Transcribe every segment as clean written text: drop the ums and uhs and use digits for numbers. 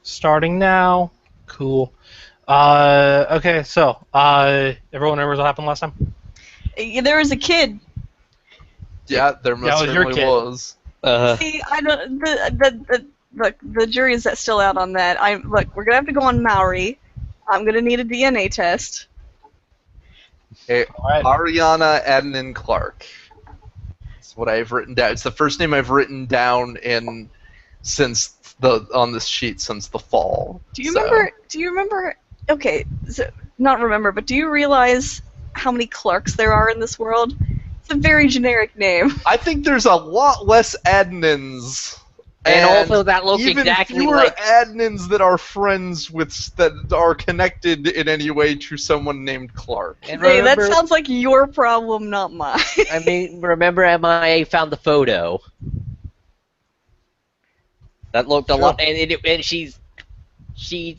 Starting now. Cool. Okay, so, everyone remembers what happened last time? There was a kid. Yeah, there That most was your certainly kid. was. See, I don't. Look, the jury is still out on that. Look. We're gonna have to go on Maori. I'm gonna need a DNA test. Hey, Alright. Ariana Adnan Clark. That's what I've written down. It's the first name I've written down on this sheet since the fall. Do you remember? Do you remember? Okay, so, not remember, but do you realize how many Clarks there are in this world? It's a very generic name. I think there's a lot less admins. And also that look even exactly fewer like... admins that are friends with that are connected in any way to someone named Clark. And Hey, that remember, sounds like your problem, not mine. I mean, remember MIA found the photo. That looked a lot, and she's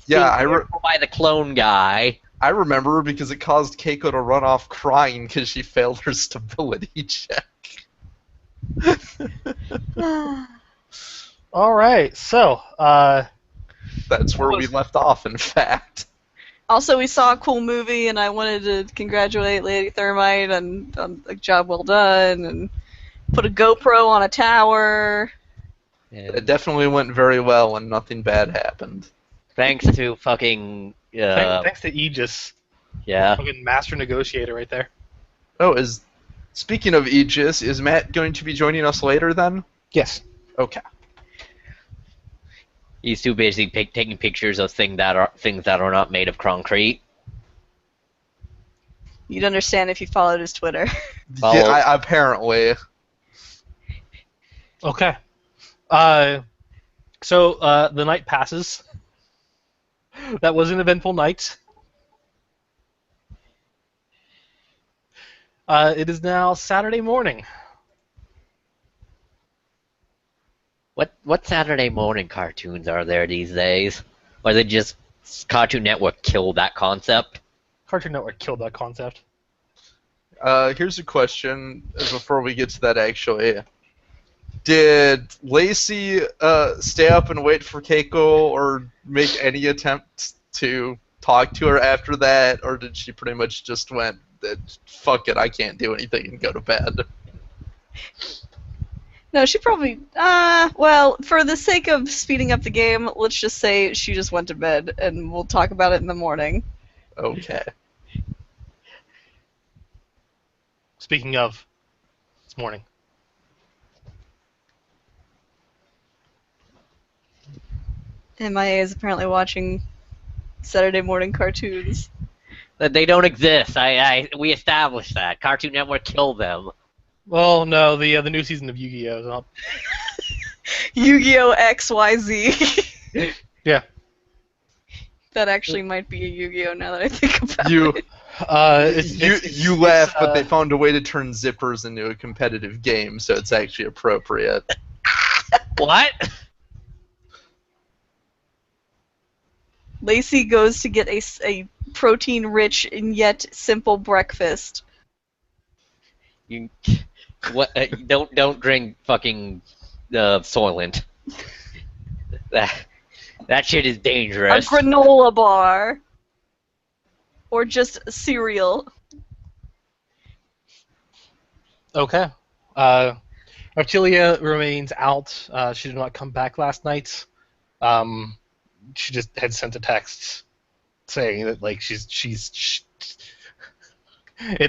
Yeah, seen by the clone guy. I remember because it caused Keiko to run off crying because she failed her stability check. Alright, so, That's where we left off, in fact. Also, we saw a cool movie, and I wanted to congratulate Lady Thermite on a job well done, and put a GoPro on a tower. It definitely went very well and nothing bad happened. Thanks to fucking... thanks to Aegis. Yeah. Fucking master negotiator right there. Oh, speaking of Aegis, is Matt going to be joining us later then? Yes. Okay. He's too busy taking pictures of things that are not made of concrete. You'd understand if you followed his Twitter. Follow. Yeah, apparently. Okay. So, the night passes. That was an eventful night. It is now Saturday morning. What Saturday morning cartoons are there these days? Or they just Cartoon Network killed that concept? Cartoon Network killed that concept. Here's a question before we get to that, actually. Did Lacey stay up and wait for Keiko or make any attempt to talk to her after that, or did she pretty much just went, fuck it, I can't do anything, and go to bed? No, she probably... well, for the sake of speeding up the game, let's just say she just went to bed, and we'll talk about it in the morning. Okay. Speaking of, it's morning. MIA is apparently watching Saturday morning cartoons. They don't exist. We established that. Cartoon Network killed them. Well, no, the new season of Yu-Gi-Oh! Is up. Yu-Gi-Oh! XYZ. Yeah. That actually might be a Yu-Gi-Oh! Now that I think about it. You laugh, but they found a way to turn zippers into a competitive game, so it's actually appropriate. What? Lacey goes to get a protein-rich and yet simple breakfast. What? Don't drink fucking Soylent. That shit is A dangerous. granola bar. Or just cereal. Okay. Artelia remains out. She did not come back last night. She just had sent a text saying that like it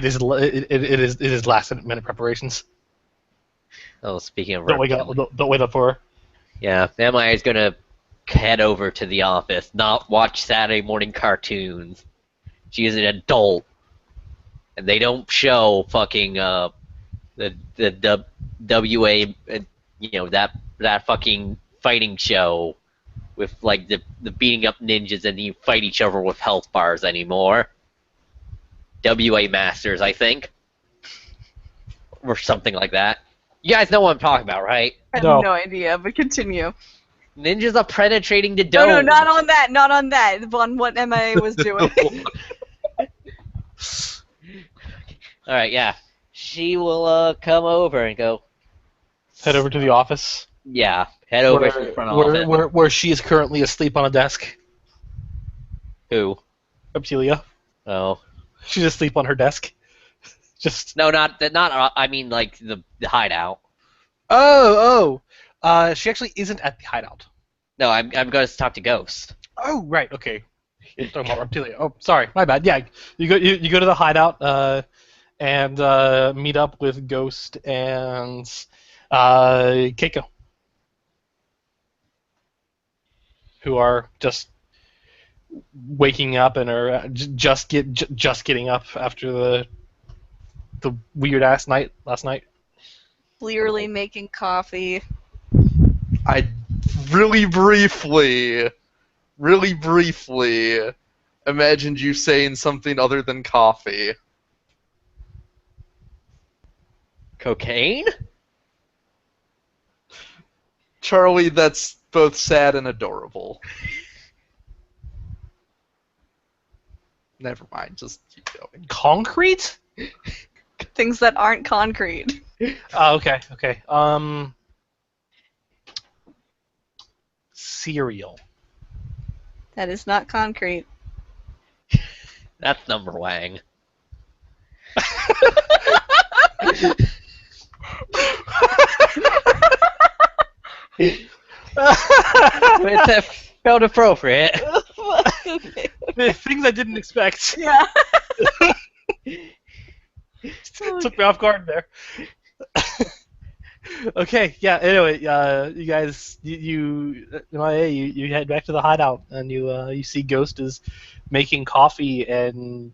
is last minute preparations. Oh, speaking of Don't wait up for her. yeah, MIA is gonna head over to the office, not watch Saturday morning cartoons. She is an adult, and they don't show fucking the WA, that fucking fighting show with like the beating up ninjas and you fight each other with health bars anymore. WA Masters, I think, or something like that. You guys know what I'm talking about, right? I have No. no idea, but continue. Ninjas are penetrating the No, dome. not on that, not on that. On what MIA was doing. Alright, yeah. She will come over and go, Head over to the office. yeah, Head over to the front office. Where she is currently asleep on a desk. Who? Ophelia. Oh. She's asleep on her desk. Just No, not. I mean, like, the hideout. She actually isn't at the hideout. No, I'm going to talk to Ghost. Oh, right. Okay. You're talking about Reptilia. Oh, sorry. My bad. Yeah, you go to the hideout and meet up with Ghost and Keiko, who are just waking up and are just getting up after the weird ass night last night. Clearly making coffee. I really briefly imagined you saying something other than coffee. Cocaine? Charlie, that's both sad and adorable. Never mind, just keep going. Concrete? Things that aren't concrete. Oh, okay. Cereal. That is not concrete. That's number Wang. It felt appropriate. Okay. Things I didn't expect. Yeah. Took me off guard there. Okay, yeah. Anyway, you guys, you head back to the hideout, and you see Ghost is making coffee, and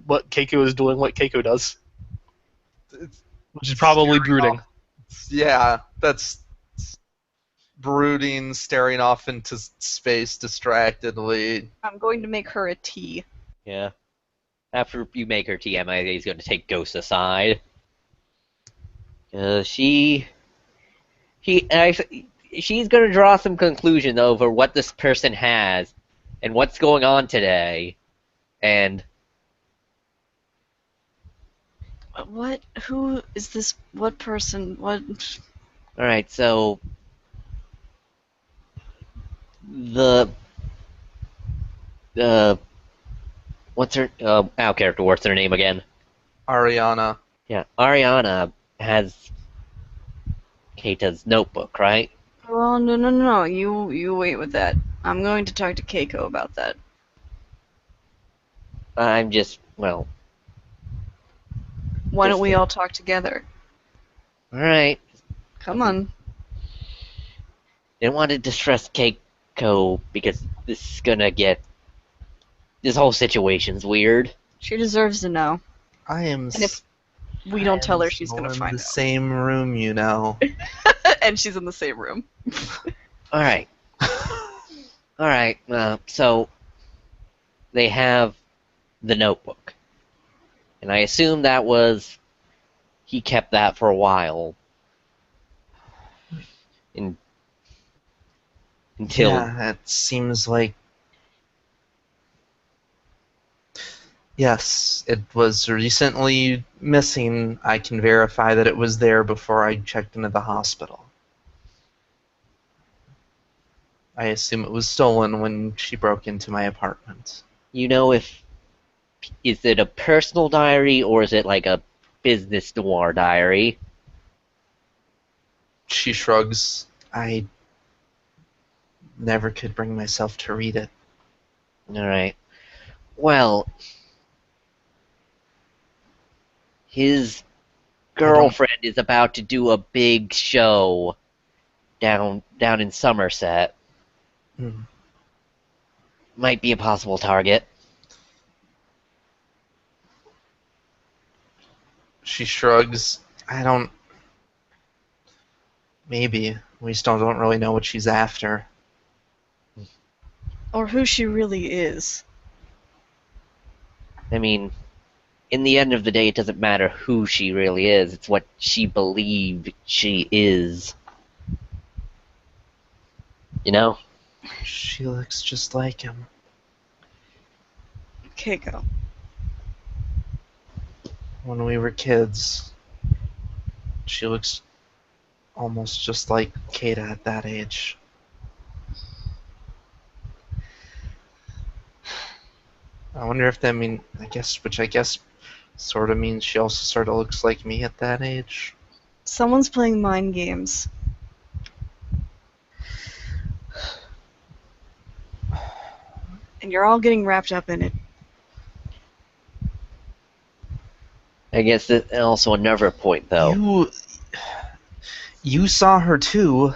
what Keiko is doing, what Keiko does, which is probably brooding. Yeah, that's brooding, staring off into space distractedly. I'm going to make her a tea. Yeah. After you make her tea, MIA is going to take Ghost aside. She's going to draw some conclusion over what this person has and what's going on today. And What? Who is this? What person? What? alright, so the what's her character, what's her name again? Ariana. Yeah, Ariana has Keita's notebook, right? Well, no. You wait with that. I'm going to talk to Keiko about that. I'm just, well, Why don't we all talk together? alright. Come on. Didn't want to distress Keiko because this whole situation's weird. She deserves to know. I am. And if we don't tell her, she's gonna in find the out. same room, you know. And she's in the same room. Alright. Alright, so they have the notebook. And I assume he kept that for a while. Until Yeah, it seems like. Yes, it was recently missing. I can verify that it was there before I checked into the hospital. I assume it was stolen when she broke into my apartment. you know is it a personal diary or is it like a business noir diary? She shrugs. I never could bring myself to read it. Alright. Well, his girlfriend is about to do a big show down in Somerset. Hmm. Might be a possible target. She shrugs. I don't. Maybe. We still don't really know what she's after. Or who she really is. I mean, in the end of the day, it doesn't matter who she really is. It's what she believed she is. You know? She looks just like him. Keiko. When we were kids. She looks almost just like Kata at that age. I wonder if that which I guess sort of means she also sort of looks like me at that age. Someone's playing mind games. And you're all getting wrapped up in it. I guess that also another point, though. You saw her too.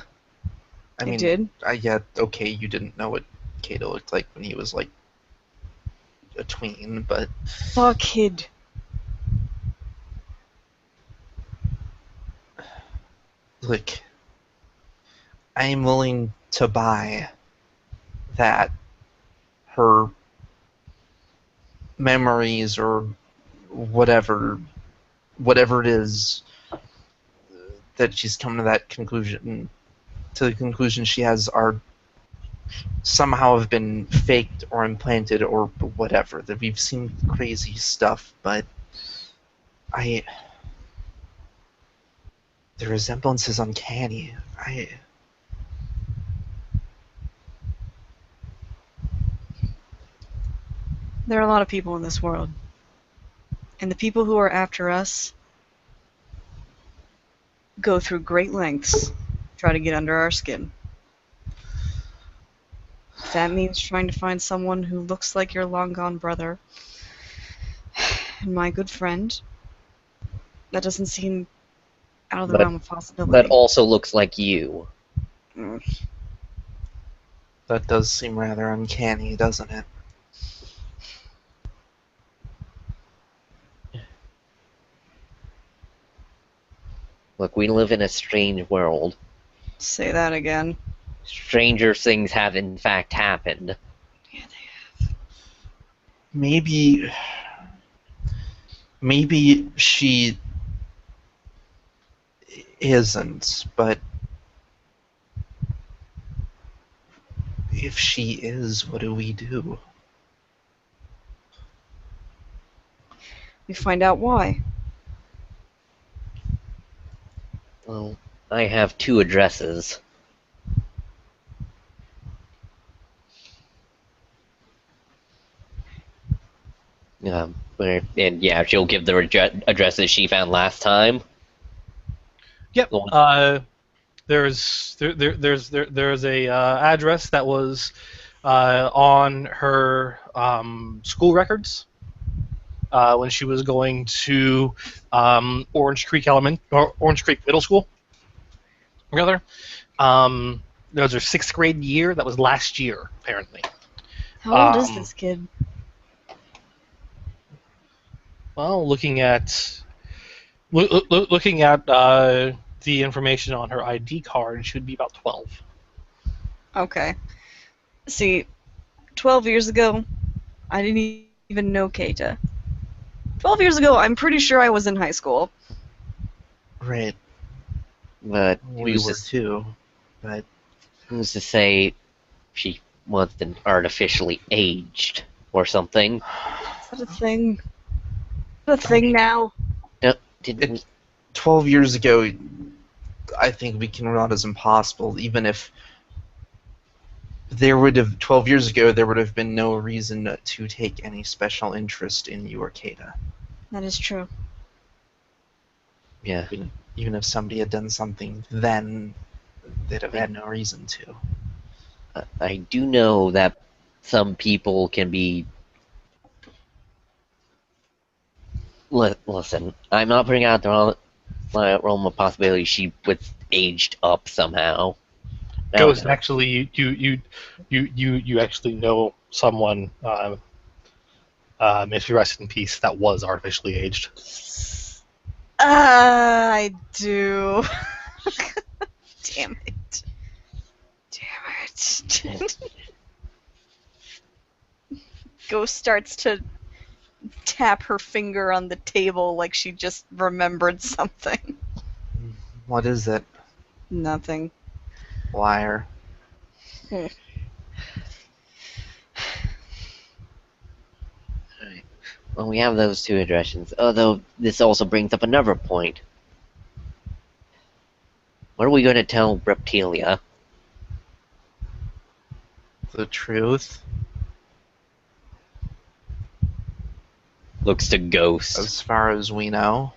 I mean, did? Yeah, okay, you didn't know what Kato looked like when he was like a tween, but Saw a kid. look, I am willing to buy that her memories or whatever it is that she's come to the conclusion she has are somehow have been faked or implanted or whatever. That we've seen crazy stuff, but the resemblance is uncanny. There are a lot of people in this world. And the people who are after us go through great lengths to try to get under our skin. If that means trying to find someone who looks like your long-gone brother and my good friend, that doesn't seem out of the realm of possibility. That also looks like you. That does seem rather uncanny, doesn't it? Look, we live in a strange world. Say that again. Stranger things have in fact happened. Yeah, they have. Maybe she isn't, but if she is, what do we do? We find out why. Well, I have 2 addresses. And yeah, she'll give the addresses she found last time. Yep. Well- There's a address that was on her school records when she was going to Orange Creek Middle School. Rather, that was her 6th grade year. That was last year, apparently. How old is this kid? Well, looking at the information on her ID card, she would be about 12. Okay. See, 12 years ago, I didn't even know Keita. 12 years ago, I'm pretty sure I was in high school. Right. But We were too. But who's to say she wasn't artificially aged or something? Is that a thing? Is that a thing now? No, didn't we? 12 years ago, I think we can rule out as impossible. Even if 12 years ago, there would have been no reason to take any special interest in you or Kata. That is true. Yeah. Even if somebody had done something then, they'd have had no reason to. I do know that some people can be. Listen, I'm not putting out the realm of possibility she was aged up somehow. Ghost, actually, you actually know someone, if you rest in peace, that was artificially aged. I do. Damn it. Damn it. Ghost starts to tap her finger on the table like she just remembered something. What is it? Nothing. Liar. Alright. Well, we have those 2 addresses. Although this also brings up another point. What are we gonna tell Reptilia? The truth, Looks to Ghost. as far as we know.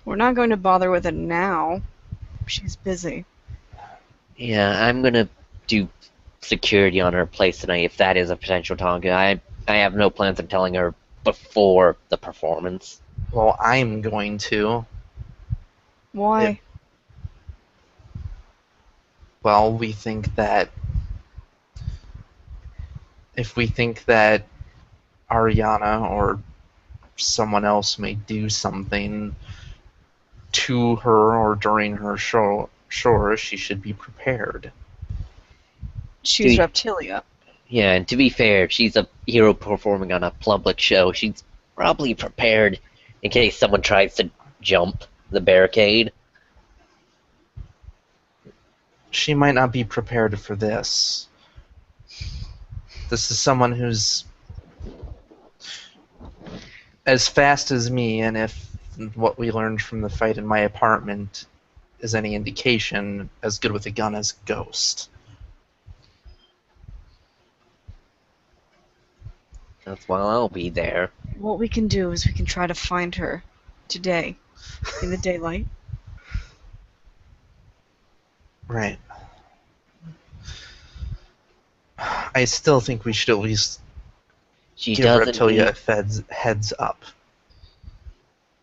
We're not going to bother with it now. She's busy. Yeah, I'm gonna do security on her place tonight if that is a potential target. I have no plans of telling her before the performance. Well, I'm going to. Why? Well, we think that if we think that Ariana or someone else may do something to her or during her show, sure, she should be prepared. She's Do- Reptilia. Yeah, and to be fair, if she's a hero performing on a public show, she's probably prepared in case someone tries to jump the barricade. She might not be prepared for this. This is someone who's as fast as me, and if what we learned from the fight in my apartment is any indication, as good with a gun as Ghost. That's why I'll be there. What we can do is we can try to find her today in the daylight. Right. I still think we should at least She give doesn't Reptilia need, a heads up.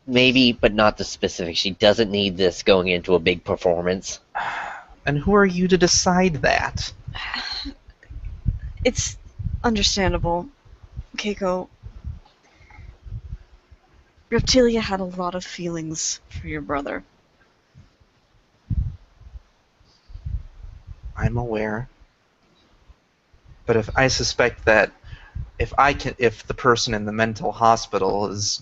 maybe, but not the specifics. She doesn't need this going into a big performance. And who are you to decide that? It's understandable. Keiko, Reptilia had a lot of feelings for your brother. I'm aware. But if I suspect that if the person in the mental hospital is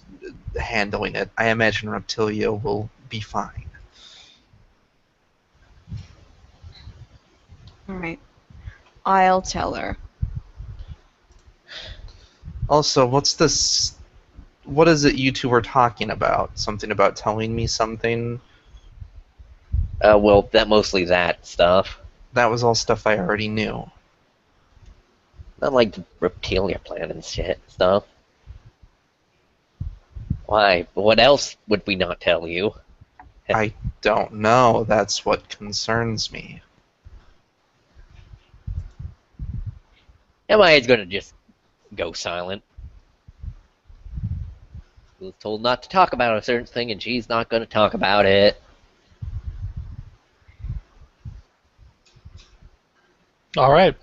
handling it, I imagine Reptilia will be fine. Alright. I'll tell her. Also, what's this? What is it you two were talking about? Something about telling me something? Well, mostly that stuff. That was all stuff I already knew. Not like the Reptilia plan and shit stuff. Why? What else would we not tell you? I don't know. That's what concerns me. MIA's gonna just go silent. She was told not to talk about a certain thing, and she's not gonna talk about it. All right.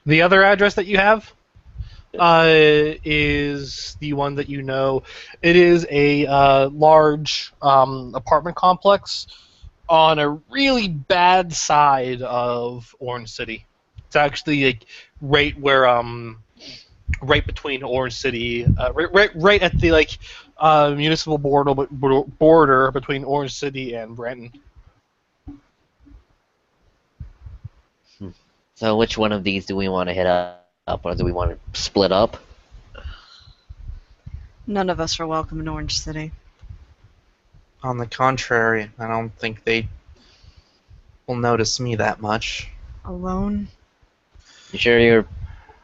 The other address that you have is the one that you know. It is a large apartment complex on a really bad side of Orange City. It's actually like right where right between Orange City, right at the municipal border between Orange City and Brandon. So which one of these do we want to hit up, or do we want to split up? None of us are welcome in Orange City. On the contrary, I don't think they will notice me that much. Alone? You sure you're...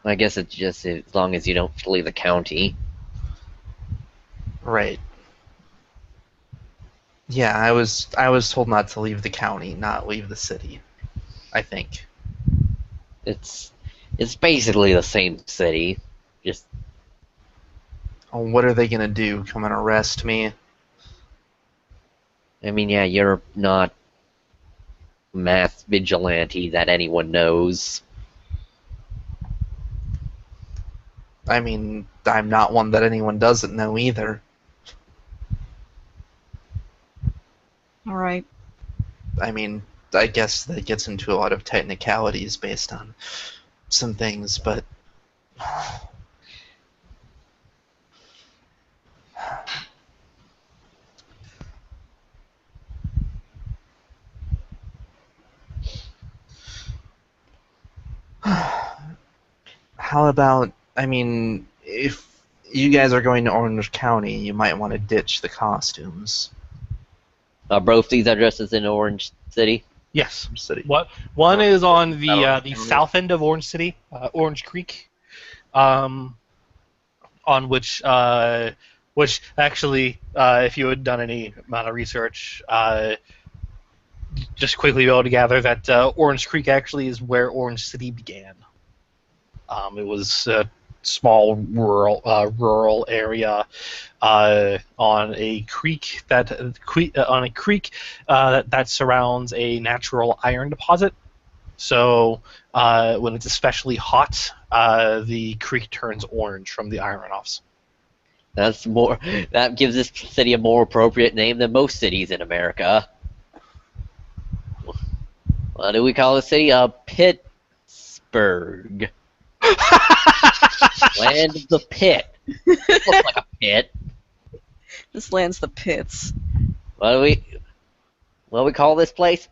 I guess it's just as long as you don't flee the county. Right. Yeah, I was told not to leave the county, not leave the city. I think. It's basically the same city. Just Oh, what are they gonna do? Come and arrest me? I mean, yeah, you're not mass vigilante that anyone knows. I mean, I'm not one that anyone doesn't know either. Alright. I mean, I guess that gets into a lot of technicalities based on some things, but how about, I mean, if you guys are going to Orange County, you might want to ditch the costumes. Both these addresses in Orange City. Yes. City. What one is on Not Orange the County. south end of Orange City, Orange Creek, on which actually, if you had done any amount of research, just quickly be able to gather that Orange Creek actually is where Orange City began. It was a small rural area on a creek that surrounds a natural iron deposit. So when it's especially hot, the creek turns orange from the iron runoffs. That gives this city a more appropriate name than most cities in America. What do we call the city? Pittsburgh. Land of the pit. It looks like a pit. This land's the pits. What do we call this place?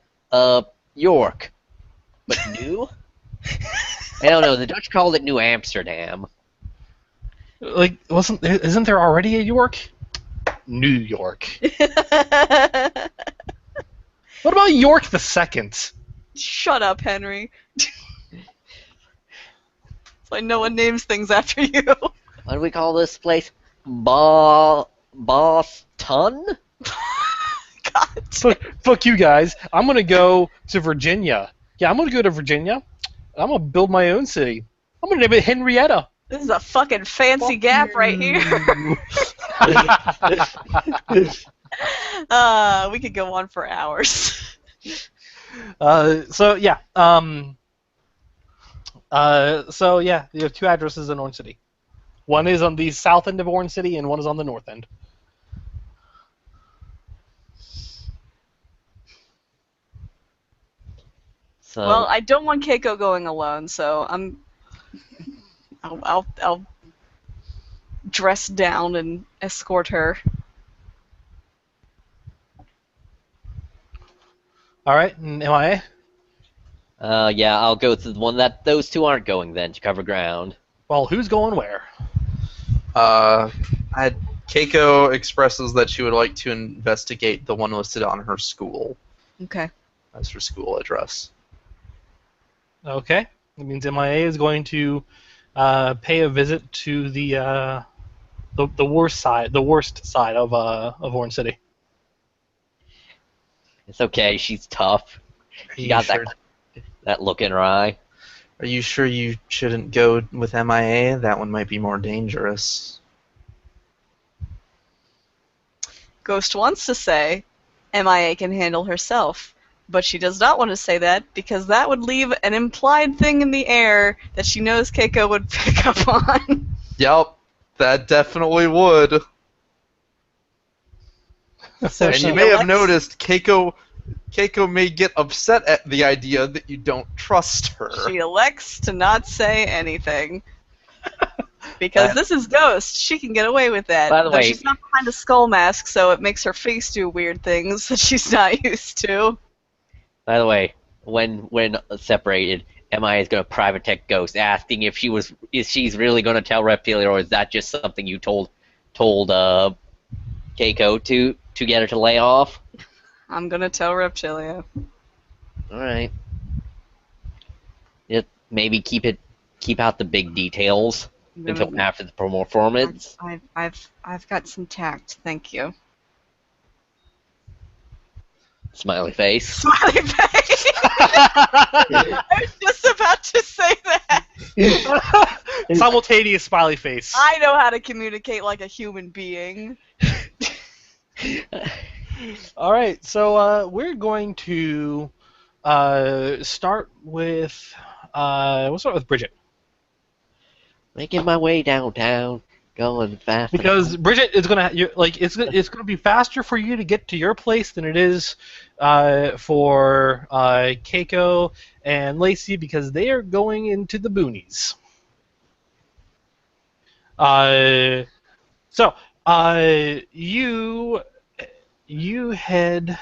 York. But new? I don't know. The Dutch called it New Amsterdam. Like, isn't there already a York? New York. What about York the Second? Shut up, Henry. So no one names things after you. What do we call this place? Boston? God. Fuck you guys. I'm gonna go to Virginia. Yeah, I'm gonna go to Virginia. I'm gonna build my own city. I'm gonna name it Henrietta. This is a fucking fancy gap right here. We could go on for hours. So yeah. So yeah, you have two addresses in Orange City. One is on the south end of Orange City, and one is on the north end. So, Well, I don't want Keiko going alone, so I'll dress down and escort her. All right, and MIA. yeah, I'll go to the one that those two aren't going then to cover ground. Well, who's going where? Keiko expresses that she would like to investigate the one listed on her school Okay. as her school address. Okay, that means MIA is going to pay a visit to the worst side of Orange City. It's okay, she's tough. Are you got sure? That look in her eye. Are you sure you shouldn't go with MIA? That one might be more dangerous. Ghost wants to say MIA can handle herself, but she does not want to say that because that would leave an implied thing in the air that she knows Keiko would pick up on. Yep, that definitely would. So And she you may have elects- noticed Keiko may get upset at the idea that you don't trust her. She elects to not say anything. Because this is Ghost, she can get away with that. By the Though way- she's not behind a skull mask, so it makes her face do weird things that she's not used to. By the way, when separated, MI is going to private tech Ghost, asking if she's really going to tell Reptilia, or is that just something you told Keiko to get her to lay off? I'm gonna tell Reptilia. All right. Maybe keep out the big details until after the performance. I've got some tact, thank you. Smiley face. Smiley face! I was just about to say that. Simultaneous smiley face. I know how to communicate like a human being. All right, so we're going to start with we'll start with Bridget, Making my way downtown, going fast. because Bridget is gonna it's gonna be faster for you to get to your place than it is for Keiko and Lacey, because they are going into the boonies. So you head.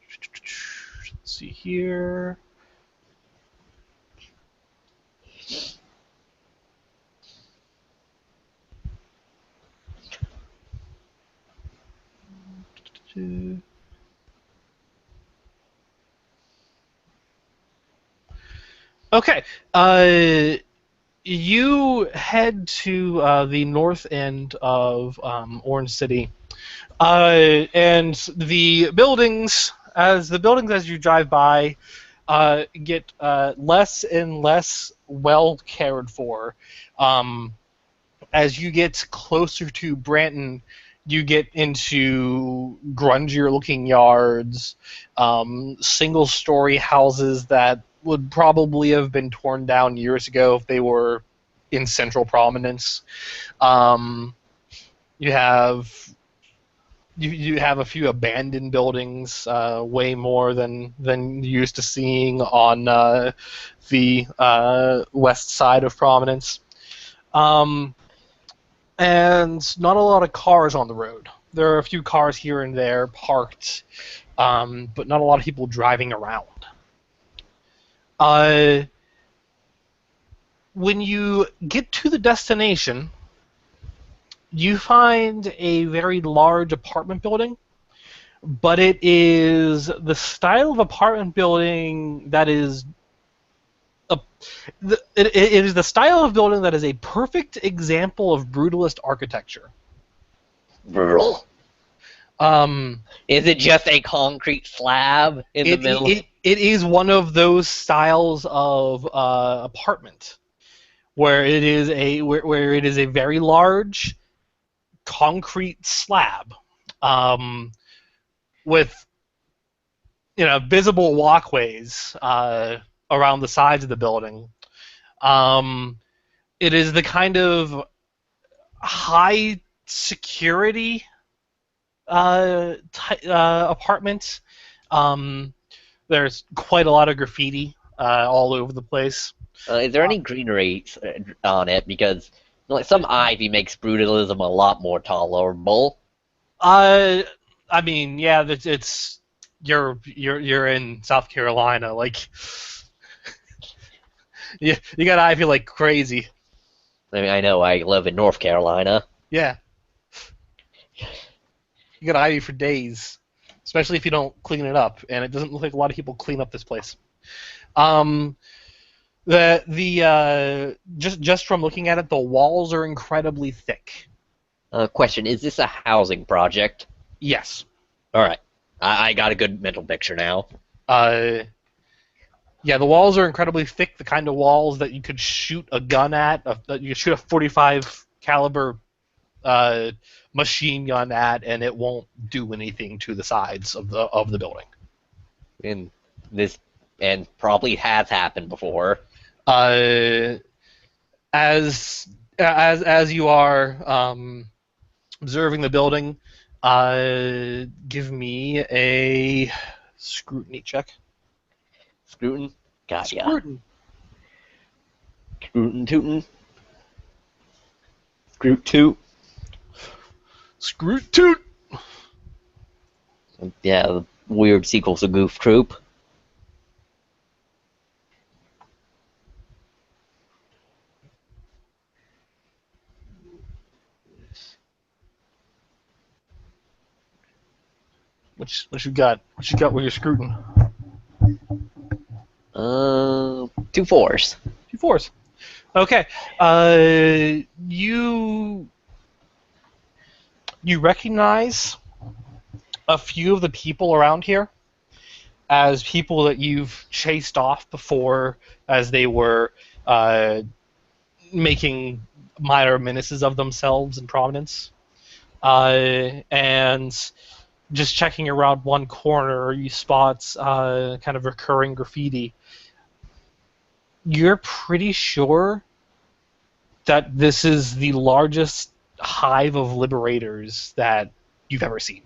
Let's see here. Okay. You head to the north end of Orange City, and the buildings as you drive by get less and less well cared for. As you get closer to Branton, you get into grungier-looking yards, single-story houses that would probably have been torn down years ago if they were in central prominence. Um, you have you have a few abandoned buildings, way more than you're used to seeing on the west side of Prominence. Um, and not a lot of cars on the road. There are a few cars here and there parked, but not a lot of people driving around. Uh, when you get to the destination, you find a very large apartment building, but it is the style of apartment building that is it is the style of building that is a perfect example of brutalist architecture. Brutal. Um, Is it just a concrete slab in the middle? it is one of those styles of apartment where it is where it is a very large concrete slab, with visible walkways around the sides of the building. It is the kind of high security apartment. There's quite a lot of graffiti all over the place. Is there any greenery on it? Because some ivy makes brutalism a lot more tolerable. I mean, yeah, it's you're in South Carolina, like you got ivy like crazy. I mean, I know I live in North Carolina. Yeah, you got ivy for days, especially if you don't clean it up, and it doesn't look like a lot of people clean up this place. Just from looking at it, the walls are incredibly thick. Question: is this a housing project? Yes. All right, I got a good mental picture now. Yeah, the walls are incredibly thick, the kind of walls that you could shoot a gun at, that you could shoot a 45 caliber machine gun at, and it won't do anything to the sides of the building. And probably has happened before. As you are observing the building, give me a scrutiny check. Scrutin? Gotcha. Scrutin. Scrutin tootin'. Scroot toot. Scroot toot. Yeah, the weird sequels of Goof Troop. What you got? What you got with your scrutin? 2 4s. 2 4s. Okay. You recognize a few of the people around here as people that you've chased off before, as they were making minor menaces of themselves in Prominence. And just checking around one corner, you spot kind of recurring graffiti. You're pretty sure that this is the largest hive of liberators that you've ever seen.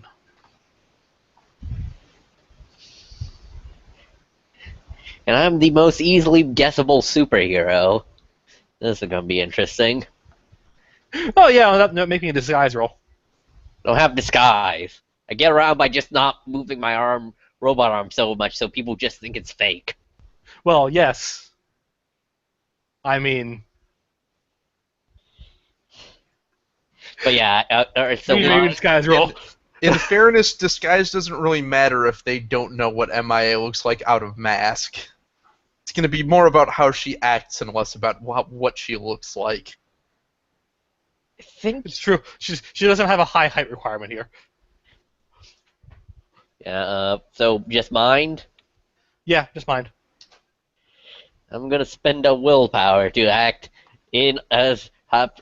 And I'm the most easily guessable superhero. This is gonna be interesting. Oh yeah, make me a disguise roll. I don't have disguise. I get around by just not moving my robot arm so much so people just think it's fake. Well, yes. I mean... But yeah, so make me a disguise roll. In fairness, disguise doesn't really matter if they don't know what MIA looks like out of mask. It's going to be more about how she acts and less about what she looks like. I think. It's true. She doesn't have a high height requirement here. Yeah. So just mind. Yeah, just mind. I'm gonna spend a willpower to act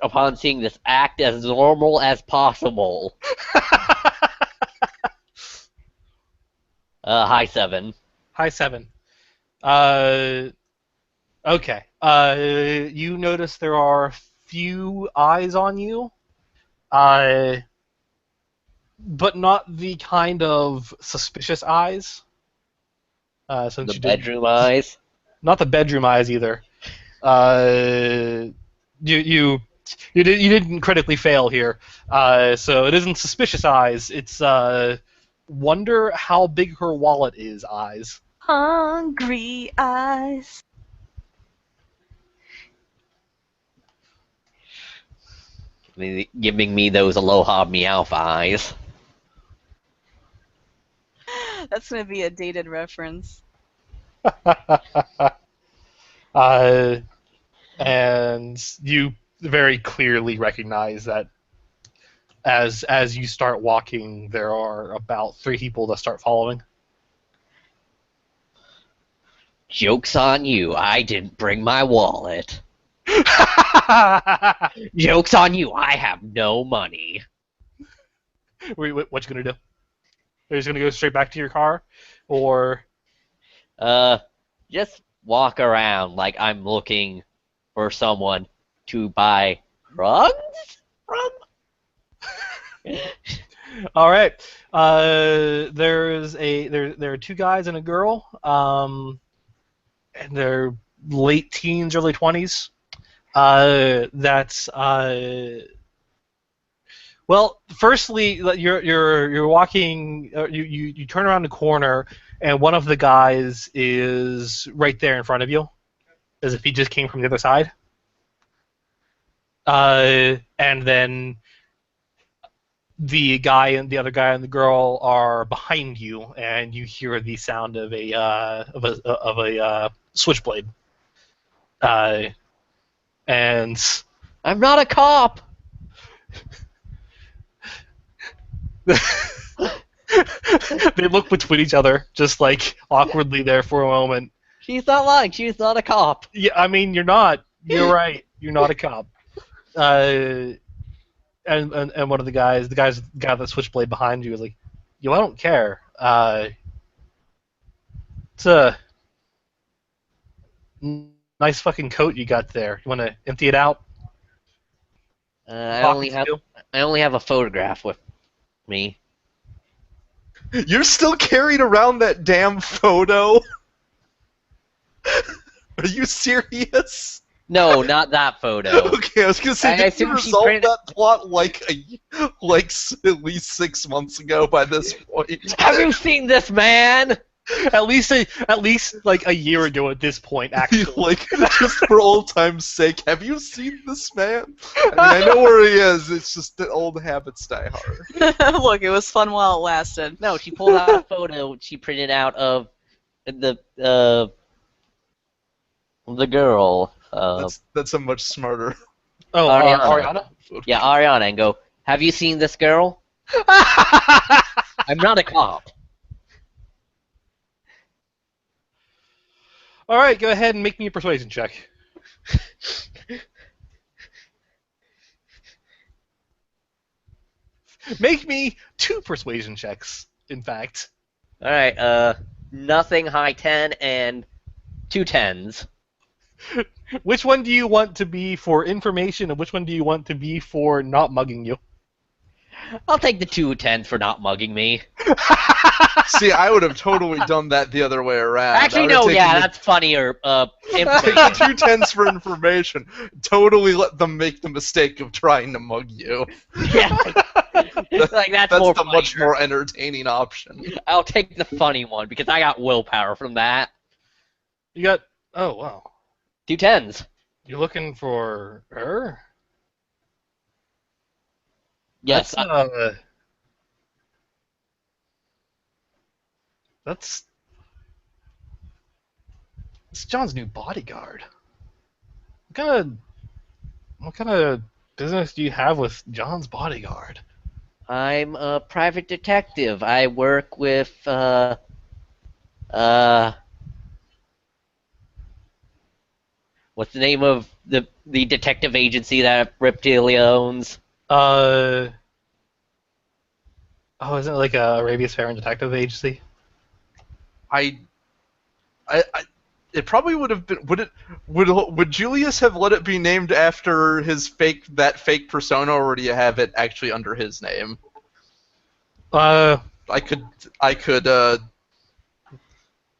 upon seeing this act as normal as possible. High 7. High 7. Okay. You notice there are few eyes on you, but not the kind of suspicious eyes. Since The you did bedroom eyes. not the bedroom eyes either. Uh, you didn't critically fail here. So it isn't suspicious eyes. It's wonder how big her wallet is eyes. Hungry eyes. Giving me those aloha meowth eyes. That's gonna be a dated reference. And you very clearly recognize that as you start walking, there are about 3 people that start following. Joke's on you, I didn't bring my wallet. Joke's on you, I have no money. What you gonna do? Are you just gonna go straight back to your car, or Just walk around like I'm looking for someone to buy drugs from? all right? There are 2 guys and a girl, and they're late teens, early 20s. That's well. Firstly, you're walking. You turn around the corner, and one of the guys is right there in front of you, as if he just came from the other side. And then the guy and the other guy and the girl are behind you, and you hear the sound of a switchblade. And I'm not a cop! they look between each other, just like awkwardly there for a moment. She's not lying, she's not a cop. Yeah, I mean, you're not. You're right. You're not a cop. And one of the guy that switchblade behind you is like, yo, I don't care. It's a nice fucking coat you got there. You want to empty it out? I Pockets too? only have a photograph with me. You're still carrying around that damn photo? Are you serious? No, not that photo. Okay, I was gonna say, I did you assume she resolve printed- that plot at least 6 months ago by this point? Have you seen this man? At least like a year ago at this point, actually. Like, just for old time's sake, have you seen this man? I mean, I know where he is, it's just that old habits die hard. Look, it was fun while it lasted. No, she pulled out a photo she printed out of the girl. That's a much smarter. Oh, Ariana. Ariana? Yeah, Ariana, and go, have you seen this girl? I'm not a cop. All right, go ahead and make me a persuasion check. Make me 2 persuasion checks, in fact. Alright, nothing high 10 and 2 10s. Which one do you want to be for information, and which one do you want to be for not mugging you? I'll take the 2 10s for not mugging me. See, I would have totally done that the other way around. Actually, I would have no, taken yeah, the that's funnier. Take 2 10s for information. Totally let them make the mistake of trying to mug you. Yeah. Like, that's That's more the much funnier. more entertaining option. I'll take the funny one because I got willpower from that. You got. Oh, wow. 2 10s. You're looking for her? Yes. That's It's John's new bodyguard. What kind of business do you have with John's bodyguard? I'm a private detective. I work with uh what's the name of the detective agency that Reptilia owns? Uh, oh, isn't it like a Arabia's Fair and Detective Agency? I, I, it probably would have been. Would Julius have let it be named after that fake persona, or do you have it actually under his name? Uh, I could, I could, uh,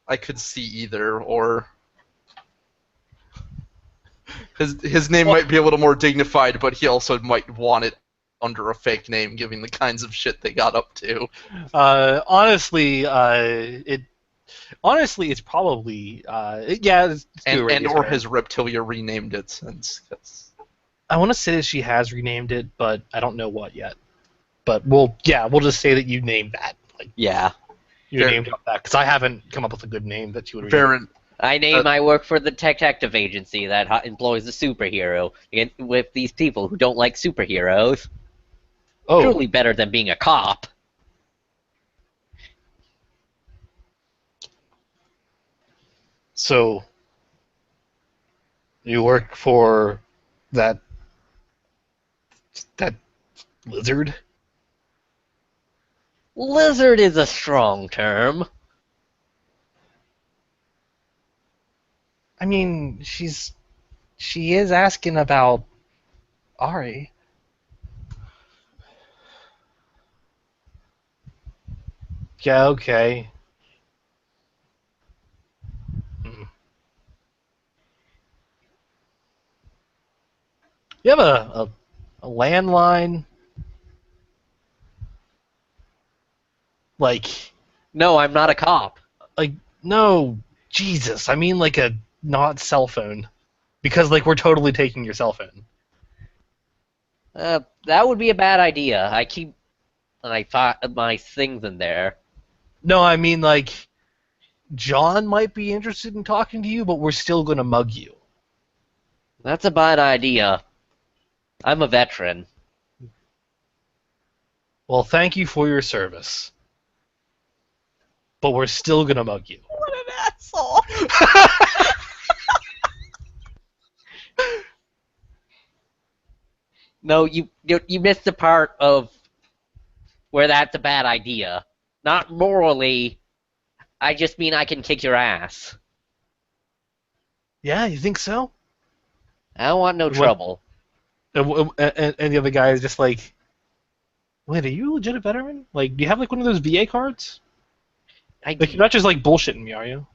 I could see either, or his name well, might be a little more dignified, but he also might want it under a fake name, given the kinds of shit they got up to. honestly, it's probably yeah, it's through And Arabia's or Fair. has Reptilia renamed it since? 'Cause I want to say that she has renamed it, but I don't know what yet. But we'll just say that you named that. Like Yeah. you Fair. named that because I haven't come up with a good name that you would. Baron, I work for the detective agency that employs the superhero with these people who don't like superheroes. Oh, Truly better than being a cop. so you work for that that lizard? Lizard is a strong term. I mean, she is asking about Ari. Yeah, okay. Hmm. You have a landline? Like, No, I'm not a cop. like, no, Jesus. I mean, like a not cell phone. Because, like, we're totally taking your cell phone. That would be a bad idea. I keep my things in there. No, I mean, like, John might be interested in talking to you, but we're still gonna mug you. That's a bad idea. I'm a veteran. Well, thank you for your service. But we're still gonna mug you. What an asshole! No, you missed the part of where that's a bad idea. Not morally. I just mean I can kick your ass. Yeah, you think so? I don't want no What? trouble. And the other guy is just like, wait, are you a legit veteran? Like, do you have like one of those VA cards? Like, you're not just like bullshitting me, are you?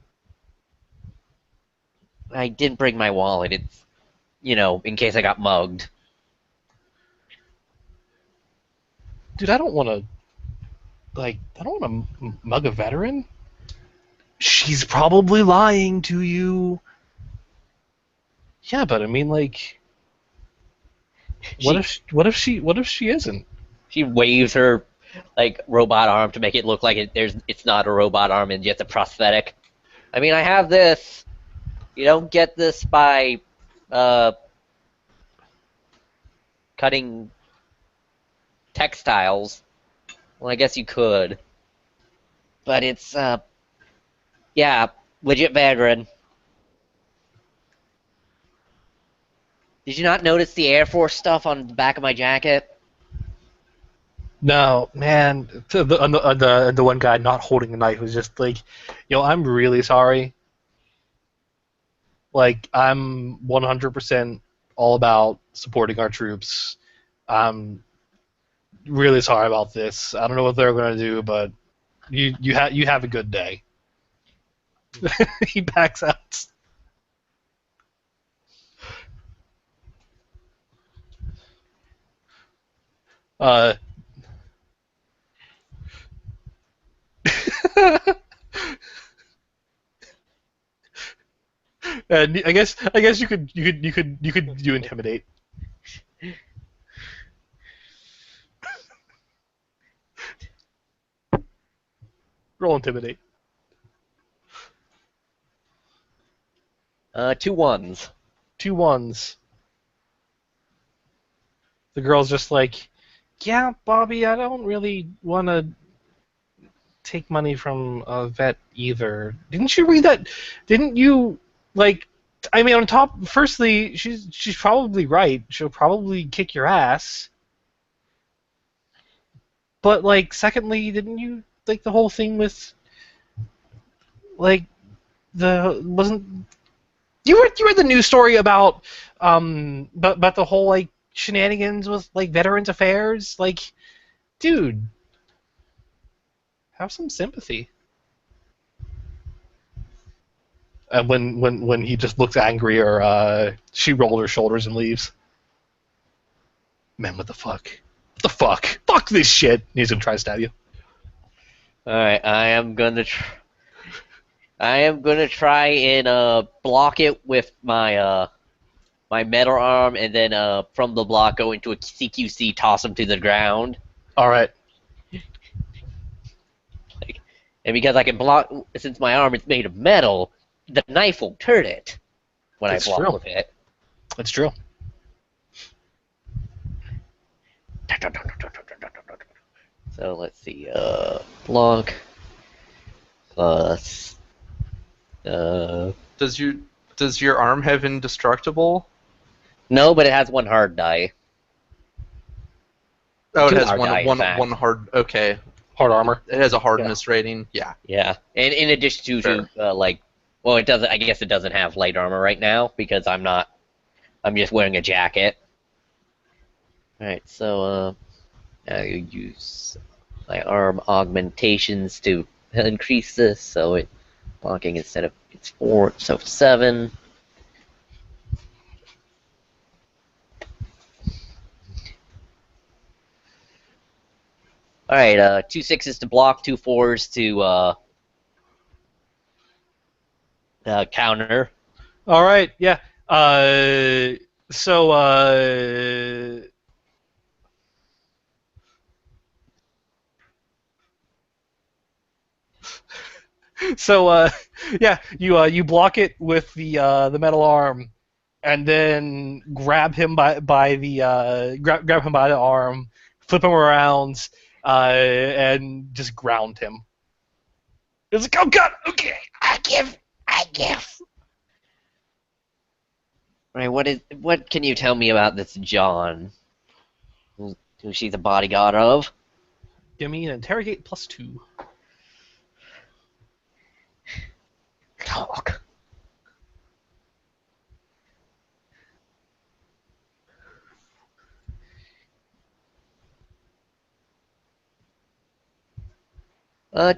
I didn't bring my wallet. It's, in case I got mugged. Dude, I don't want to. Like, I don't want to mug a veteran. She's probably lying to you. Yeah, but I mean, like, what if she isn't? She waves her like robot arm to make it look like it's not a robot arm and just a prosthetic. I mean, I have this. You don't get this by uh, cutting textiles. Well, I guess you could, but it's yeah, legit veteran. Did you not notice the Air Force stuff on the back of my jacket? No, man. The one guy not holding the knife was just like, I'm really sorry. Like, I'm 100% all about supporting our troops. I'm really sorry about this. I don't know what they're gonna do, but you have a good day. He backs out. Uh, and I guess you could do intimidate. Roll intimidate. Two ones. 2 1s. The girl's just like, yeah, Bobby, I don't really want to take money from a vet either. Didn't you read that? Didn't you, like, I mean, on top, firstly, she's probably right. She'll probably kick your ass. But, like, secondly, didn't you, like, the whole thing with, like, wasn't, you read the news story about the whole, like, shenanigans with, like, Veterans Affairs? Like, dude, have some sympathy. And when he just looks angry, or she rolled her shoulders and leaves. Man, what the fuck? What the fuck? Fuck this shit. He's gonna try to stab you. Alright, I am gonna try and block it with my my metal arm, and then from the block go into a CQC, toss him to the ground. All right. And because I can block, since my arm is made of metal, the knife won't hurt it when That's I block true. with it. That's true. So let's see, block plus Does your arm have indestructible? no, but it has one hard die. Oh, it Two has hard die, in one fact. one hard. Okay, Hard armor. it has a hardness rating. Yeah. Yeah, and in addition to like, well, it doesn't. I guess it doesn't have light armor right now because I'm not. I'm just wearing a jacket. All right, so now you use my arm augmentations to increase this, so it blocking instead of it's 4, so 7. All right, 2 6s to block, 2 4s to counter. All right. Yeah. So yeah, you block it with the metal arm, and then grab him by the grab him by the arm, flip him around, and just ground him. It's like, oh god, okay, I give. All right, what can you tell me about this John, who she's a bodyguard of? Give me an interrogate +2. Talk.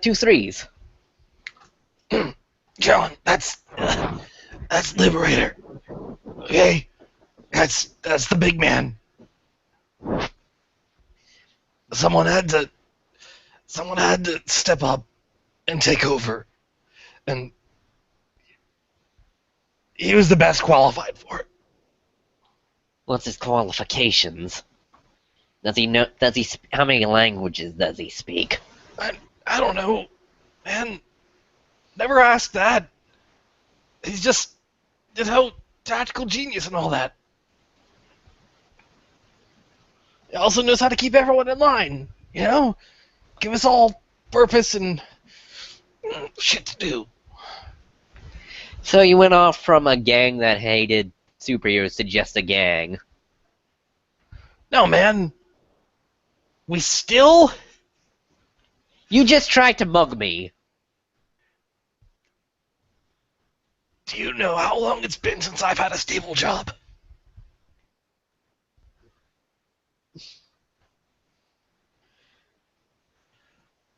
Two 3s. John, that's Liberator. Okay, that's the big man. Someone had to step up and take over, and he was the best qualified for it. What's his qualifications? Does he know? How many languages does he speak? I don't know, man. Never asked that. He's just, tactical genius and all that. He also knows how to keep everyone in line. Give us all purpose and shit to do. So you went off from a gang that hated superheroes to just a gang. No, man. We still. You just tried to mug me. Do you know how long it's been since I've had a stable job?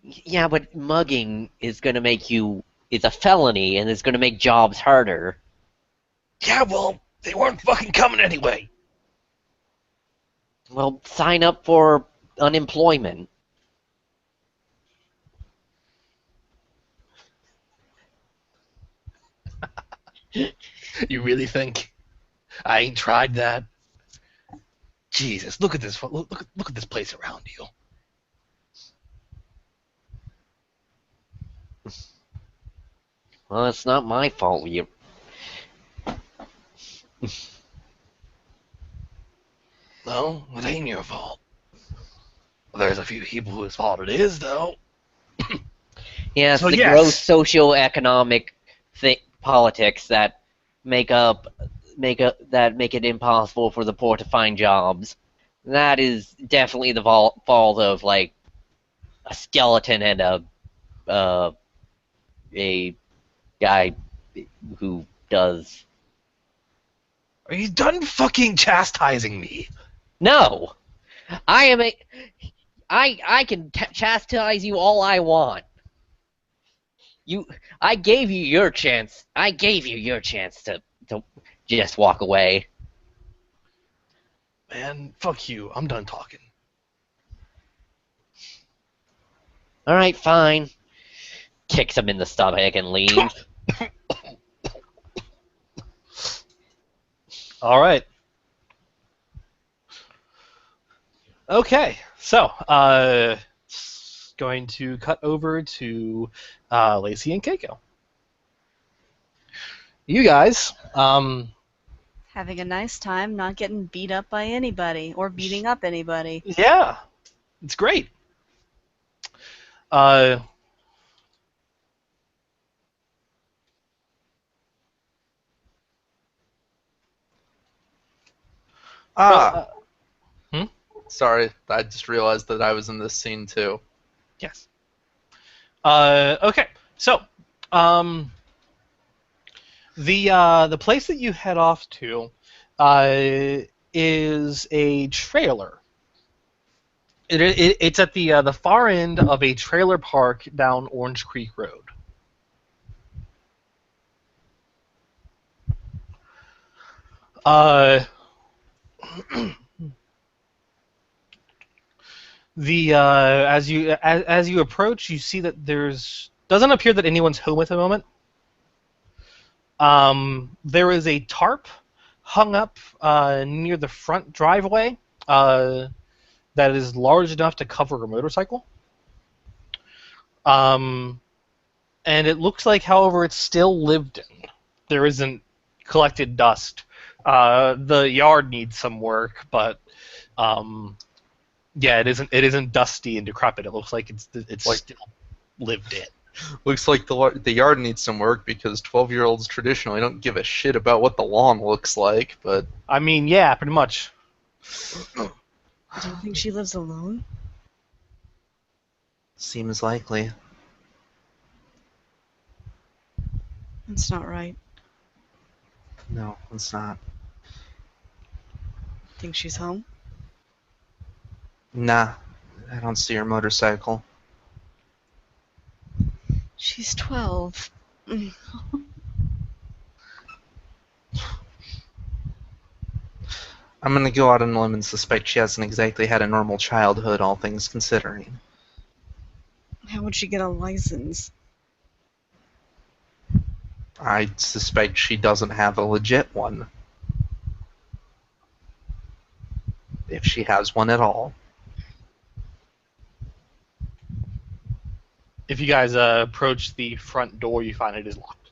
Yeah, but mugging is gonna make you. It's a felony, and it's gonna make jobs harder. Yeah, well, they weren't fucking coming anyway. Well, sign up for unemployment. You really think I ain't tried that? Jesus, look at this! Look at this place around you. Well, it's not my fault. No, it ain't your fault. There's a few people whose fault it is, though. Yes, So the gross yes, socio-economic politics that make it impossible for the poor to find jobs. That is definitely the fault of like a skeleton and uh, a guy who does. are you done fucking chastising me? No, I am a. I can chastise you all I want. You, I gave you your chance. I gave you your chance to just walk away. Man, fuck you. I'm done talking. All right, fine. Kicks him in the stomach and leaves. All right. Okay, so going to cut over to Lacey and Keiko. You guys, Having a nice time, not getting beat up by anybody or beating up anybody. yeah, it's great. Uh, Ah, well, sorry. I just realized that I was in this scene too. yes. Okay, so the place that you head off to is a trailer. It's at the far end of a trailer park down Orange Creek Road. Uh, as you approach, you see that there's doesn't appear that anyone's home at the moment. There is a tarp hung up near the front driveway that is large enough to cover a motorcycle. Um, and it looks like, however, it's still lived in. There isn't collected dust. The yard needs some work, but yeah, it isn't dusty and decrepit. It looks like it's Like- still lived in. Looks like the yard needs some work because 12-year-olds traditionally don't give a shit about what the lawn looks like, but I mean, yeah, pretty much. Do you think she lives alone? seems likely. That's not right. No, it's not. Think she's home? Nah, I don't see her motorcycle. She's 12. I'm gonna go out on a limb and suspect she hasn't exactly had a normal childhood, all things considering. How would she get a license? I suspect she doesn't have a legit one. If she has one at all. If you guys approach the front door, you find it is locked.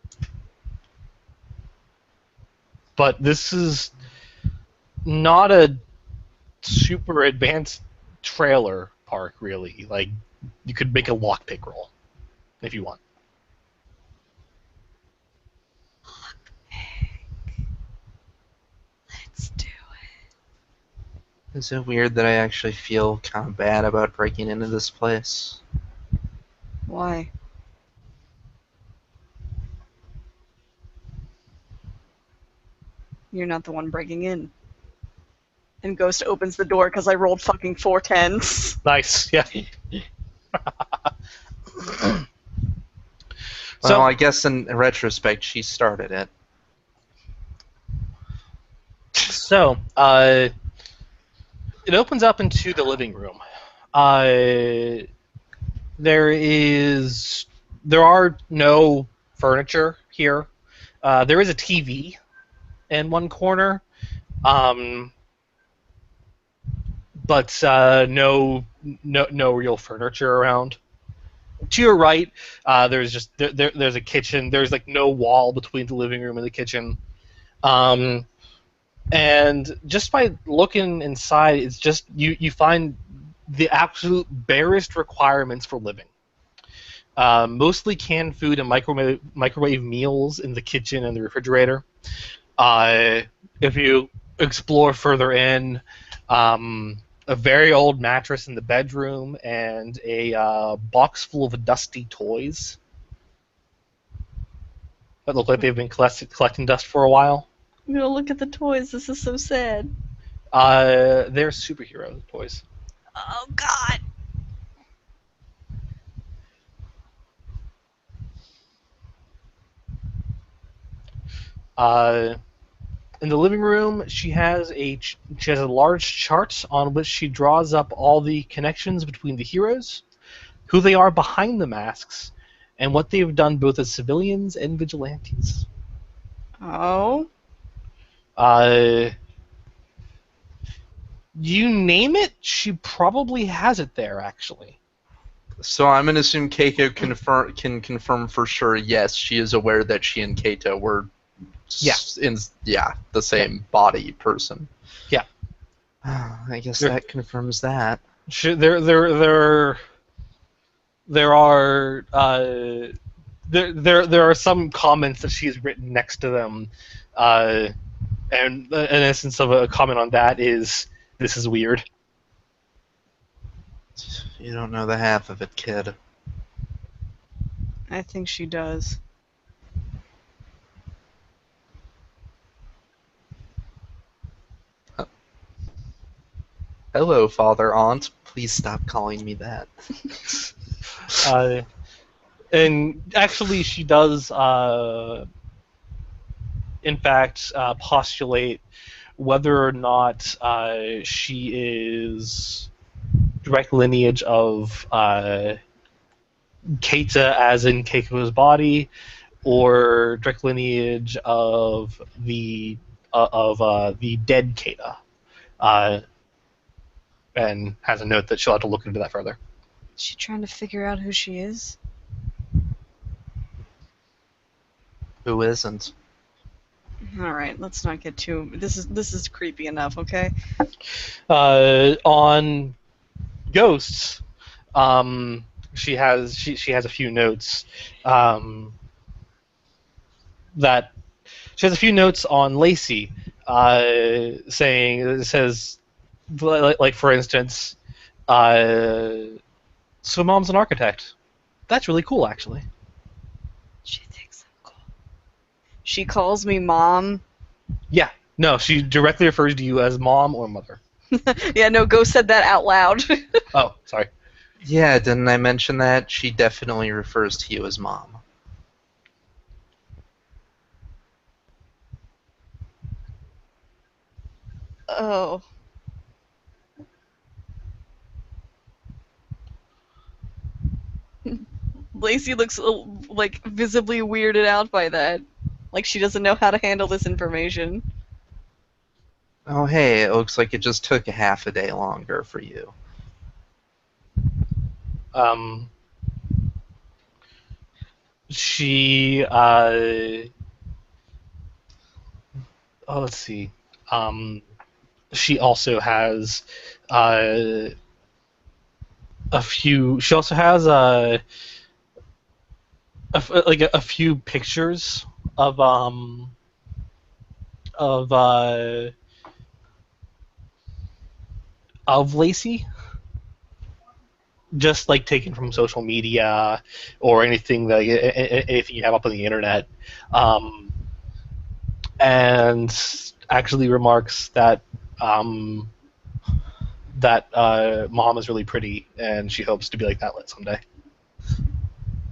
But this is not a super advanced trailer park, really. Like, you could make a lockpick roll if you want. Let's do it. Is it weird that I actually feel kind of bad about breaking into this place? Why? You're not the one breaking in. And Ghost opens the door because I rolled fucking 4 10s. Nice, yeah. Well, I guess in retrospect, she started it. So, it opens up into the living room. There are no furniture here. There is a TV in one corner, but no real furniture around. To your right, there's a kitchen. There's like no wall between the living room and the kitchen. And just by looking inside, it's just you find the absolute barest requirements for living. Mostly canned food and microwave meals in the kitchen and the refrigerator. Uh, if you explore further in, a very old mattress in the bedroom and a box full of dusty toys that look like they've been collecting dust for a while. I'm gonna look at the toys. This is so sad. They're superhero toys. Oh God. Uh, in the living room, she has a large chart on which she draws up all the connections between the heroes, who they are behind the masks, and what they've done both as civilians and vigilantes. Oh. Uh, you name it, she probably has it there, actually. So I'm gonna assume Keiko can confirm for sure. Yes, she is aware that she and Keito were in the same body person. Yeah. I guess They're- that confirms that. There are there are some comments that she's written next to them, and an essence of a comment on that is, "This is weird." You don't know the half of it, kid. I think she does. Hello, Father Aunt. Please stop calling me that. And actually, she does, in fact, postulate whether or not she is direct lineage of Keita, as in Keiko's body, or direct lineage of the dead Keita, and has a note that she'll have to look into that further. Is she trying to figure out who she is? Who isn't? All right, let's not get too. This is creepy enough, okay? On ghosts, she has a few notes, that she has a few notes on Lacey, saying, it says, like for instance, so mom's an architect. That's really cool, actually. She thinks I'm cool. She calls me mom. Yeah, no, she directly refers to you as mom or mother. Yeah, no, Ghost said that out loud. Oh, sorry. Yeah, didn't I mention that? She definitely refers to you as mom. Oh. Lacey looks like visibly weirded out by that. Like she doesn't know how to handle this information. Oh, hey, it looks like it just took a half a day longer for you. She let's see. She also has a few. She also has a few pictures of of uh, of Lacey, just like taken from social media or anything that anything you have up on the internet, and actually remarks that mom is really pretty and she hopes to be like that someday.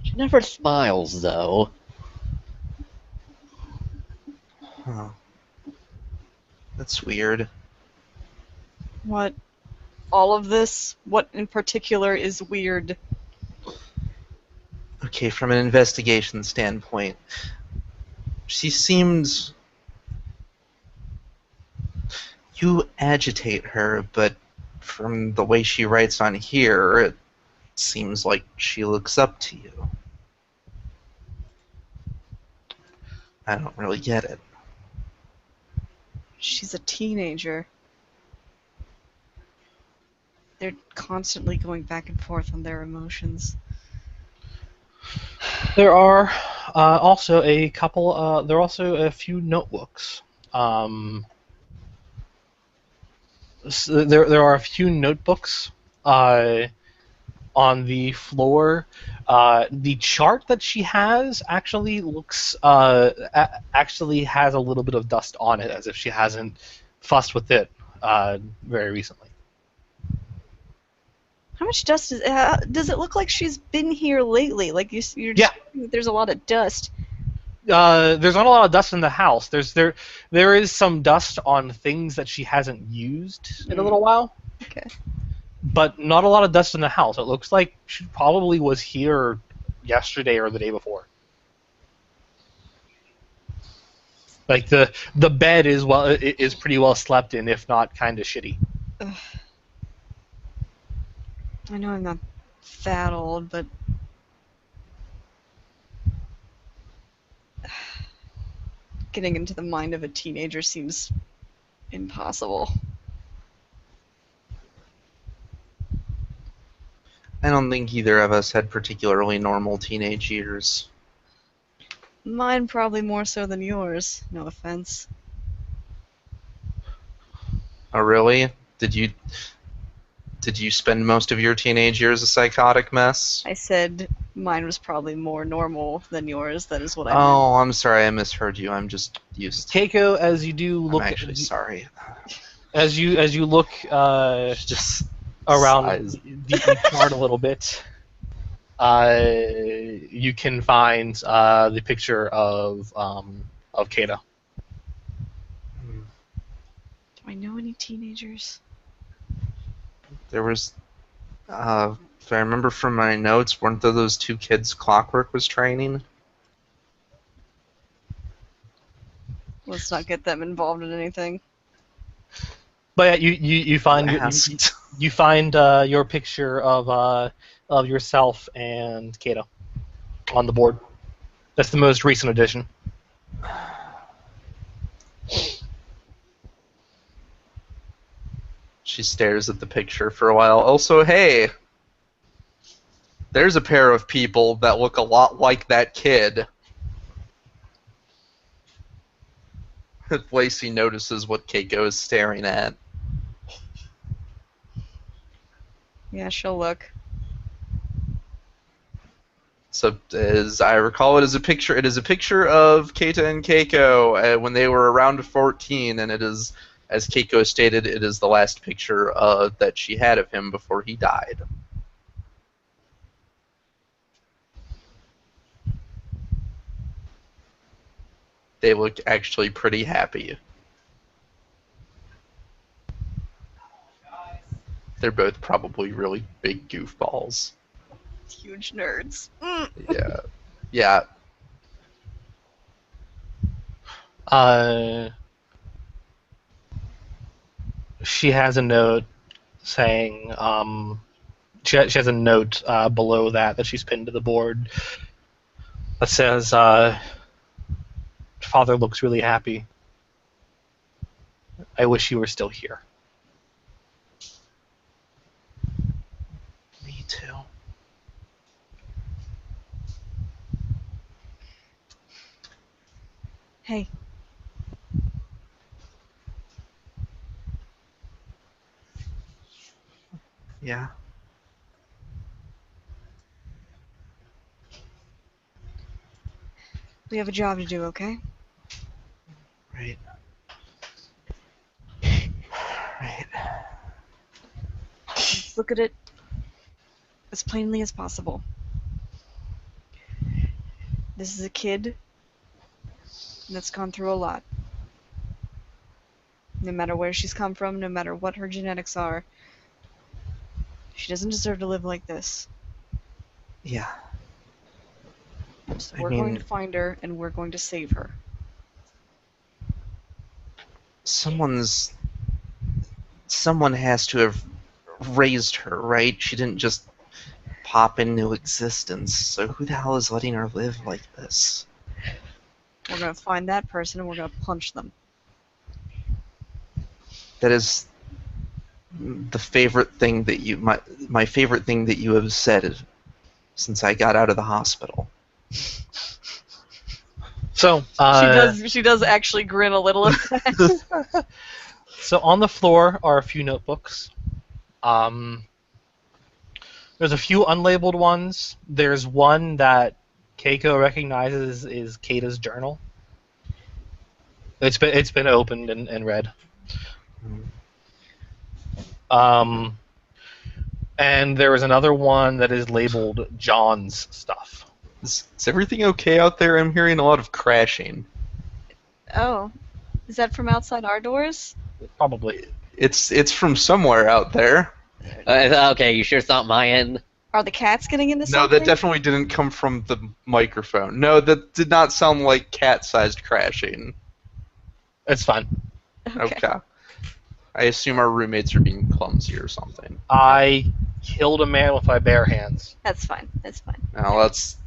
She never smiles, though. Huh. That's weird. What? All of this? What in particular is weird? Okay, from an investigation standpoint, she seems... You agitate her, but from the way she writes on here, it seems like she looks up to you. I don't really get it. She's a teenager. They're constantly going back and forth on their emotions. There are also a couple. There are also a few notebooks. There are a few notebooks on the floor. The chart that she has actually looks actually has a little bit of dust on it, as if she hasn't fussed with it very recently. How much dust does it look like she's been here lately? Like you're Yeah. describing that there's a lot of dust. There's not a lot of dust in the house. There is some dust on things that she hasn't used in a little while. Okay. But not a lot of dust in the house. It looks like she probably was here yesterday or the day before. Like the bed is pretty well slept in, if not kind of shitty. Ugh. I know I'm not that old, but getting into the mind of a teenager seems impossible. I don't think either of us had particularly normal teenage years. Mine probably more so than yours. No offense. Oh, really? Did you spend most of your teenage years a psychotic mess? I said mine was probably more normal than yours. That is what I meant. Oh, I'm sorry, I misheard you. I'm just used. Keiko, as you do I'm look, actually sorry. as you look Just around size. the chart a little bit, you can find the picture of Kata. Do I know any teenagers? There was, if I remember from my notes, weren't there those two kids Clockwork was training? Let's not get them involved in anything. But yeah, you find Asked. you find your picture of yourself and Kata on the board. That's the most recent edition. She stares at the picture for a while. Also, hey, there's a pair of people that look a lot like that kid. Lacey notices what Keiko is staring at. Yeah, she'll look. So, as I recall, it is a picture. It is a picture of Keita and Keiko when they were around 14, and it is, as Keiko stated, it is the last picture that she had of him before he died. They look actually pretty happy. They're both probably really big goofballs. Huge nerds. Yeah. Yeah. She has a note saying she has a note below that she's pinned to the board that says father looks really happy. I wish you were still here. Me too. Hey, Yeah. we have a job to do, okay? Right. Right. Let's look at it as plainly as possible. This is a kid that's gone through a lot. No matter where she's come from, no matter what her genetics are, she doesn't deserve to live like this. Yeah. So I we're going mean- to find her, and we're going to save her. Someone has to have raised her, right? She didn't just pop into existence. So who the hell is letting her live like this? We're going to find that person, and we're going to punch them. That is the favorite thing that you my favorite thing that you have said since I got out of the hospital. So She does actually grin a little at that. so on the floor are a few notebooks. There's a few unlabeled ones. There's one that Keiko recognizes is Kata's journal. It's been opened and read. And there is another one that is labeled John's stuff. Is everything okay out there? I'm hearing a lot of crashing. Oh, is that from outside our doors? Probably. It's from somewhere out there. Okay, you sure it's not my end? Are the cats getting into No, something? that definitely didn't come from the microphone. No, that did not sound like cat-sized crashing. It's fine. Okay. I assume our roommates are being clumsy or something. I killed a man with my bare hands. That's fine. That's fine. Now that's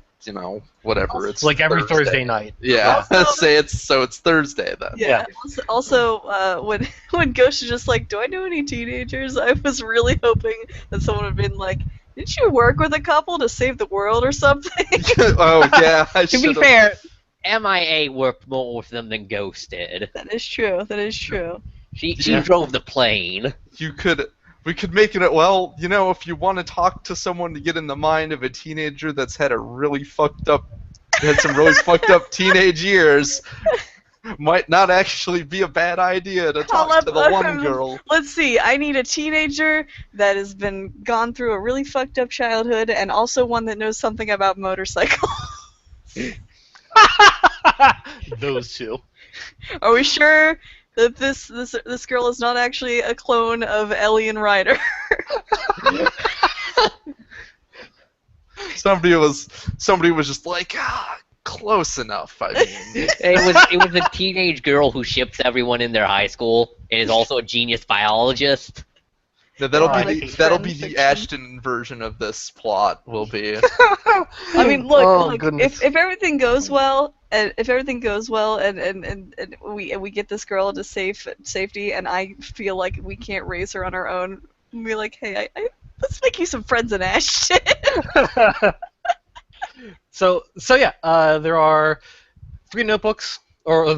whatever. It's Like every Thursday night. Yeah, Also- it's Thursday then. Yeah. Also, when Ghost is just like, do I know any teenagers? I was really hoping that someone would have been like, didn't you work with a couple to save the world or something? Oh yeah. I To be should've- fair, MIA worked more with them than Ghost did. That is true. That is true. She Yeah. drove the plane. we could make it well, if you want to talk to someone to get in the mind of a teenager that's had some really fucked up teenage years, might not actually be a bad idea to talk to the one girl. Let's see. I need a teenager that has been gone through a really fucked up childhood, and also one that knows something about motorcycles. Those two. Are we sure that this girl is not actually a clone of Ellie and Ryder? Somebody was just like, close enough. I mean, It was a teenage girl who ships everyone in their high school and is also a genius biologist. that'll Right. be the Fiction. Ashton version of this plot. Will be. I mean, look, Oh, look. goodness. If everything goes well, and we get this girl into safety, and I feel like we can't raise her on our own, we'll be like, hey, let's make you some friends in Ashton. So yeah, there are 3 notebooks, or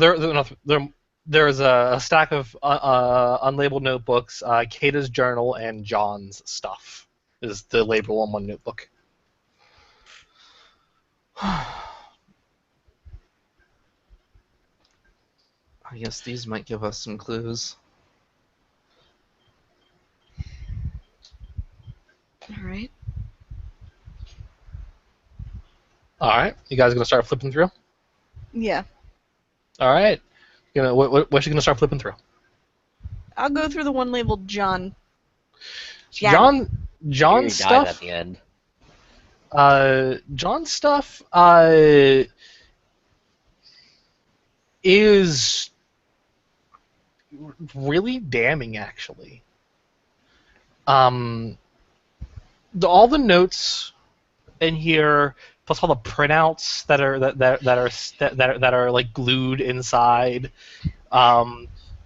there's a stack of unlabeled notebooks. Kata's journal and John's stuff is the label on one notebook. I guess these might give us some clues. All right. All right, you guys gonna start flipping through? Yeah. All right, what you gonna start flipping through? I'll go through the one labeled John. John's He died at stuff. the end. John's stuff is really damning, actually. All the notes in here, plus all the printouts that are like glued inside.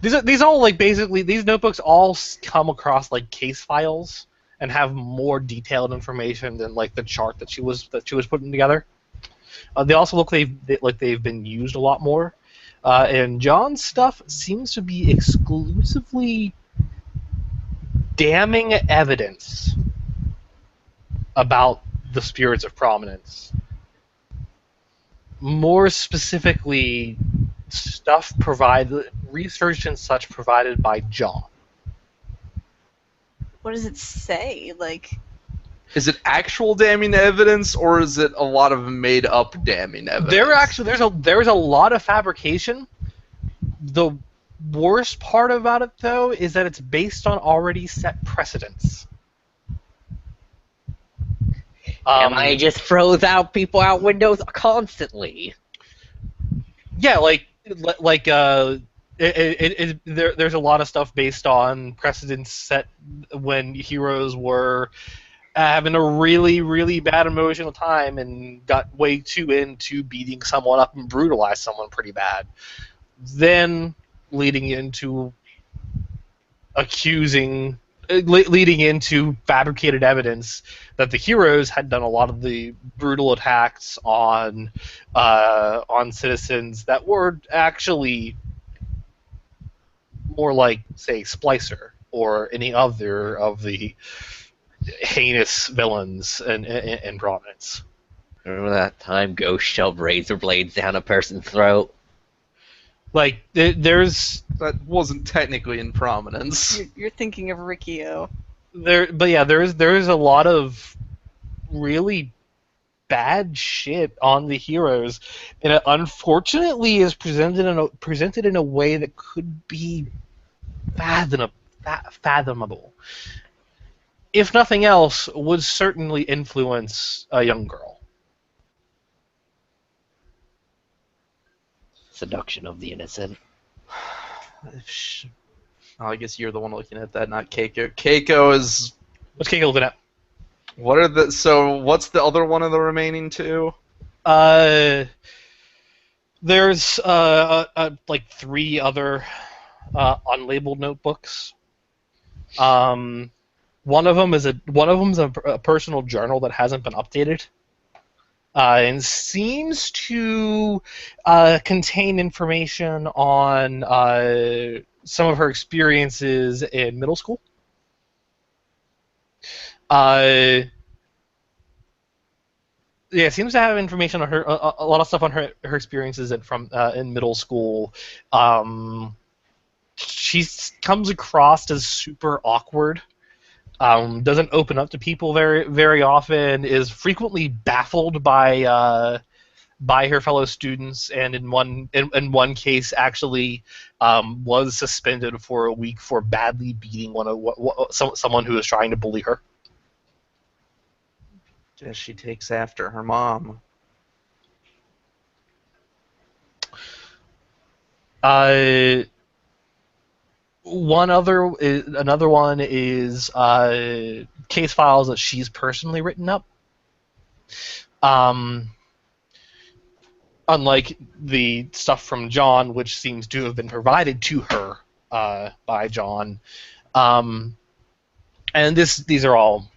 These all like basically these notebooks all come across like case files and have more detailed information than like the chart that she was putting together. They also look like they've been used a lot more. And John's stuff seems to be exclusively damning evidence about the spirits of Prominence. More specifically, research and such provided by John. What does it say? Like, Is it actual damning evidence, or is it a lot of made-up damning evidence? There's a lot of fabrication. The worst part about it, though, is that it's based on already set precedents. MIA just throws out people out windows constantly. Yeah, there's a lot of stuff based on precedents set when heroes were having a really, really bad emotional time and got way too into beating someone up and brutalized someone pretty bad. Then leading into accusing, leading into fabricated evidence that the heroes had done a lot of the brutal attacks on citizens that were actually more like, say, Splicer or any other of the heinous villains in Prominence. Remember that time Ghost shoved razor blades down a person's throat? Like, there's That wasn't technically in Prominence. You're thinking of Rikio. but yeah, there's a lot of really bad shit on the heroes, and it unfortunately is presented in a way that could be fathomable. If nothing else, would certainly influence a young girl. Seduction of the innocent. Oh, I guess you're the one looking at that, not Keiko. Keiko is. What's Keiko looking at? What are the? So what's the other one of the remaining two? There's like 3 other unlabeled notebooks. One of them is a personal journal that hasn't been updated, and seems to contain information on some of her experiences in middle school. Yeah, it seems to have information on her, a lot of stuff on her experiences in middle school. She comes across as super awkward. Doesn't open up to people very often. Is frequently baffled by her fellow students, and in one case actually was suspended for a week for badly beating someone who was trying to bully her. Guess she takes after her mom. Another one is case files that she's personally written up. Unlike the stuff from John, which seems to have been provided to her by John. And these are all,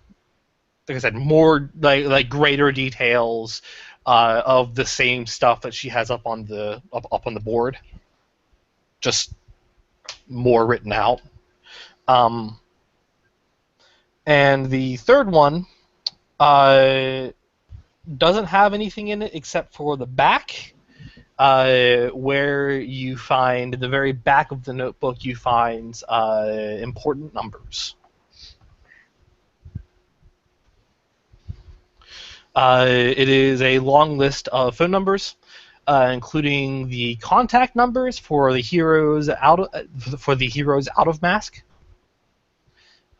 like I said, more like greater details of the same stuff that she has up on the board, just more written out. And the third one doesn't have anything in it except for the back, where you find, in the very back of the notebook, you find important numbers. It is a long list of phone numbers, including the contact numbers for the heroes out of Mask.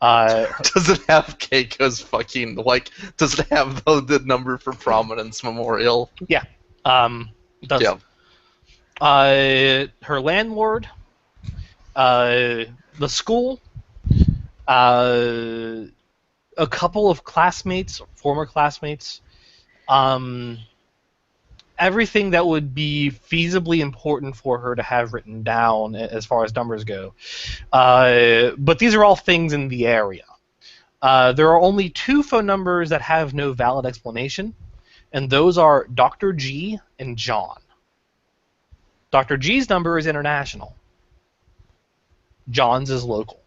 Does it have Keiko's fucking, like, does it have the number for Prominence Memorial? Yeah. It does. Yeah. Her landlord, the school, a couple of classmates, former classmates, everything that would be feasibly important for her to have written down as far as numbers go. But these are all things in the area. There are only 2 phone numbers that have no valid explanation, and those are Dr. G and John. Dr. G's number is international. John's is local.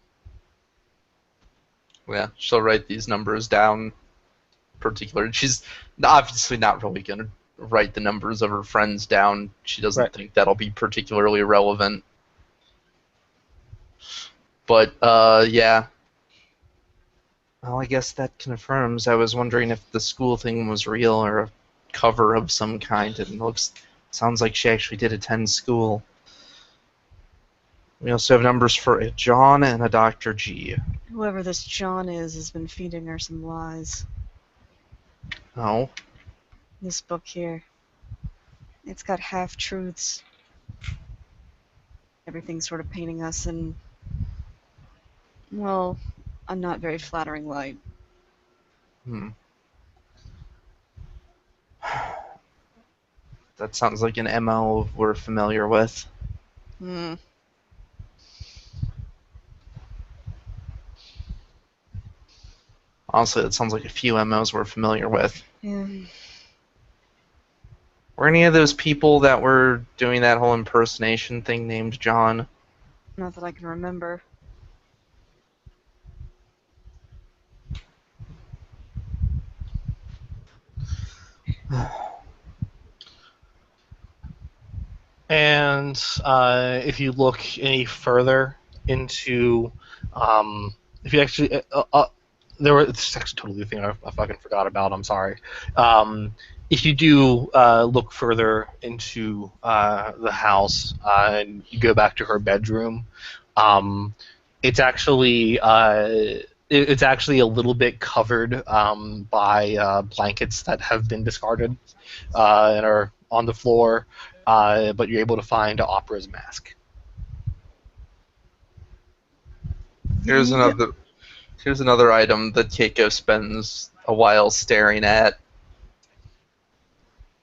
Yeah, she'll write these numbers down particularly. She's obviously not really going to write the numbers of her friends down. She doesn't think that'll be particularly relevant. But, yeah. Well, I guess that confirms. I was wondering if the school thing was real or a cover of some kind. It sounds like she actually did attend school. We also have numbers for a John and a Dr. G. Whoever this John is has been feeding her some lies. Oh. This book here. It's got half-truths. Everything's sort of painting us in, well, a not very flattering light. That sounds like an MO we're familiar with. Honestly, that sounds like a few MOs we're familiar with. Yeah. Were any of those people that were doing that whole impersonation thing named John? Not that I can remember. And if you look any further into, if you actually, there were, it's actually totally a thing I fucking forgot about. I'm sorry. If you do look further into the house and you go back to her bedroom, it's actually it's actually a little bit covered by blankets that have been discarded and are on the floor. But you're able to find Opera's mask. Here's another item that Keiko spends a while staring at.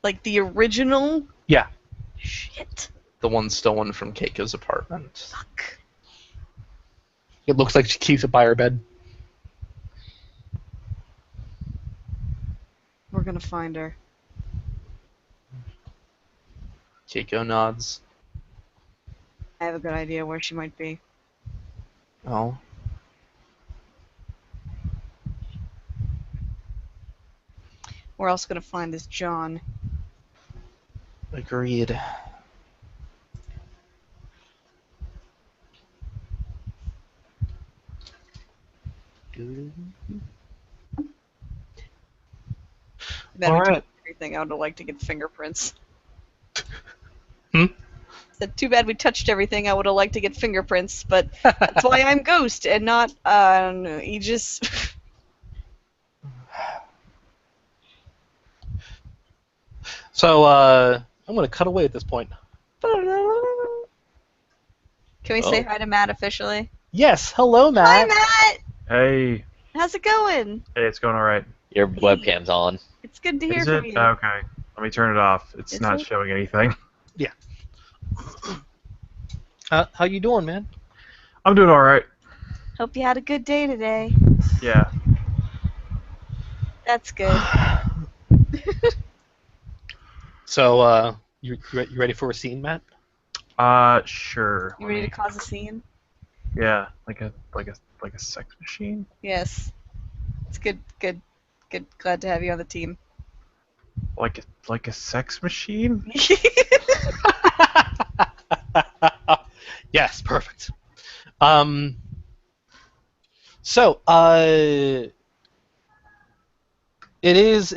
Like the original? Yeah. Shit. The one stolen from Keiko's apartment. Fuck. It looks like she keeps it by her bed. We're gonna find her. Keiko nods. I have a good idea where she might be. Oh. We're also gonna find this John. Agreed. That All we right. touched everything. I would like to get fingerprints. Hmm? Said, too bad we touched everything. I would have liked to get fingerprints, but that's why I'm Ghost and not Aegis. So I'm going to cut away at this point. Can we say Oh. hi to Matt officially? Yes. Hello, Hi, Matt. Matt. Hey, How's it going? hey, it's going all right. Your webcam's on. It's good to hear Is from it? you. Okay. Let me turn it off. It's Is not it? showing anything. How you doing, man? I'm doing all right. Hope you had a good day today. Yeah. That's good. So you ready for a scene, Matt? Sure. You Let ready me- to cause a scene? Yeah, like a sex machine. Yes. It's good. Glad to have you on the team. Like a sex machine. Yes, perfect. So it is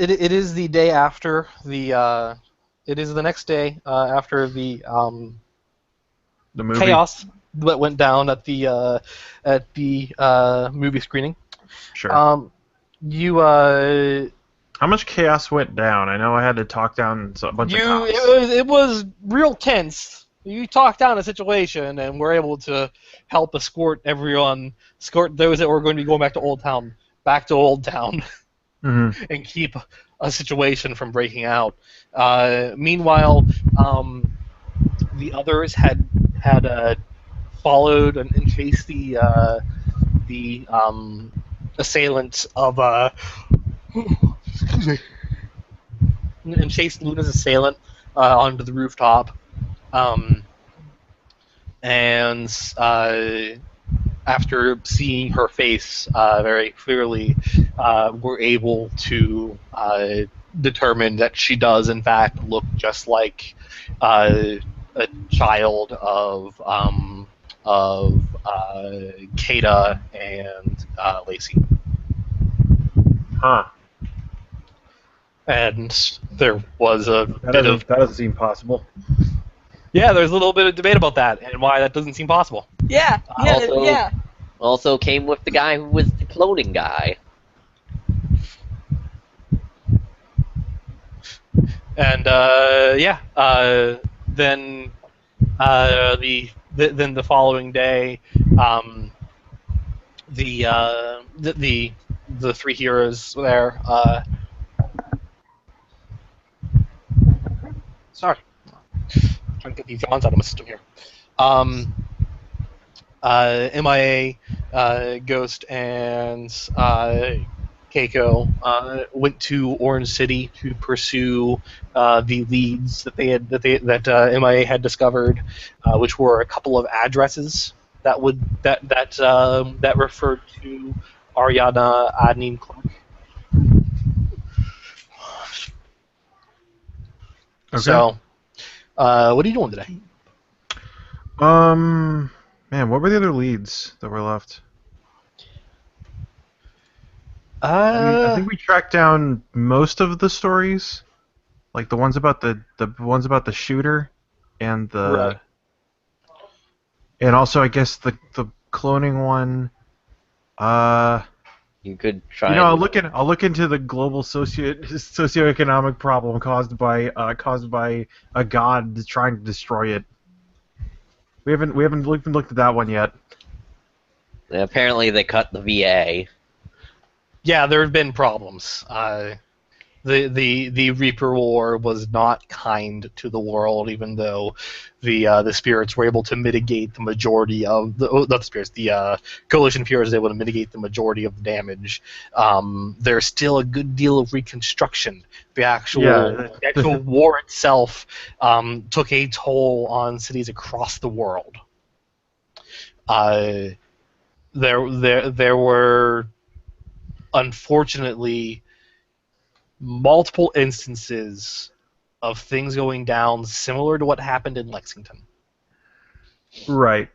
the day after the it is the next day after the The movie. chaos that went down at the movie screening. Sure. You How much chaos went down? I know I had to talk down a bunch of cops. it was real tense. You talked down a situation and were able to help escort those that were going to be going back to Old Town, Mhm. and keep a situation from breaking out. Meanwhile, the others had followed and chased the assailant of excuse me, and chased Luna's assailant onto the rooftop. And after seeing her face very clearly, we're able to determine that she does, in fact, look just like a child of Kata and Lacey. Huh. And there was a bit of That doesn't seem possible. there's a little bit of debate about that and why that doesn't seem possible. Yeah. Also- Yeah. Also came with the guy who was the cloning guy. And then the following day, the three heroes there. Sorry, trying to get these yawns out of my system here. MIA, Ghost, and Keiko went to Orange City to pursue the leads that MIA had discovered, which were a couple of addresses that referred to Ariana Adnine Clark. Okay. So, what are you doing today? Man, what were the other leads that were left? I think we tracked down most of the stories, like the ones about the ones about the shooter, and Right. and also I guess the cloning one. You could try. You know, I'll look into the global socioeconomic problem caused by a god trying to destroy it. We haven't looked at that one yet. Apparently, they cut the VA. Yeah, there have been problems. The Reaper War was not kind to the world, even though the spirits were able to mitigate the majority of not the spirits, the coalition spirits was able to mitigate the majority of the damage. There's still a good deal of reconstruction. The actual war itself took a toll on cities across the world. There were unfortunately multiple instances of things going down similar to what happened in Lexington. Right.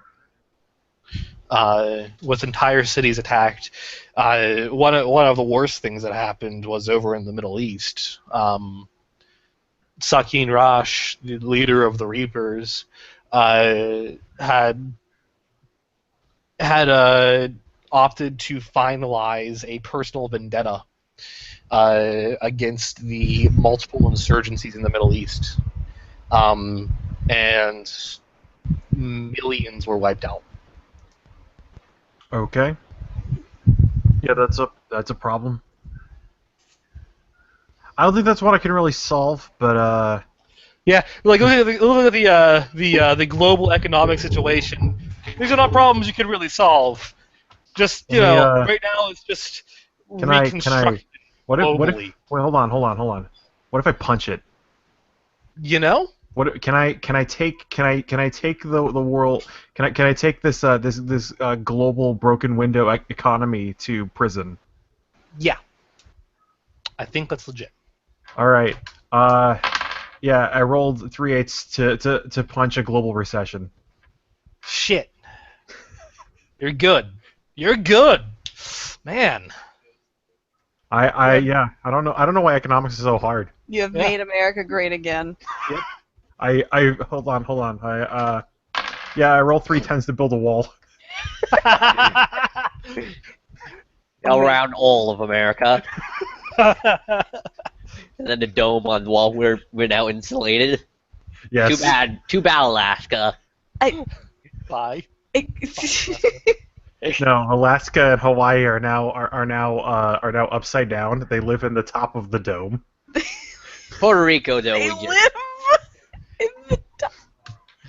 With entire cities attacked. One of the worst things that happened was over in the Middle East. Sakin Rash, the leader of the Reapers, had opted to finalize a personal vendetta against the multiple insurgencies in the Middle East, and millions were wiped out. Okay. Yeah, that's a problem. I don't think that's what I can really solve, but yeah, like look at the global economic situation. These are not problems you can really solve. Just right now it's just reconstruction. What if globally. wait, hold on. What if I punch it? You know? What can I take the world? Can I take this global broken window economy to prison? Yeah. I think that's legit. All right. Yeah, I rolled 3/8 to punch a global recession. Shit. You're good. You're good. Man. I don't know why economics is so hard. You have made America great again. Yep. I hold on. I roll 3 10s to build a wall. Around all of America. And then the dome on the wall, we're now insulated. Yes. Too bad, Alaska. Bye. No, Alaska and Hawaii are now upside down. They live in the top of the dome. Puerto Rico, though, They we just... live in the top.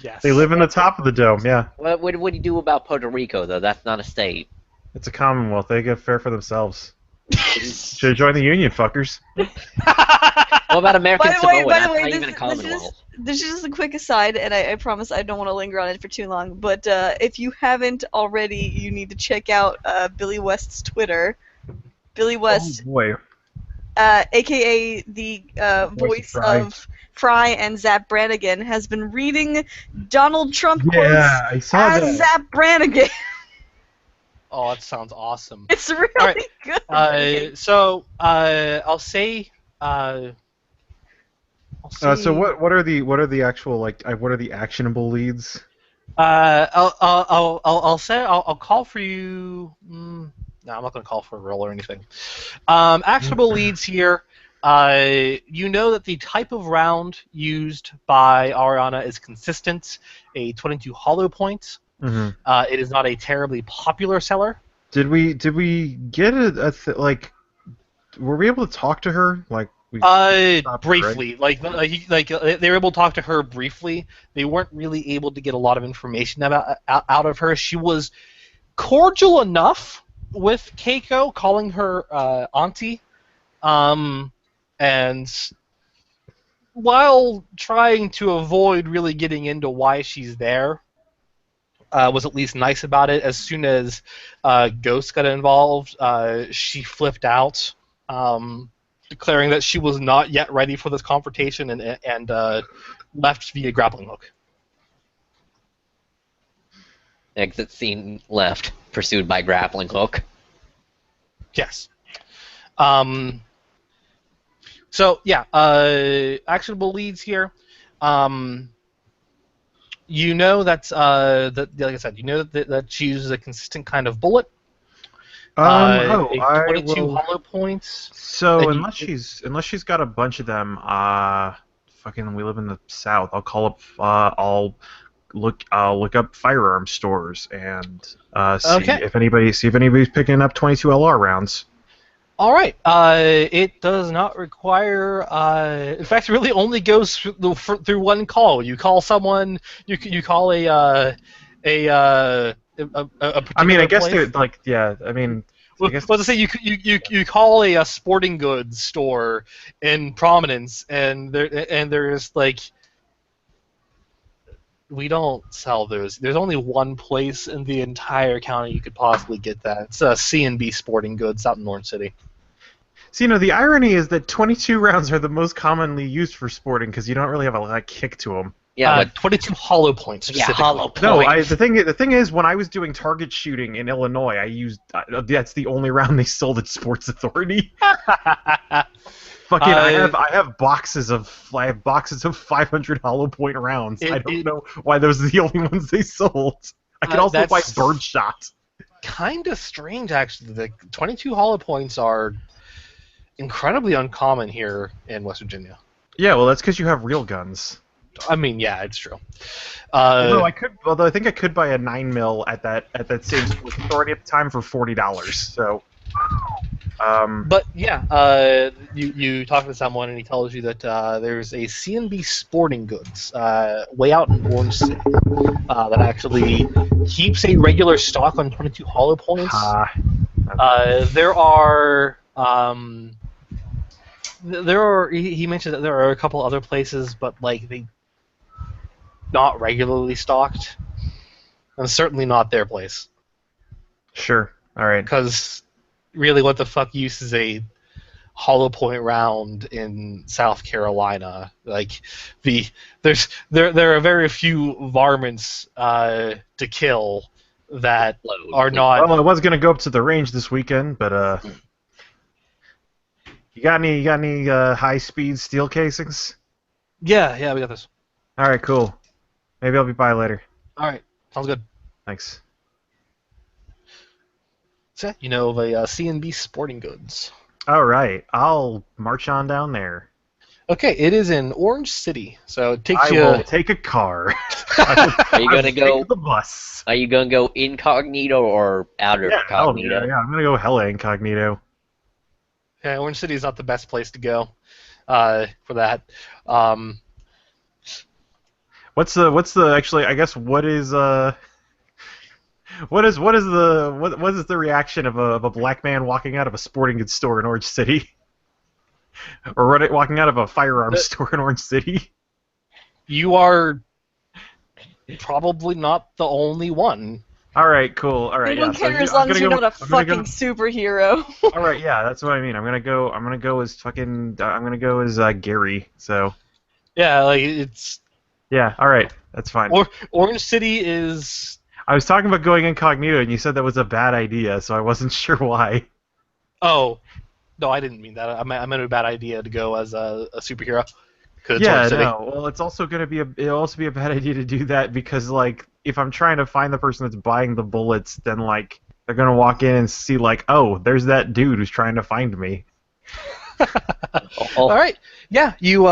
Yes. They live in the top of the dome. Yeah. What do you do about Puerto Rico, though? That's not a state. It's a commonwealth. They get fair for themselves. Should join the union, fuckers. What about American Samoa? By the That's way, not even a commonwealth. This is just a quick aside, and I promise I don't want to linger on it for too long. But if you haven't already, you need to check out Billy West's Twitter. Billy West, Oh boy. aka the voice of Fry and Zap Brannigan, has been reading Donald Trump quotes I saw as that. Zap Brannigan. Oh, that sounds awesome. It's really right. good. So I'll say. So what are the actual what are the actionable leads? I'll say I'll call for you. No, I'm not going to call for a roll or anything. Actionable leads here. You know that the type of round used by Ariana is consistent, a 22 hollow point. Mm-hmm. It is not a terribly popular seller. Did we get were we able to talk to her? Briefly, right? like they were able to talk to her briefly. They weren't really able to get a lot of information out of her. She was cordial enough with Keiko, calling her auntie, and while trying to avoid really getting into why she's there, was at least nice about it. As soon as Ghost got involved, she flipped out, declaring that she was not yet ready for this confrontation and left via grappling hook. Exit scene left, pursued by grappling hook. Yes. So yeah, actionable leads here. You know that like I said, you know that she uses a consistent kind of bullet. A I 22 will. hollow points. So And unless she's got a bunch of them, fucking we live in the South. I'll call up. I'll look up firearm stores and see Okay. if anybody's picking up 22 LR rounds. All right. It does not require. In fact, it really only goes through one call. You call someone. You call a particular I mean, I guess place. they're like, yeah. I mean, I Well, guess. let's say you call a sporting goods store in Prominence, and there's like, we don't sell those. There's only one place in the entire county you could possibly get that. It's C&B Sporting Goods out in Orange City. So, the irony is that 22 rounds are the most commonly used for sporting because you don't really have a lot of kick to them. Yeah, but 22 hollow points yeah, specifically. hollow No, points. the thing is, when I was doing target shooting in Illinois, I used that's the only round they sold at Sports Authority. Fucking, I have boxes of 500 hollow point rounds. I don't know why those are the only ones they sold. I could also buy that's birdshot. kind of strange, actually. The 22 hollow points are incredibly uncommon here in West Virginia. Yeah, well, that's because you have real guns. I mean, yeah, it's true. Although I think I could buy a 9mm at that same Sports Authority at the time for $40. So. But yeah, you talk to someone and he tells you that there's a C&B Sporting Goods way out in Orange City that actually keeps a regular stock on 22 hollow points. There are he mentioned that there are a couple other places, but like they not regularly stocked, and certainly not their place. Sure. All right. Because really, what the fuck use is a hollow point round in South Carolina? Like there are very few varmints to kill that are not. Well, I was gonna go up to the range this weekend, but you got any high speed steel casings? Yeah, we got this. All right, cool. Maybe I'll be by later. All right, sounds good. Thanks. So you know of a C&B Sporting Goods. All right, I'll march on down there. Okay, it is in Orange City, so it takes I you. will take a car. Are you gonna go? Take the bus. Are you gonna go incognito or outer incognito? Yeah, I'm gonna go hella incognito. Yeah, Orange City is not the best place to go for that. What's the actually? I guess what is the reaction of a black man walking out of a sporting goods store in Orange City, or walking out of a firearms store in Orange City? You are probably not the only one. All right, cool. All right, They don't yeah. care as long as you're not a fucking superhero. All right, yeah, that's what I mean. I'm gonna go as Gary. So. Yeah, like it's. Yeah. All right, that's fine. Orange City is. I was talking about going incognito, and you said that was a bad idea, so I wasn't sure why. Oh, no, I didn't mean that. I meant a bad idea to go as a superhero. Yeah, no. Well, it'll also be a bad idea to do that because, like, if I'm trying to find the person that's buying the bullets, then like they're gonna walk in and see like, oh, there's that dude who's trying to find me. All right. Yeah, you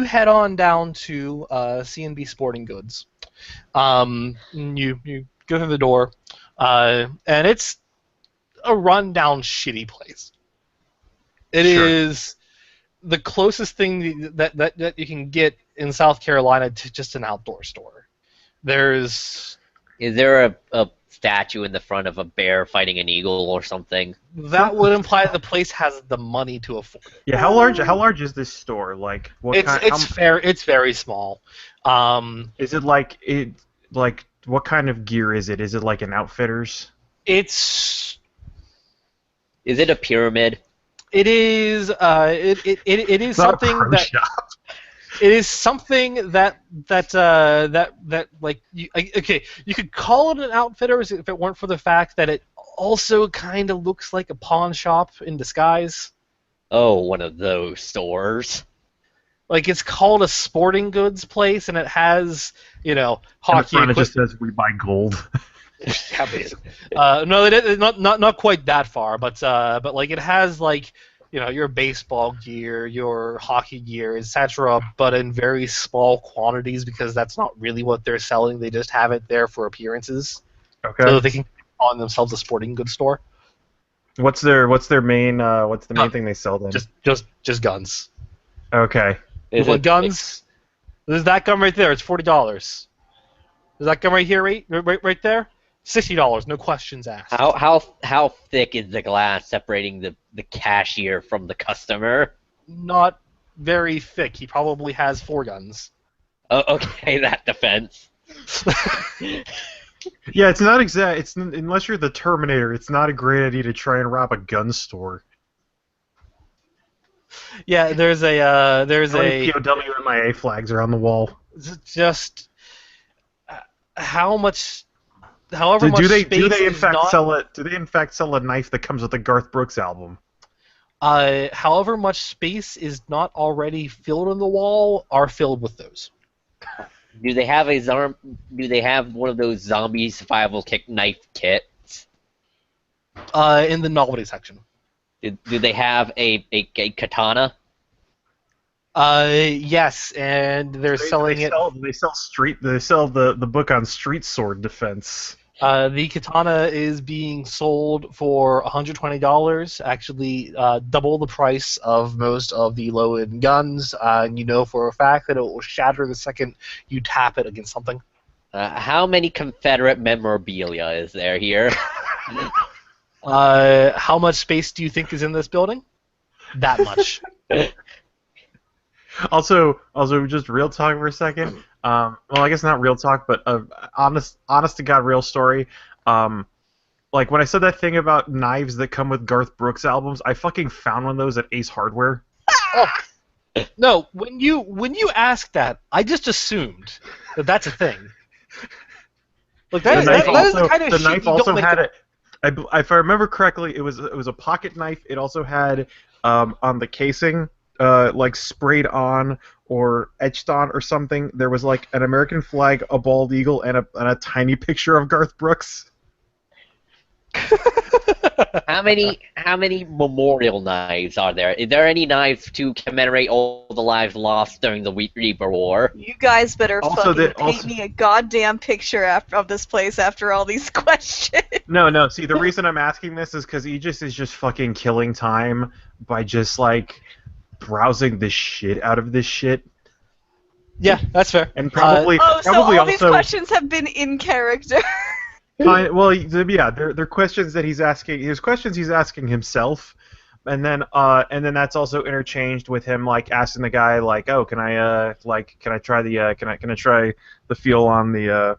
head on down to C&B Sporting Goods. You go through the door, and it's a rundown, shitty place. It is the closest thing that you can get in South Carolina to just an outdoor store. Is there a statue in the front of a bear fighting an eagle or something. That would imply the place has the money to afford it. Yeah, how large is this store? Like what It's kind? it's fair. It's very small. Is it like what kind of gear is it? Is it like an outfitter's? It's Is it a pyramid? it is it is It's not a something pro that shop. it is something that like okay, you could call it an outfitter if it weren't for the fact that it also kind of looks like a pawn shop in disguise. Oh, one of those stores. Like it's called a sporting goods place, and it has In the hockey front it just equipment. says we buy gold. No, not quite that far, but like it has like your baseball gear, your hockey gear, etc. But in very small quantities because that's not really what they're selling. They just have it there for appearances, so Okay. that they can call themselves a sporting goods store. What's the main thing they sell then? Just guns. Okay. You Is want it guns? There's that gun right there. It's $40. There's that gun right here, right there. $60, no questions asked. how thick is the glass separating the cashier from the customer? Not very thick. He probably has 4 guns. Oh, okay, that defense. Yeah, it's not exact. Unless you're the Terminator, it's not a great idea to try and rob a gun store. Yeah, there's a How many POW MIA flags are on the wall? just how much, however much Do they space in is fact not, sell it? Do they in fact sell a knife that comes with the Garth Brooks album? however much space is not already filled in the wall are filled with those. Do they have Do they have one of those zombie survival knife kits? In the novelty section. Do they have a katana? Yes, and they're selling it. They sell the book on street sword defense. The katana is being sold for $120, actually double the price of most of the low-end guns, and you know for a fact that it will shatter the second you tap it against something. How many Confederate memorabilia is there here? How much space do you think is in this building? That much. Also, just real talk for a second. Well, I guess not real talk, but honest to God, real story. Like when I said that thing about knives that come with Garth Brooks albums, I fucking found one of those at Ace Hardware. Oh. No, when you asked that, I just assumed that that's a thing. Look, that is the kind of the shit knife you also don't make had up. if I remember correctly, it was a pocket knife. It also had on the casing, like sprayed on or etched on or something. There was like an American flag, a bald eagle, and a tiny picture of Garth Brooks. How many memorial knives are there? Is there any knives to commemorate all the lives lost during the Reaper War? You guys better Also, paint me a goddamn picture of this place after all these questions. No. See, the reason I'm asking this is because Aegis is just fucking killing time by just like browsing the shit out of this shit. Yeah, that's fair. And probably so probably all these also questions have been in character. well, yeah, they're questions that he's asking. There's questions he's asking himself, and then that's also interchanged with him like asking the guy like, oh, can I try the feel on the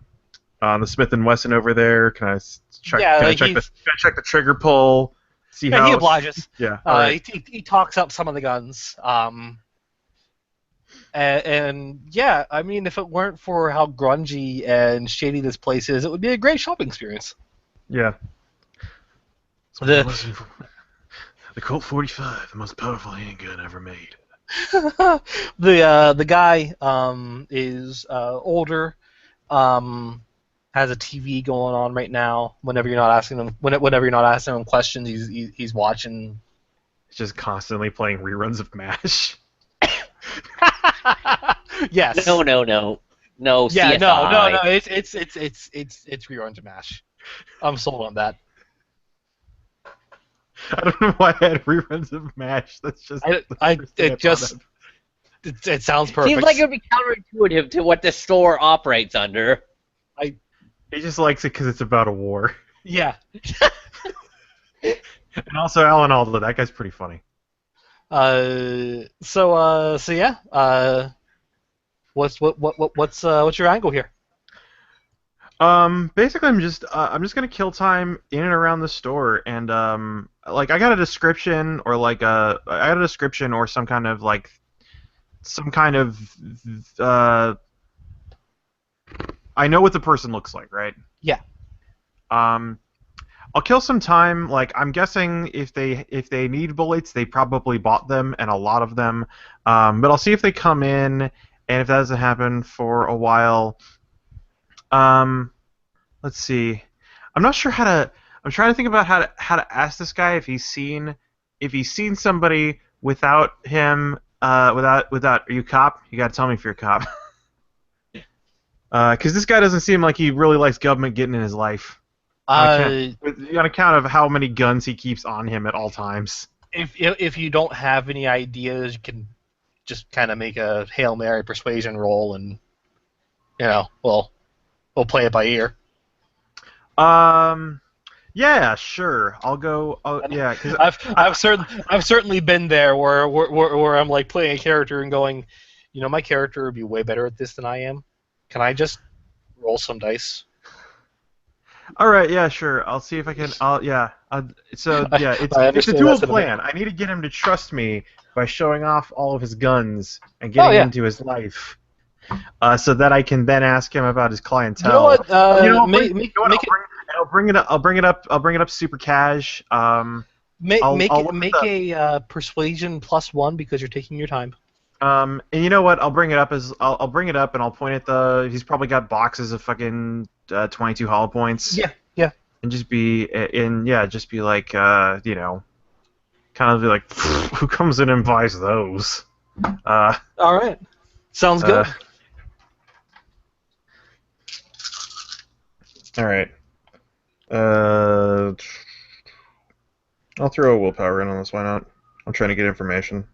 Smith and Wesson over there? Can I check? Yeah, can, like I check the trigger pull? See yeah, how he obliges. Yeah. All right. He talks up some of the guns. And yeah, I mean, if it weren't for how grungy and shady this place is, it would be a great shopping experience. Yeah. The Colt 45, the most powerful handgun ever made. the guy is older, has a TV going on right now. Whenever you're not asking him questions, he's watching. He's just constantly playing reruns of MASH. Yes. No. Yeah, CSI. no. It's reruns of MASH. I'm sold on that. I don't know why I had reruns of MASH. That's just. It sounds perfect. Seems like it would be counterintuitive to what the store operates under. He just likes it because it's about a war. Yeah. And also Alan Alda, that guy's pretty funny. So yeah. What's your angle here? Basically, I'm just gonna kill time in and around the store, and like I got a description or some kind of uh, I know what the person looks like, right? Yeah. Um, I'll kill some time. Like I'm guessing if they need bullets, they probably bought them and a lot of them. But I'll see if they come in, and if that doesn't happen for a while, um, let's see. I'm not sure how to. I'm trying to think about how to ask this guy if he's seen somebody without him without. Are you a cop? You gotta tell me if you're a cop. Because this guy doesn't seem like he really likes government getting in his life. Uh, On account of how many guns he keeps on him at all times. if you don't have any ideas, you can just kind of make a Hail Mary persuasion roll, and we'll play it by ear. Yeah, sure. I'll go. Oh, yeah, because I've certainly been there where I'm like playing a character and going, my character would be way better at this than I am. Can I just roll some dice? all right, yeah, sure. I'll see if I can. Yeah. So yeah, it's I it's a understand dual that sentiment. plan. I need to get him to trust me by showing off all of his guns and Oh getting yeah. into his life, so that I can then ask him about his clientele. You know what? You know what? I'll bring it up. I'll bring it up super cash. I'll look make at a persuasion +1 because you're taking your time. and you know what? I'll bring it up I'll bring it up and I'll point at he's probably got boxes of fucking 22 hollow points. Yeah, yeah. And just be like kind of be like, who comes in and buys those? All right. Sounds good. All right. I'll throw a willpower in on this. Why not? I'm trying to get information.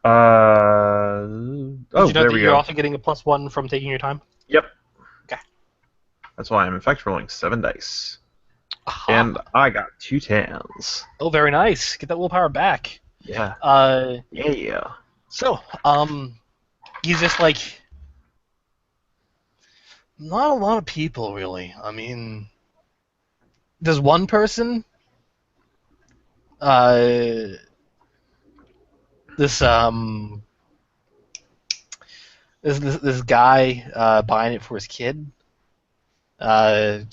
Did you know there that we you're go. also getting a +1 from taking your time? Yep. Okay. That's why I'm in fact rolling 7 dice. Aha. And I got 2 10s. Oh, very nice. Get that willpower back. Yeah. Yeah. So, he's just like, not a lot of people, really. I mean, there's one person, this this guy buying it for his kid. I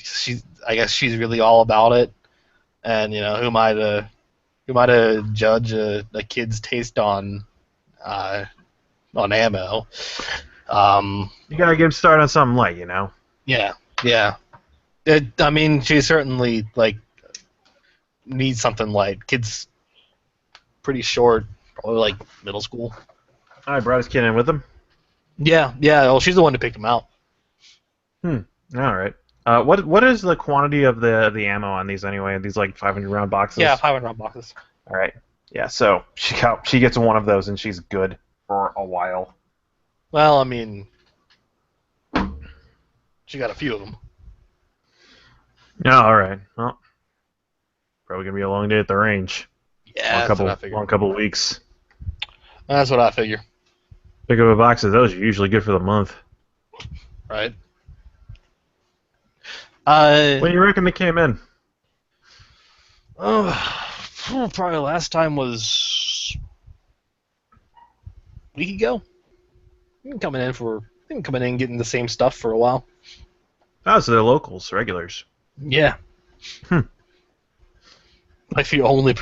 guess she's really all about it, and who am I to judge a kid's taste on ammo? You gotta get him started on something light, Yeah, yeah. I mean, she certainly needs something light. Kid's pretty short, probably like middle school. I brought his kid in with him. Yeah. Well, she's the one who picked him out. All right. What is the quantity of the ammo on these anyway? These 500 round boxes. Yeah, 500 round boxes. All right. Yeah. So she gets one of those and she's good for a while. Well, I mean, she got a few of them. Yeah. All right. Well, probably gonna be a long day at the range. Yeah, that's what I figure. Long couple weeks. That's what I figure. Pick up a box of those. You're usually good for the month. Right. When do you reckon they came in? Probably last time was a week ago. Been coming in and getting the same stuff for a while. Oh, so they're locals, regulars. Yeah. Like the only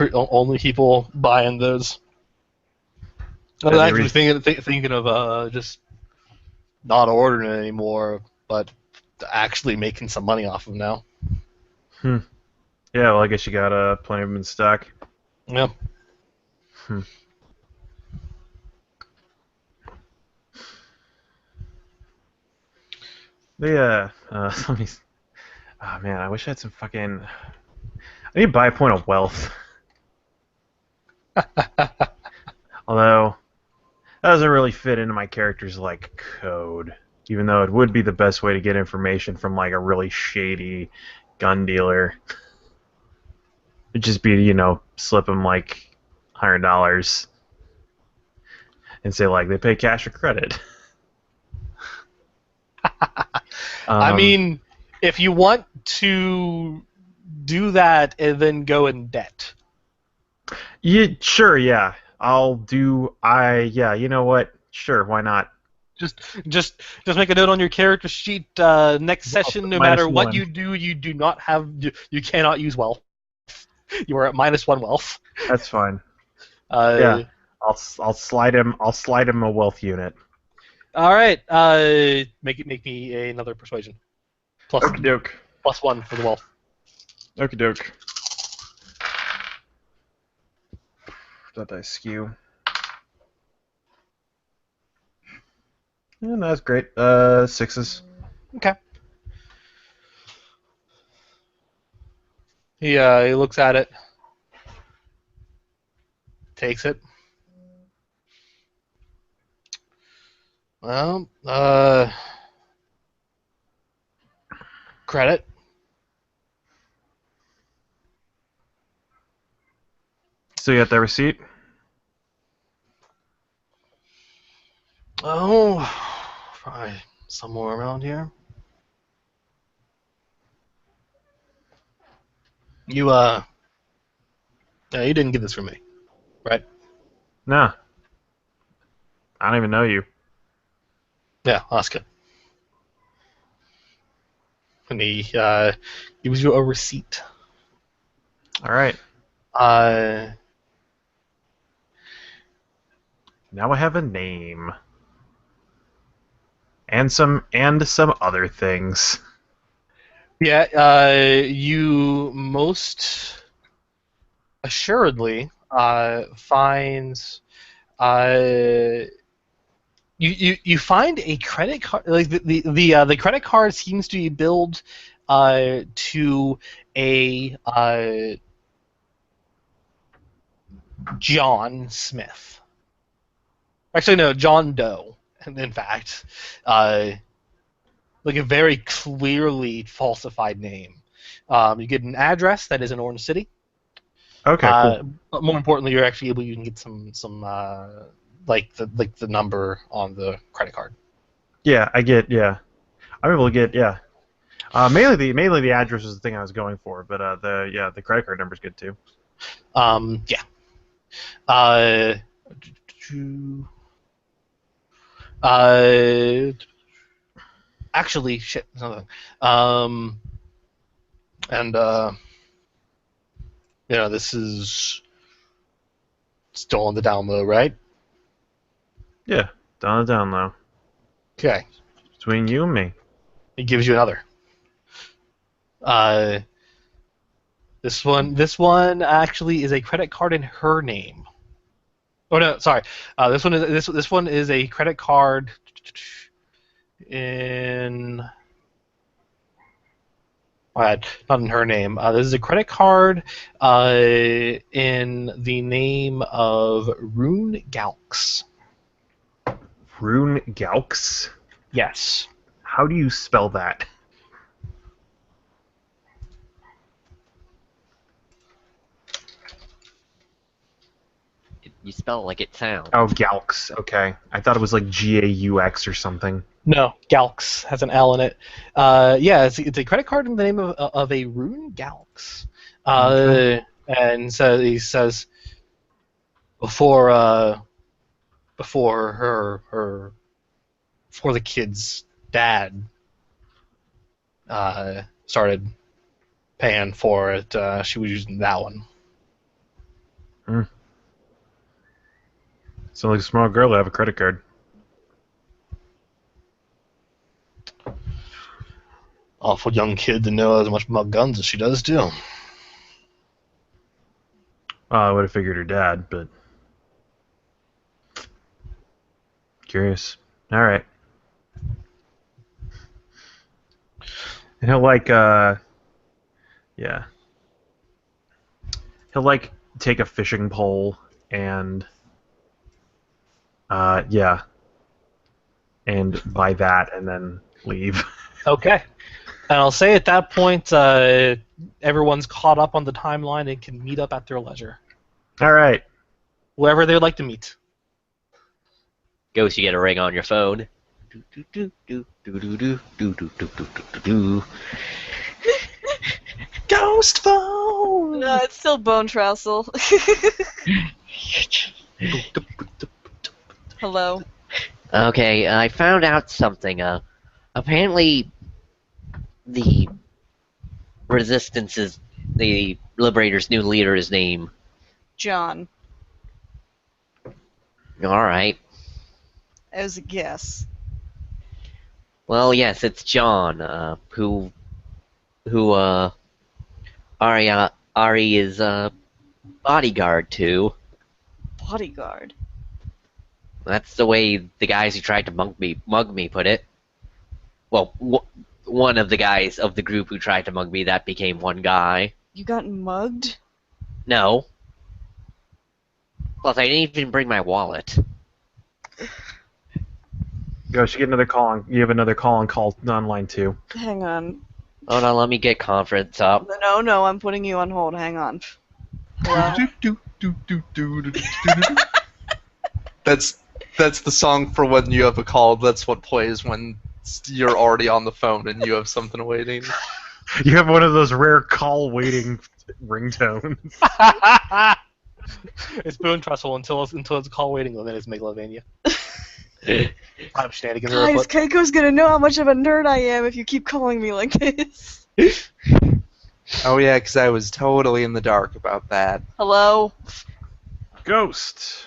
people buying those. I was actually thinking of just not ordering it anymore, but actually making some money off of them now. Yeah, well, I guess you got plenty of them in stock. Yeah. Yeah. Let me. Oh man, I wish I had some fucking. I need to buy a point of wealth. Although, doesn't really fit into my character's like code. Even though it would be the best way to get information from like a really shady gun dealer. It'd just be, slip them like $100 and say like they pay cash or credit. I mean, if you want to do that and then go in debt. Sure, yeah. Yeah, you know what? Sure, why not? Just make a note on your character sheet. Next session, no matter what -1. you do, you do not have you cannot use wealth. You are at -1 wealth. That's fine. Yeah. I'll slide him a wealth unit. All right. Make me another persuasion. Okie doke. +1 for the wealth. Okie doke. That dice skew. Yeah, that's great. 6s. Okay. He looks at it, takes it. Well, credit. So you got that receipt? Oh, probably somewhere around here. You you didn't get this from me, right? Nah. I don't even know you. Yeah, Oscar. And he gives you a receipt. All right. Now I have a name. And some other things. Yeah, you most assuredly finds you find a credit card. Like the credit card seems to be billed to a John Smith. Actually, no, John Doe. In fact, like a very clearly falsified name. You get an address that is in Orange City. Okay, cool. But more importantly, you're actually able. You can get some like the number on the credit card. Yeah, I get. Yeah, I'm able to get. Yeah. Mainly the address was the thing I was going for, but the credit card number's good too. Yeah. Uh, actually, shit. Something. And this is still on the down low, right? Yeah, down low. Okay. Between you and me. It gives you another. This one actually is a credit card in her name. Oh no, sorry. This one is a credit card in. Not in her name. This is a credit card in the name of Rune Galks. Rune Galks? Yes. How do you spell that? You spell it like it sounds. Oh, Galks. Okay. I thought it was like Gaux or something. No, Galks has an L in it. Yeah, it's a credit card in the name of a Rune Galks. Okay. And so he says before the kid's dad started paying for it, she was using that one. Sounds like a smart girl to have a credit card. Awful young kid to know as much about guns as she does too. Well, I would have figured her dad, but curious. All right. And he'll yeah. He'll take a fishing pole and Yeah, and buy that and then leave. Okay. And I'll say at that point, everyone's caught up on the timeline and can meet up at their leisure, All right. wherever they'd like to meet. Ghost, you get a ring on your phone. Do, do, do, do, do, do, do, do, do, do, do, do, do. Ghost phone. No, it's still Bone Trousel. Hello. Okay, I found out something. Apparently, the Resistance's, the Liberator's new leader is named. John. Alright. As a guess. Well, yes, it's John, who, Ari is, bodyguard to. Bodyguard. That's the way the guys who tried to mug me put it. Well, one of the guys of the group who tried to mug me, that became one guy. You got mugged? No. Plus, I didn't even bring my wallet. Ghost, you get another call on. You have another call on line 2. Hang on. Hold on, let me get conference up. No, I'm putting you on hold. Hang on. Hello? That's the song for when you have a call. That's what plays when you're already on the phone and you have something waiting. You have one of those rare call waiting ringtones. It's Boone Trussell until it's call waiting, and then it's Megalovania. I'm shenanigans are Guys, afoot. Keiko's gonna know how much of a nerd I am if you keep calling me like this. Oh yeah, because I was totally in the dark about that. Hello? Ghost.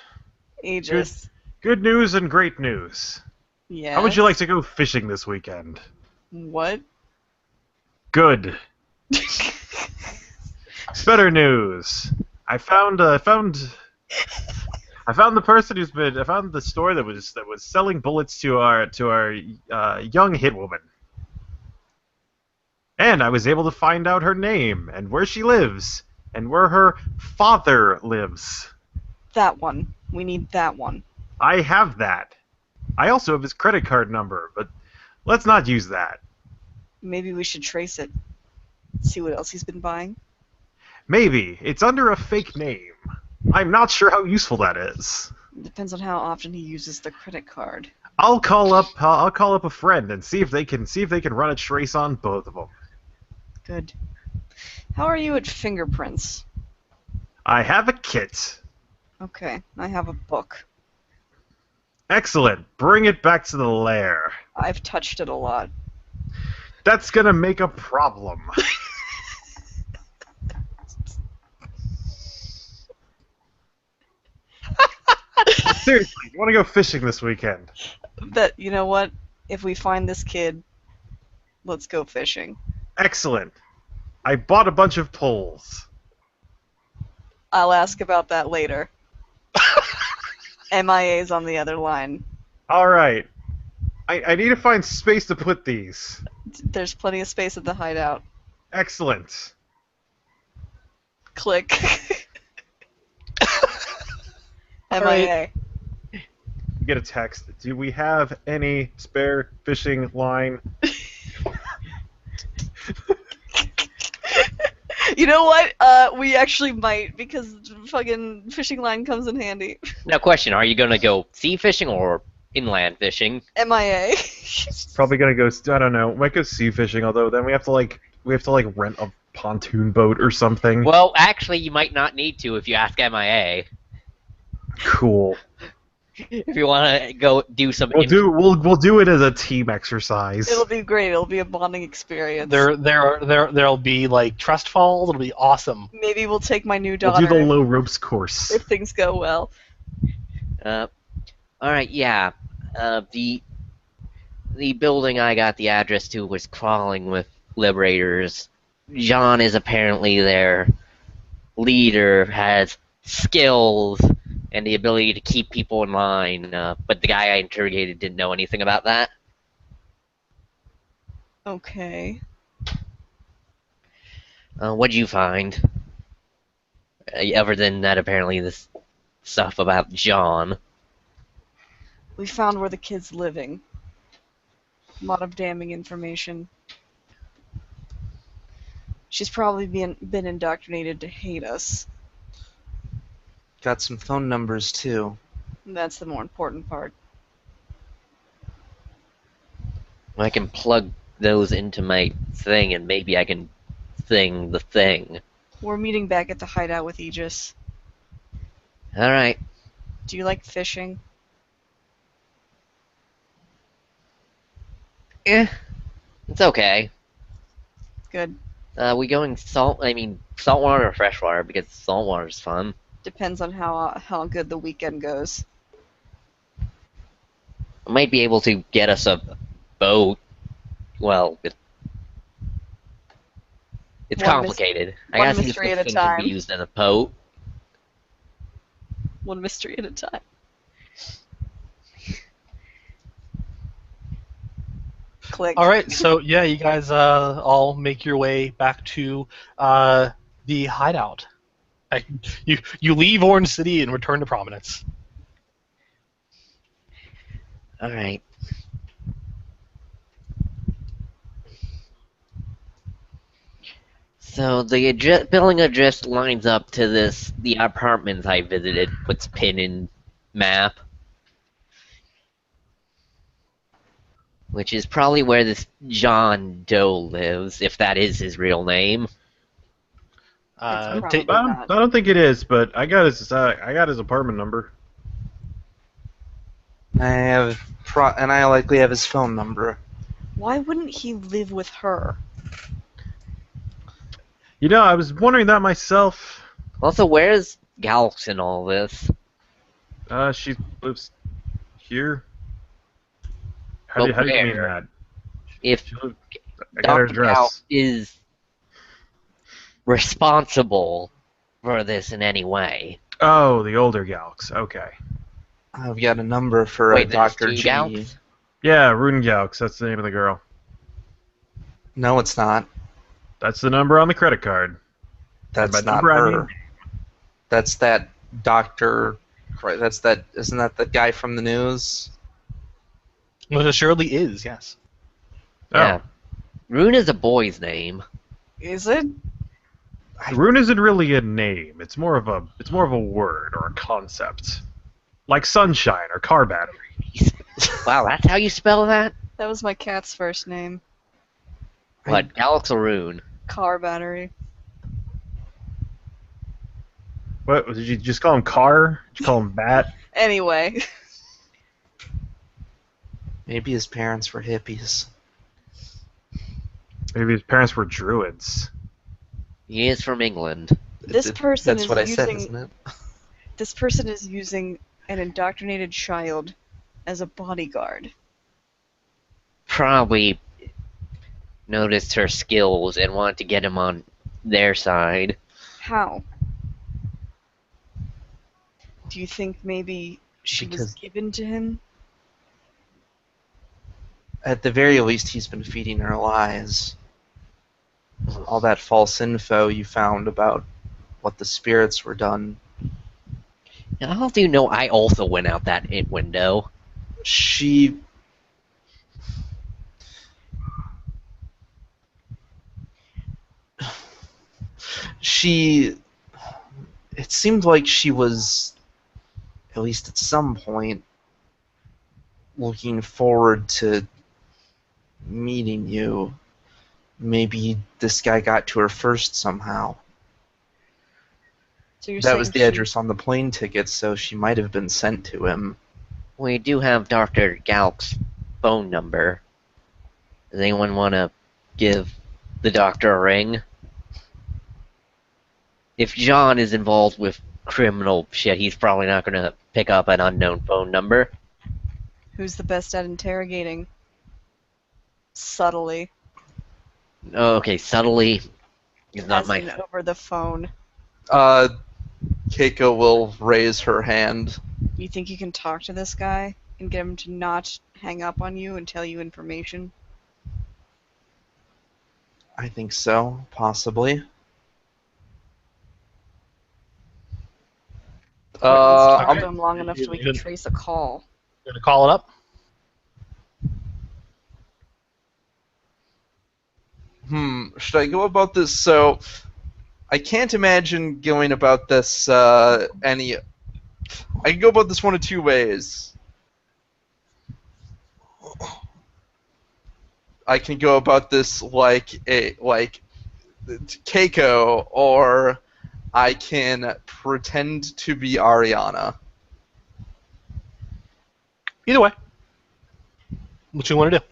Aegis. Good news and great news. Yeah. How would you like to go fishing this weekend? What? Good. Better news. I found the person who's been. I found the store that was selling bullets to our young hit woman, and I was able to find out her name and where she lives and where her father lives. That one. We need that one. I have that. I also have his credit card number, but let's not use that. Maybe we should trace it. See what else he's been buying. Maybe it's under a fake name. I'm not sure how useful that is. Depends on how often he uses the credit card. I'll call up a friend and see if they can run a trace on both of them. Good. How are you at fingerprints? I have a kit. Okay, I have a book. Excellent. Bring it back to the lair. I've touched it a lot. That's gonna make a problem. Seriously, you want to go fishing this weekend? You know what? If we find this kid, let's go fishing. Excellent. I bought a bunch of poles. I'll ask about that later. MIA's on the other line. All right. I need to find space to put these. There's plenty of space at the hideout. Excellent. Click. All MIA. You get a text. Do we have any spare fishing line? You know what? We actually might, because fucking fishing line comes in handy. Now, question: are you gonna go sea fishing or inland fishing? MIA. Probably gonna go. I don't know. Might go sea fishing. Although then we have to rent a pontoon boat or something. Well, actually, you might not need to if you ask MIA. Cool. If you want to go do some. We'll do it as a team exercise. It'll be great. It'll be a bonding experience. There'll be like trust falls. It'll be awesome. Maybe we'll take my new We'll daughter do the low ropes course. if things go well. All right, yeah. The building I got the address to was crawling with liberators. John is apparently their leader, has skills and the ability to keep people in line, but the guy I interrogated didn't know anything about that. Okay. What'd you find? Other than that, apparently this stuff about John. We found where the kid's living. A lot of damning information. She's probably been indoctrinated to hate us. Got some phone numbers too. That's the more important part. I can plug those into my thing, and maybe I can thing the thing. We're meeting back at the hideout with Aegis. All right. Do you like fishing? Eh, it's okay. Good. We going saltwater or freshwater, because saltwater is fun. Depends on how good the weekend goes. I might be able to get us a boat. Well, it's One complicated. I one gotta see if mystery the at a thing can be time. used as a boat. One mystery at a time. Click. All right, so yeah, you guys all make your way back to the hideout. You leave Orange City and return to Prominence. All right. So the billing address lines up to the apartments I visited. What's pinned in map, which is probably where this John Doe lives, if that is his real name. It's Ta- probably I not. don't think it is, but I got his apartment number. And I likely have his phone number. Why wouldn't he live with her? You know, I was wondering that myself. Also, where's Galx in all this? She lives here. But How do you mean where? that? If She lives, I got her Dr. Galx address. is responsible for this in any way. Oh, the older Galx. Okay. I've got a number for Wait, there's Dr. two G. Galx? Yeah, Rune Galx. That's the name of the girl. No, it's not. That's the number on the credit card. That's by not number, I her. mean- That's that doctor. That's that. Isn't that the guy from the news? Well, it surely is, yes. Yeah. Rune is a boy's name. Is it? Rune isn't really a name. It's more of a word or a concept, like sunshine or car battery. Wow, that's how you spell that? That was my cat's first name. What, Galx or Rune? Car battery. What did you just call him? Car? Did you call him Bat? Anyway. Maybe his parents were hippies. Maybe his parents were druids. He is from England. This person That's is what I said, using- isn't it? This person is using an indoctrinated child as a bodyguard. Probably noticed her skills and wanted to get him on their side. How? Do you think maybe she was Because- given to him? At the very least, he's been feeding her lies. All that false info you found about what the spirits were done. Now, how do you know I also went out that window? She. She. It seemed like she was, at least at some point, looking forward to meeting you. Maybe this guy got to her first somehow. So you're That was saying the she- address on the plane ticket, so she might have been sent to him. We do have Dr. Galk's phone number. Does anyone want to give the doctor a ring? If John is involved with criminal shit, he's probably not going to pick up an unknown phone number. Who's the best at interrogating? Subtly. Oh, okay, subtly is not As my... in over the phone. Keiko will raise her hand. You think you can talk to this guy and get him to not hang up on you and tell you information? I think so, possibly. Or at least talk I'm, to him long enough so we can trace a call. Gonna call it up. Should I go about this? So, I can't imagine going about this any. I can go about this one of two ways. I can go about this like Keiko, or I can pretend to be Ariana. Either way. What you want to do?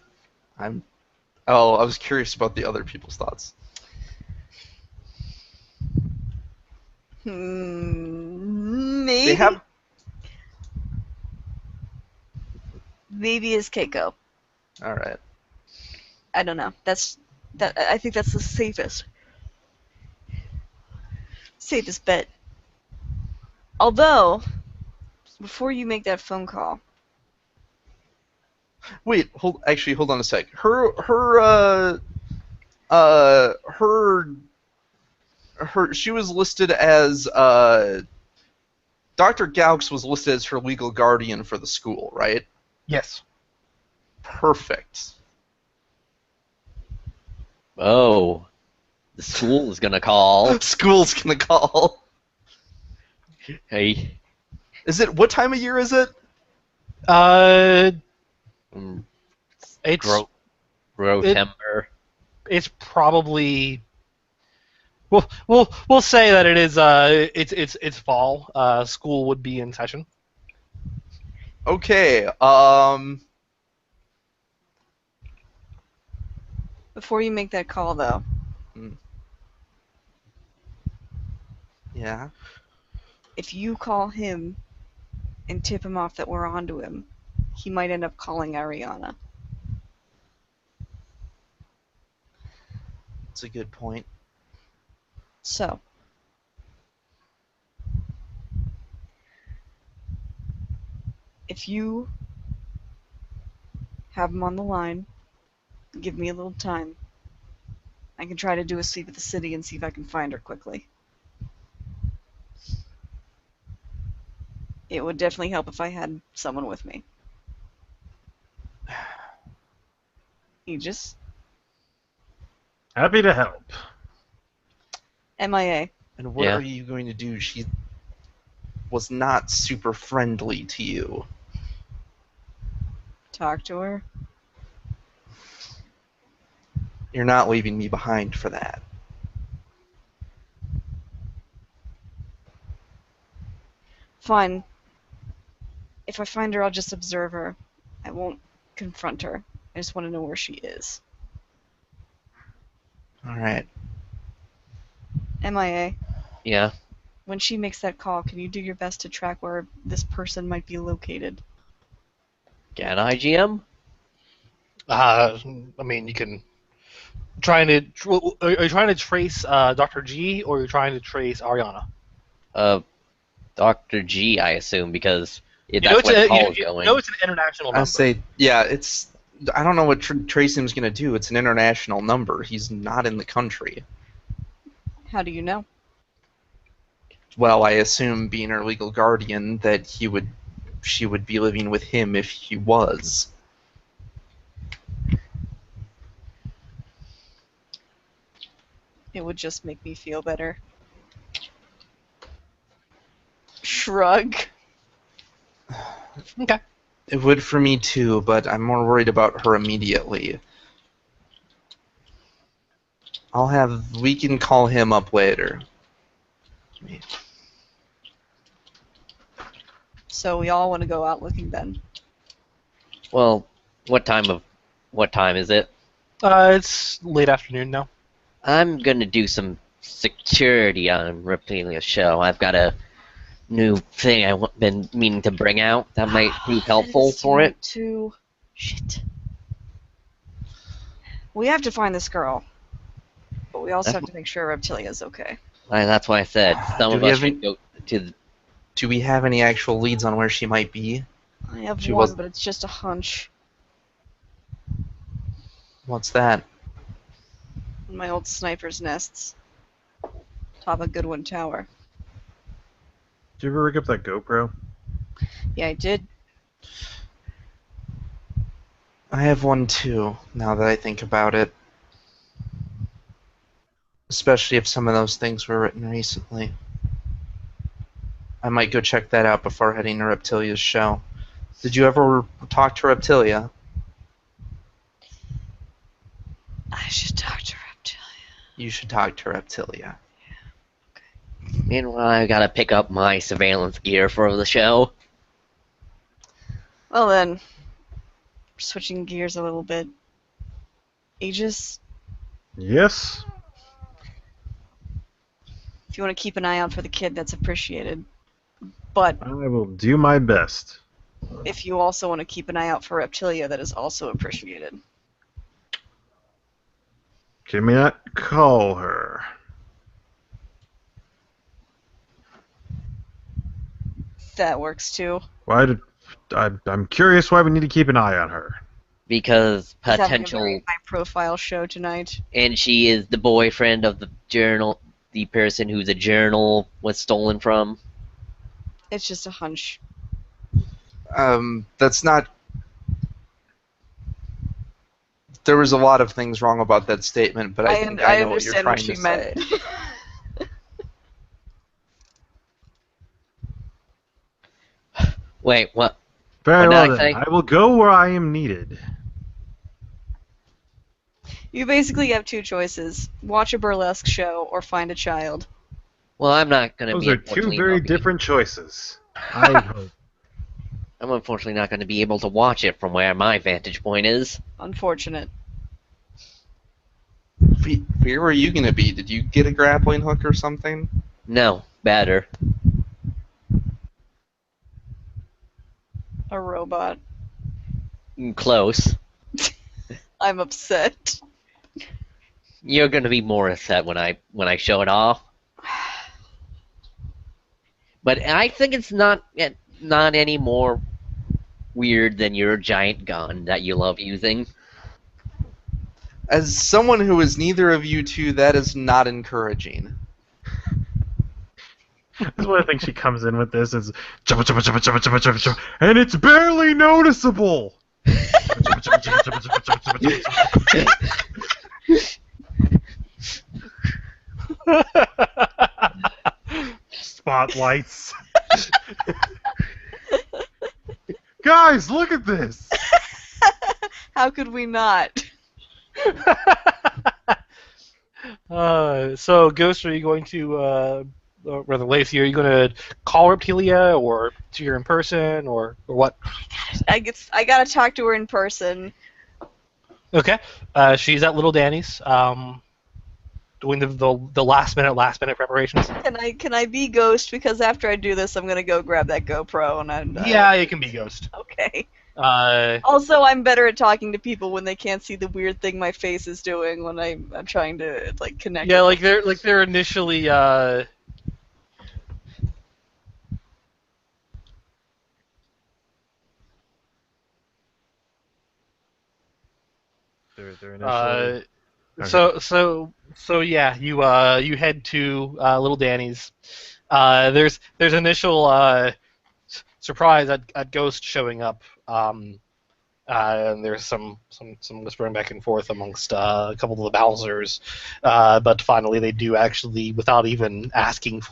I was curious about the other people's thoughts. Maybe. They have. Maybe it's Keiko. All right. I don't know. I think that's the safest bet. Although, before you make that phone call, Wait. Hold on a sec. Her. She was listed as Dr. Gaux was listed as her legal guardian for the school, right? Yes. Perfect. Oh, the school is gonna call. School's gonna call. Hey, Is it what time of year is it? mm, It's Rotember. it's probably. We'll say that it is. It's fall. School would be in session. Okay. before you make that call, though, Yeah. if you call him and tip him off that we're onto him, he might end up calling Ariana. That's a good point. So, if you have him on the line, give me a little time. I can try to do a sweep of the city and see if I can find her quickly. It would definitely help if I had someone with me. Aegis, Happy to help. MIA. And what Yeah. are you going to do? She was not super friendly to you. Talk to her. You're not leaving me behind for that. Fine. If I find her, I'll just observe her. I won't confront her. I just want to know where she is. All right. MIA. Yeah. When she makes that call, can you do your best to track where this person might be located? Can I, GM? I mean, you can trying to. Are you trying to trace Dr. G, or are you trying to trace Ariana? Dr. G, I assume, because You that's where the call is you going. know it's an international number. I say, yeah, it's. I don't know what Tracy's going to do. It's an international number. He's not in the country. How do you know? Well, I assume, being her legal guardian, that she would be living with him if he was. It would just make me feel better. Shrug. Okay. It would for me too, but I'm more worried about her immediately. We can call him up later. So we all want to go out looking then. Well, what time is it? It's late afternoon now. I'm gonna do some security on Rapelia's show. I've got a new thing I've been meaning to bring out that might prove helpful for it. Too. Shit. We have to find this girl. But we also have to make sure Reptilia's okay. That's why I said some Do of we us have should go to the... Do we have any actual leads on where she might be? I have She one, was- but it's just a hunch. What's that? My old sniper's nests. Top of Goodwin Tower. Did you ever rig up that GoPro? Yeah, I did. I have one too, now that I think about it. Especially if some of those things were written recently. I might go check that out before heading to Reptilia's show. Did you ever talk to Reptilia? I should talk to Reptilia. You should talk to Reptilia. Meanwhile, I gotta pick up my surveillance gear for the show. Well then, switching gears a little bit. Aegis, Yes. if you want to keep an eye out for the kid, that's appreciated. But I will do my best. if you also want to keep an eye out for Reptilia, that is also appreciated. Can we not call her? That works too. I'm curious why we need to keep an eye on her. Because He's having a potential, very high-profile show tonight. and she is the boyfriend of the journal, the person whose a journal was stolen from. It's just a hunch. That's not. There was a lot of things wrong about that statement, but I think I know what you're understand trying what to she say. meant. Wait, what? Very What did well I then. say? I will go where I am needed. You basically have two choices: watch a burlesque show or find a child. Well, I'm not gonna Those be. are two unfortunately very not be- different choices. I hope. I'm unfortunately not going to be able to watch it from where my vantage point is. Unfortunate. Where were you gonna be? Did you get a grappling hook or something? No, better. A robot. Close. I'm upset. You're going to be more upset when I show it off. But I think it's not any more weird than your giant gun that you love using. As someone who is neither of you two, that is not encouraging. That's one of the things she comes in with this is chubba chubba chubba chubba chubba chubba chubba, and it's barely noticeable. Chubba, chubba, chubba, chubba, chubba, chubba, chubba, chubba, chubba. Spotlights. Guys, look at this. How could we not? So, Ghost, are you going to, or rather, Lacey, are you going to call Reptilia, or see her in person, or what? I gotta talk to her in person. Okay. She's at Little Danny's, doing the last minute preparations. Can I be Ghost? Because after I do this, I'm gonna go grab that GoPro and Yeah, it can be Ghost. Okay. Uh, Also, I'm better at talking to people when they can't see the weird thing my face is doing when I'm trying to like connect. yeah, with they're initially. They're initially. So yeah, you head to Little Danny's. There's initial surprise at Ghost showing up. And there's some whispering back and forth amongst a couple of the bouncers, but finally they do actually, without even asking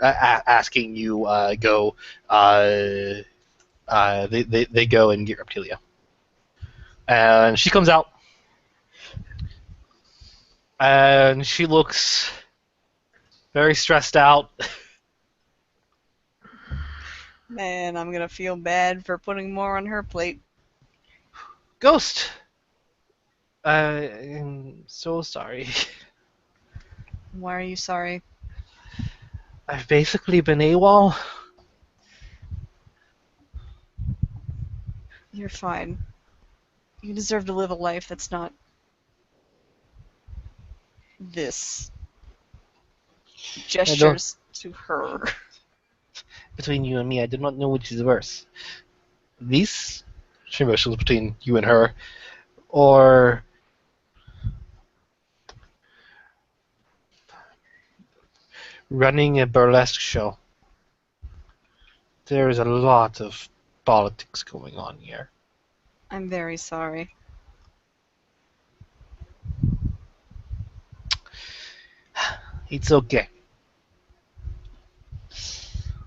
asking you, go. They go and get Reptilia, and she comes out, and she looks very stressed out. Man, I'm gonna feel bad for putting more on her plate. Ghost, I'm so sorry. Why are you sorry? I've basically been AWOL. You're fine. You deserve to live a life that's not this. Gestures to her. Between you and me, I do not know which is worse. These motions between you and her, or running a burlesque show. There is a lot of politics going on here. I'm very sorry. It's okay.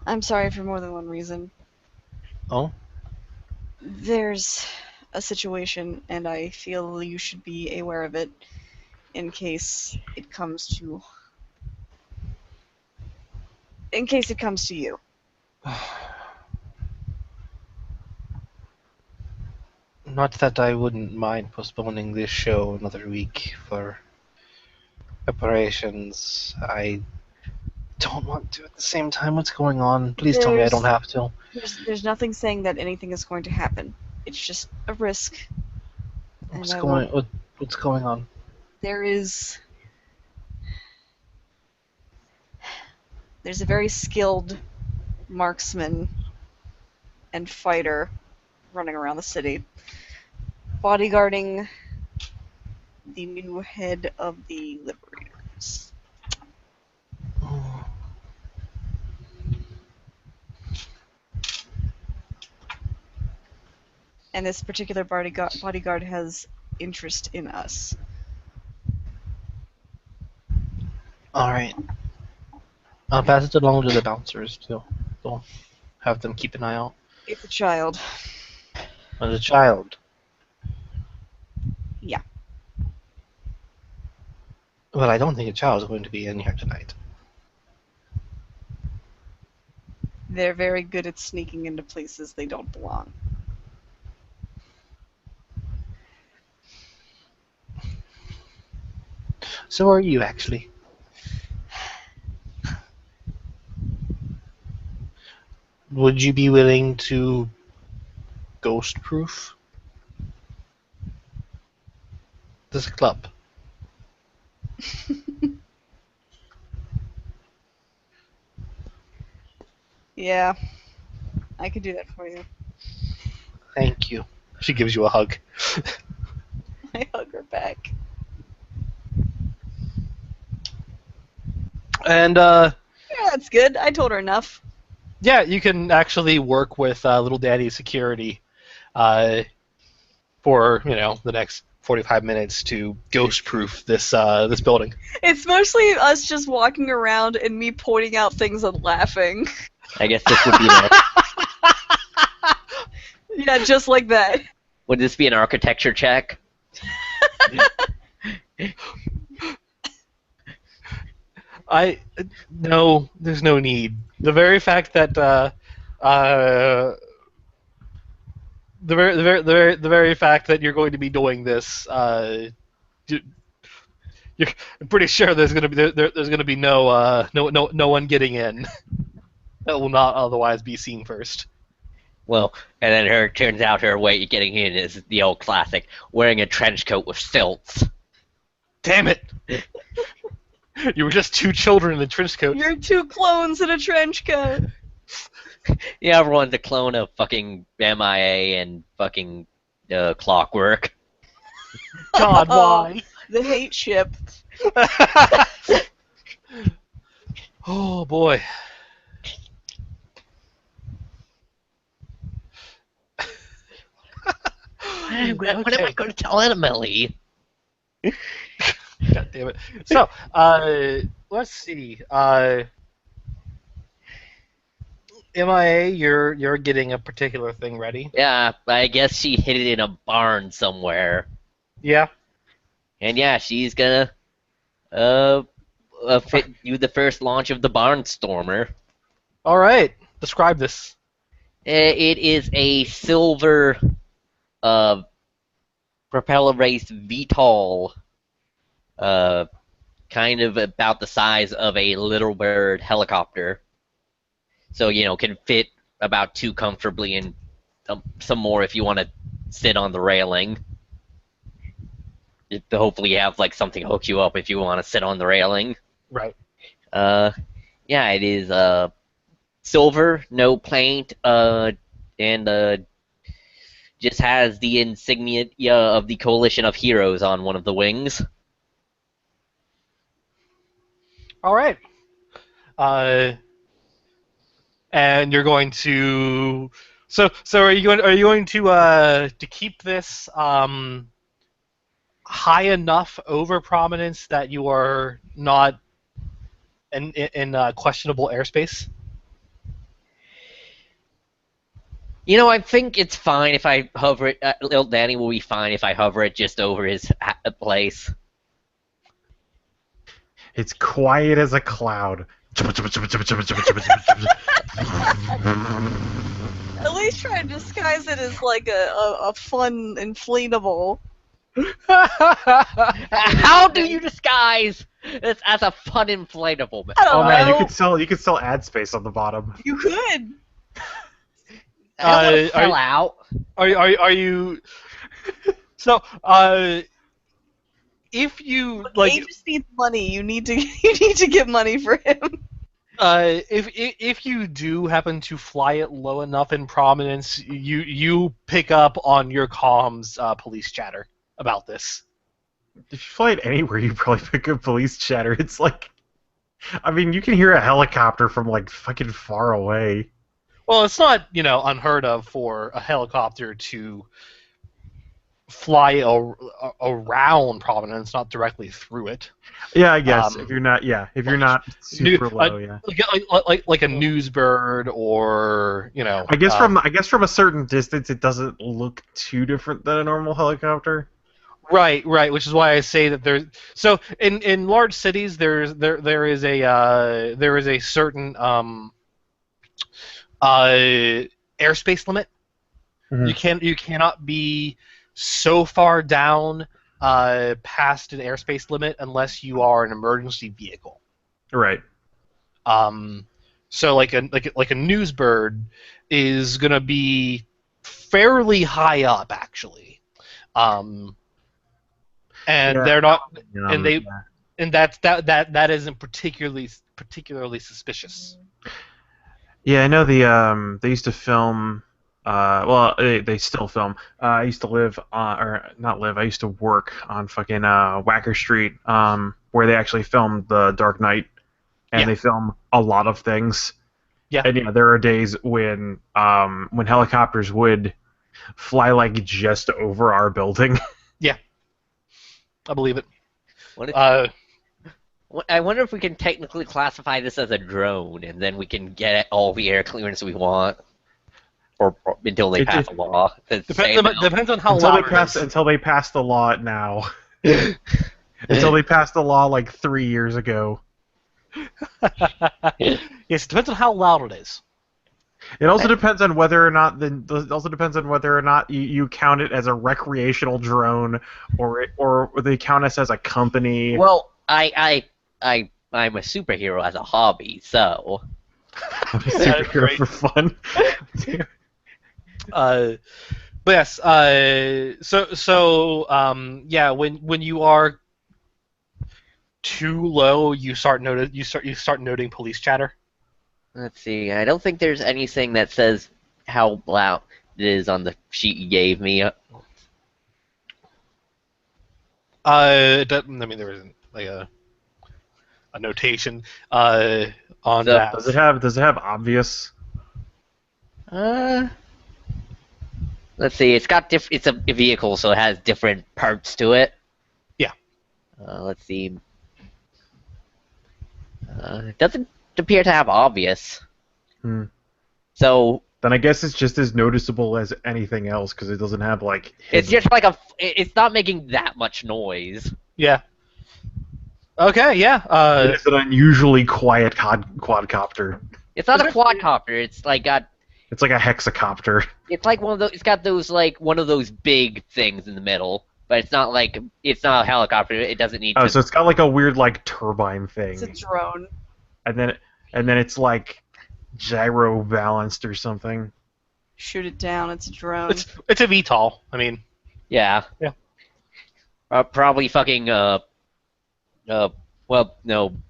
I'm sorry for more than one reason. Oh? There's a situation, and I feel you should be aware of it in case it comes to you. Not that I wouldn't mind postponing this show another week for preparations. I don't want to at the same time. What's going on? Please tell me I don't There's have to. there's nothing saying that anything is going to happen. It's just a risk, and What's going on? there is there's a very skilled marksman and fighter running around the city, bodyguarding the new head of the Liberators. And this particular bodyguard has interest in us. Alright. I'll pass it along to the bouncers too. They'll have them keep an eye out. It's a child. As a child. Yeah. Well, I don't think a child is going to be in here tonight. They're very good at sneaking into places they don't belong. So are you, actually. Would you be willing to ghost-proof this club? Yeah, I could do that for you. Thank you. She gives you a hug. I hug her back. And, Yeah, that's good. I told her enough. yeah, you can actually work with Little Daddy Security for, the next 45 minutes to ghost-proof this building. It's mostly us just walking around and me pointing out things and laughing. I guess this would be the, Yeah, just like that. would this be an architecture check? No, there's no need. The very fact that the very fact that you're going to be doing this, I'm pretty sure there's going to be there's going to be no one getting in that will not otherwise be seen first. Well, and then turns out her way of getting in is the old classic, wearing a trench coat with stilts. Damn it! You were just two children in a trench coat. You're two clones in a trench coat. Yeah, everyone's a clone of fucking MIA and fucking Clockwork. God, why? The hate ship. Oh boy. What am I going to tell Emily? God damn it. So, let's see. MIA, you're getting a particular thing ready. Yeah, I guess she hid it in a barn somewhere. Yeah. And yeah, she's gonna do the first launch of the Barnstormer. All right. Describe this. It is a silver propeller race VTOL, kind of about the size of a Little Bird helicopter. So, can fit about two comfortably, and some more if you want to sit on the railing. Hopefully you have like something to hook you up if you want to sit on the railing. Right. Yeah, it is silver, no paint, and just has the insignia of the Coalition of Heroes on one of the wings. All right. And you're going to. So are you going to keep this high enough over Prominence that you are not in questionable airspace? You know, I think it's fine if I hover it. Little Danny will be fine if I hover it just over his place. It's quiet as a cloud. At least try to disguise it as like a fun inflatable. How do you disguise this as a fun inflatable? I don't Oh know. man, you could sell ad space on the bottom. You could. I don't want to are sell you- out. Are you? So if you like, He just needs money. You need to you need to get money for him. if you do happen to fly it low enough in Prominence, you pick up on your comms police chatter about this. If you fly it anywhere, you probably pick up police chatter. It's like, I mean, you can hear a helicopter from like fucking far away. Well, it's not unheard of for a helicopter to fly around Prominence, not directly through it. Yeah, I guess Um, if you're not super low, yeah. Like a news bird, or I guess from a certain distance, it doesn't look too different than a normal helicopter. right, which is why I say that there's so in large cities there is a certain airspace limit. Mhm. You cannot be so far down past an airspace limit unless you are an emergency vehicle. Right. So like a news bird is gonna be fairly high up actually, and Yeah, they're not, and they yeah. and that isn't particularly suspicious. Yeah, I know they used to film. Well, they still film. I used to live on, or not live. I used to work on fucking Wacker Street, where they actually filmed The Dark Knight, and Yeah. they film a lot of things. Yeah. And there are days when helicopters would fly like just over our building. I believe it. What if, Uh, I wonder if we can technically classify this as a drone, and then we can get all the air clearance we want, or until they It- pass it- a law. That say depends on how until loud it is. until they pass the law now. Until they passed the law like 3 years ago. Yes, it depends on how loud it is. It also depends on whether or not you count it as a recreational drone or they count us as a company. Well, I'm a superhero as a hobby, so I'm a superhero great. for fun. But yes, yeah, when you are too low, you start noting police chatter. let's see. I don't think there's anything that says how loud it is on the sheet you gave me. I mean, there isn't like a notation on So, that. Does it have obvious? Let's see. It's got it's a vehicle, so it has different parts to it. Yeah. Let's see. It doesn't appear to have obvious. Hmm. So Then I guess it's just as noticeable as anything else because it doesn't have like. it's hidden- just like it's not making that much noise. Yeah. Okay. Yeah. It's an unusually quiet quadcopter. It's not Is a it- quadcopter. It's like It's like a hexacopter. it's like one of those. It's got those like one of those big things in the middle, but it's not a helicopter. It doesn't need Oh, to. so it's got like a weird like turbine thing, It's a drone. and then it's like gyro balanced or something. Shoot it down. It's a drone. it's a VTOL. I mean, Yeah. Yeah. Probably fucking well, no,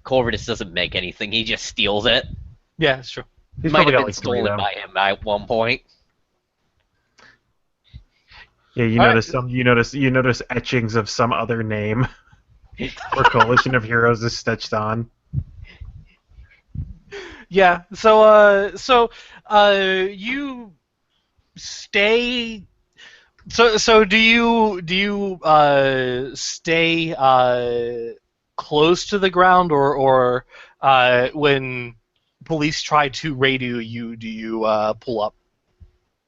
Corvidus doesn't make anything. He just steals it. yeah, it's true. He's Might probably have got been like three stolen though. by him at one point. Yeah, you All right. you notice etchings of some other name or coalition of heroes is stitched on. Yeah. So you stay. So do you stay close to the ground, or when police try to radio you, do you pull up?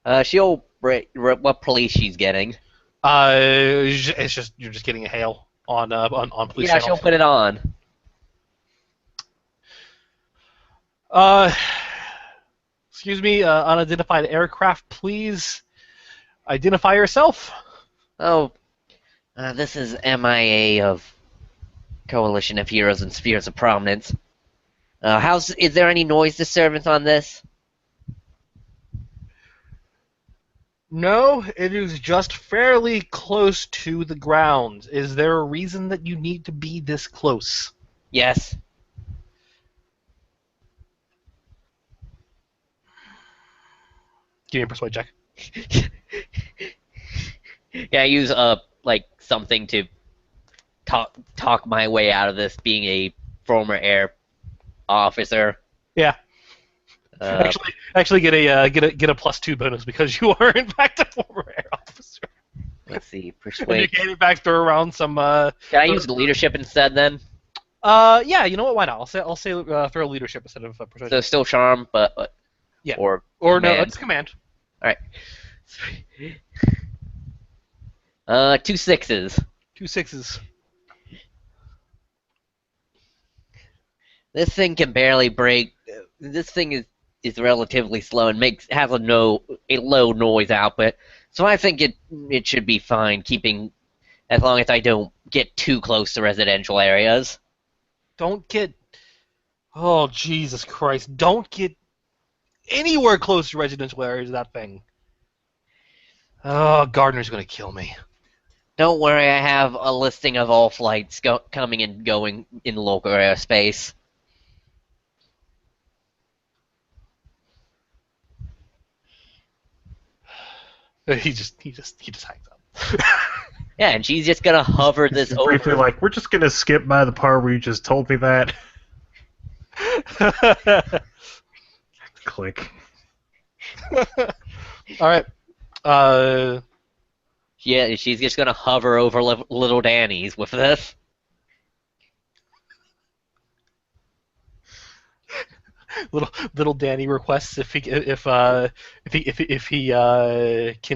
What police she's getting. It's just you're just getting a hail on police Yeah, channel. she'll put it on. Uh, excuse me, unidentified aircraft, please identify yourself. Oh, this is MIA of Coalition of Heroes and Spheres of Prominence. Is there any noise disturbance on this? No, it is just fairly close to the ground. Is there a reason that you need to be this close? Yes. Give me a persuade check. Yeah, I use like something to talk my way out of this, being a former air officer. Yeah. Actually get a +2 bonus because you are in fact a former air officer. Let's see, And you persuade. can in fact throw around some. Can I use leadership instead then? Yeah, you know what? Why not? I'll say throw leadership instead of persuasion. So still charm, but Yeah. or Or no, command. it's command. All right. 2 6s. 2 6s. This thing can barely break. This thing is relatively slow and has a low noise output. So I think it should be fine keeping, as long as I don't get too close to residential areas. Don't get. Oh Jesus Christ! Don't get anywhere close to residential areas of that thing. Oh, Gardner's gonna kill me. Don't worry, I have a listing of all flights coming and going in local airspace. He just hangs up. Yeah, and she's just gonna hover this She's briefly over. like, we're just gonna skip by the part where you just told me that. Click. All right. Yeah, she's just gonna hover over little Danny's with this. Little Danny requests if he can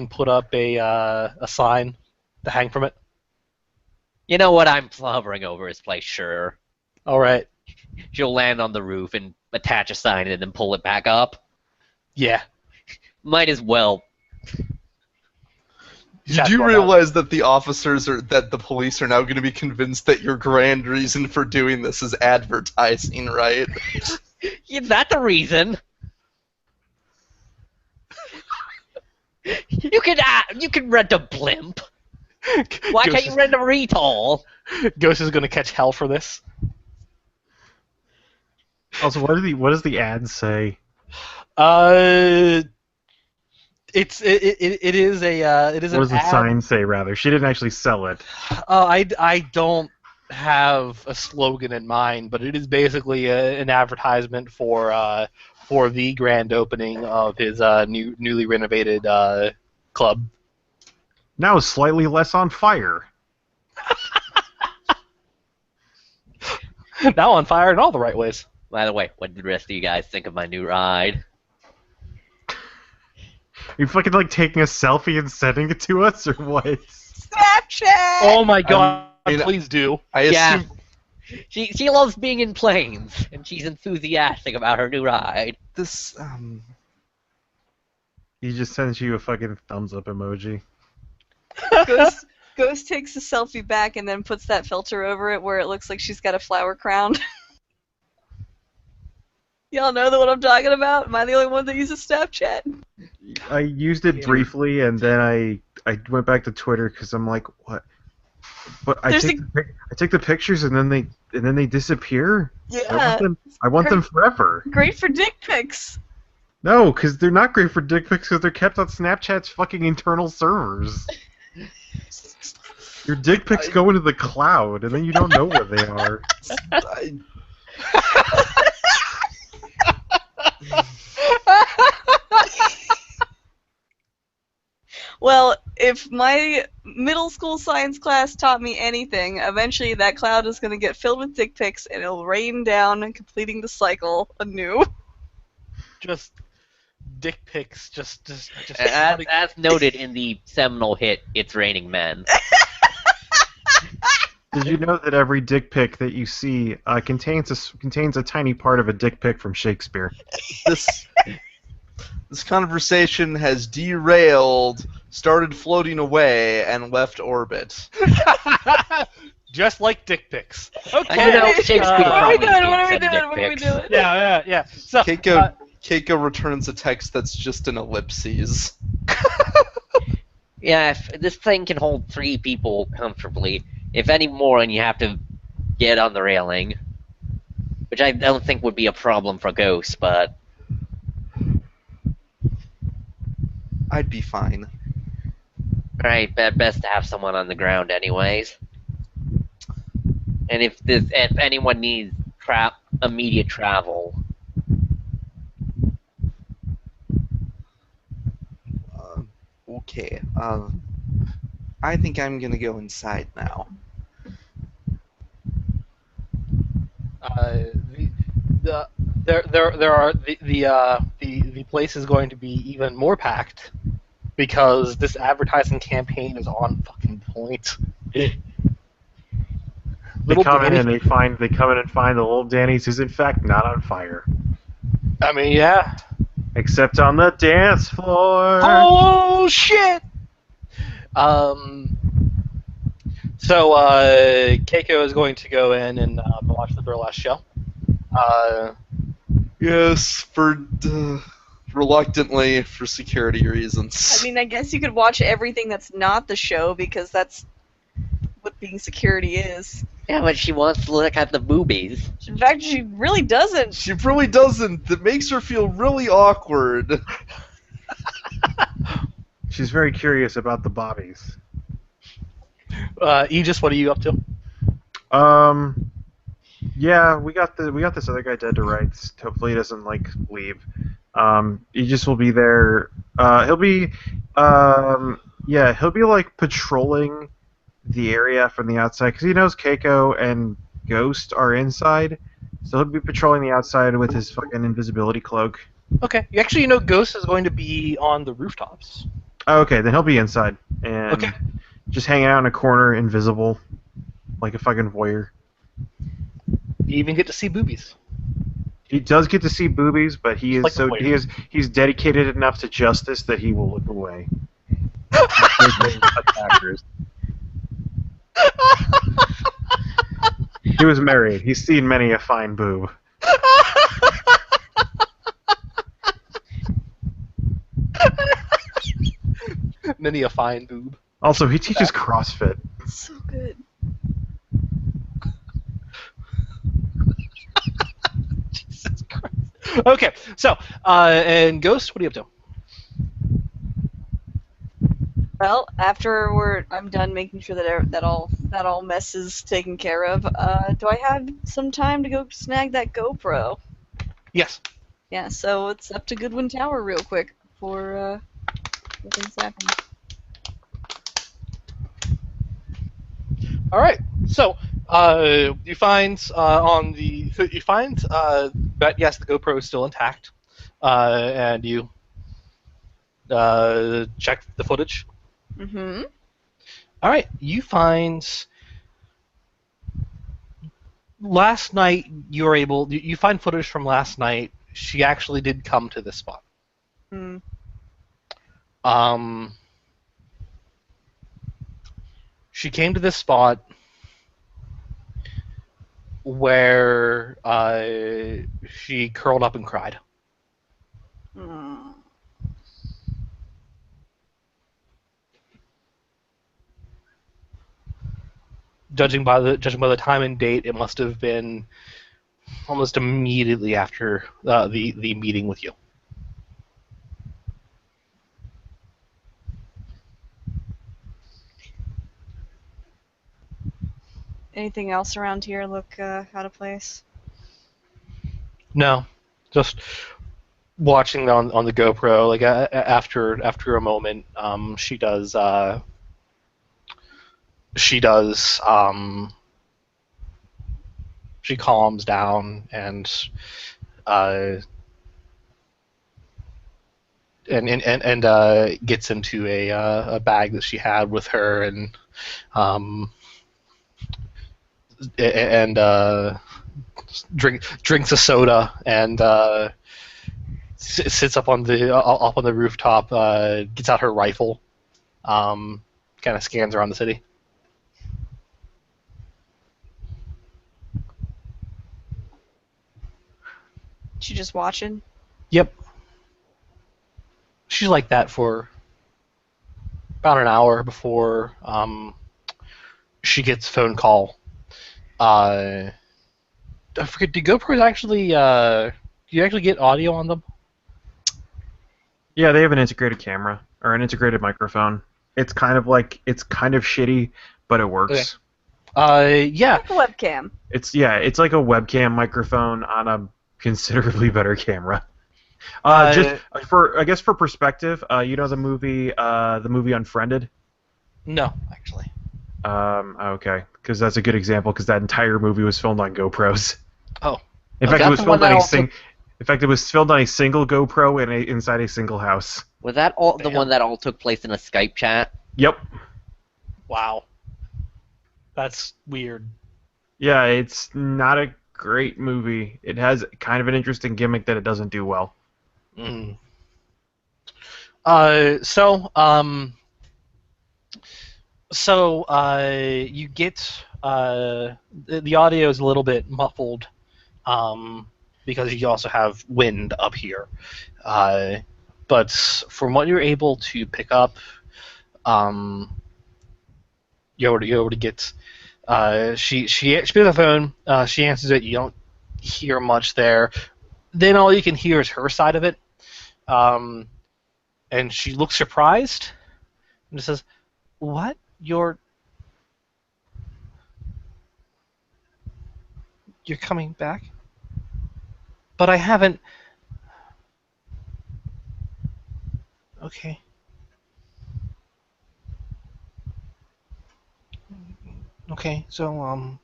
put up a sign to hang from it. You know what? I'm hovering over his place, sure. All right. She'll land on the roof and attach a sign and then pull it back up. Yeah. Might as well. Did you realize that that the police are now going to be convinced that your grand reason for doing this is advertising, right? Is that the reason? You can rent a blimp. Why can't you rent a retol? Ghost is gonna catch hell for this. Also, what does the ad say? It is What does an the ad. sign say, rather? She didn't actually sell it. I don't have a slogan in mind, but it is basically an advertisement for the grand opening of his newly renovated club. Now slightly less on fire. Now on fire in all the right ways. By the way, what did the rest of you guys think of my new ride? You fucking like taking a selfie and sending it to us, or what? Snapchat! Oh my god! I mean, Please do. I Yeah. assume She loves being in planes, and she's enthusiastic about her new ride. this. He just sends you a fucking thumbs up emoji. Ghost takes a selfie back and then puts that filter over it where it looks like she's got a flower crown. Y'all know what I'm talking about? Am I the only one that uses Snapchat? I used it briefly, and then I went back to Twitter because I'm like, what? But I take the pictures and then they disappear. Yeah. I want them forever. Great for dick pics. No, because they're not great for dick pics because they're kept on Snapchat's fucking internal servers. Your dick pics go into the cloud, and then you don't know where they are. Well, if my middle school science class taught me anything, eventually that cloud is going to get filled with dick pics and it'll rain down, completing the cycle anew. Just dick pics, just As noted in the seminal hit, It's Raining Men. Did you know that every dick pic that you see contains a tiny part of a dick pic from Shakespeare? This conversation has derailed, started floating away, and left orbit. just like dick pics. Okay. You know, Shakespeare What are we probably doing? What are we sent doing? dick What are we pics. doing? Yeah. So Keiko returns a text that's just an ellipses. Yeah, if this thing can hold 3 people comfortably, if any more, and you have to get on the railing, which I don't think would be a problem for Ghost, but I'd be fine. right, best to have someone on the ground, anyways. And if anyone needs immediate travel, Okay. I think I'm gonna go inside now. The place is going to be even more packed because this advertising campaign is on fucking point. They Little come in Danny. and they come in and find the little Danny's who's in fact not on fire, I mean, yeah. except on the dance floor. Oh shit! So Keiko is going to go in and watch the burlesque show. Yes, reluctantly for security reasons. I mean, I guess you could watch everything that's not the show because that's what being security is. yeah, but she wants to look at the boobies. In fact, she really doesn't. She really doesn't. That makes her feel really awkward. She's very curious about the bobbies. Aegis, what are you up to? Yeah, we got this other guy dead to rights. Hopefully he doesn't leave. He just will be there. He'll be patrolling the area from the outside because he knows Keiko and Ghost are inside. So he'll be patrolling the outside with his fucking invisibility cloak. Okay. You know Ghost is going to be on the rooftops. Oh, okay, then he'll be inside and Okay. just hanging out in a corner, invisible, like a fucking voyeur. You even get to see boobies. He does get to see boobies, but he is Like a voyeur. he's dedicated enough to justice that he will look away. Attackers. He was married. He's seen many a fine boob. Many a fine boob. Also, he teaches CrossFit. So good. Jesus Christ. Okay, so and Ghost, what are you up to? Well, after I'm done making sure that all mess is taken care of, do I have some time to go snag that GoPro? Yes. Yeah, so it's up to Goodwin Tower real quick before things happen. All right. So you find that yes, the GoPro is still intact, and you check the footage. Mm-hmm. All right. You find last night you find footage from last night. She actually did come to this spot. Mm. She came to this spot where she curled up and cried. Mm. Judging by the time and date, it must have been almost immediately after the meeting with you. Anything else around here look out of place? No, just watching on the GoPro, like after a moment, she does she calms down uh, and gets into a bag that she had with her um, and drinks a soda and sits up on the rooftop, gets out her rifle, kind of scans around the city. She just watching. Yep. She's like that for about an hour before she gets a phone call. I forget. Do GoPros actually? Do you actually get audio on them? Yeah, they have an integrated camera or an integrated microphone. It's kind of shitty, but it works. Yeah. Like a webcam. It's like a webcam microphone on a considerably better camera. Just for perspective, you know the movie Unfriended? No, actually. Okay, because that's a good example because that entire movie was filmed on GoPros. Oh. In Was fact, that it was the one filmed on that a also- it was filmed on a single GoPro inside a single house. Was that all the Damn. one that all took place in a Skype chat? Yep. Wow. That's weird. Yeah, it's not a great movie. It has kind of an interesting gimmick that it doesn't do well. Mm. You get the audio is a little bit muffled because you also have wind up here. But from what you're able to pick up, you're able to get. She picks up the phone. She answers it. You don't hear much there. Then all you can hear is her side of it, and she looks surprised and says, "What? You're coming back? But I haven't." Okay. Okay, so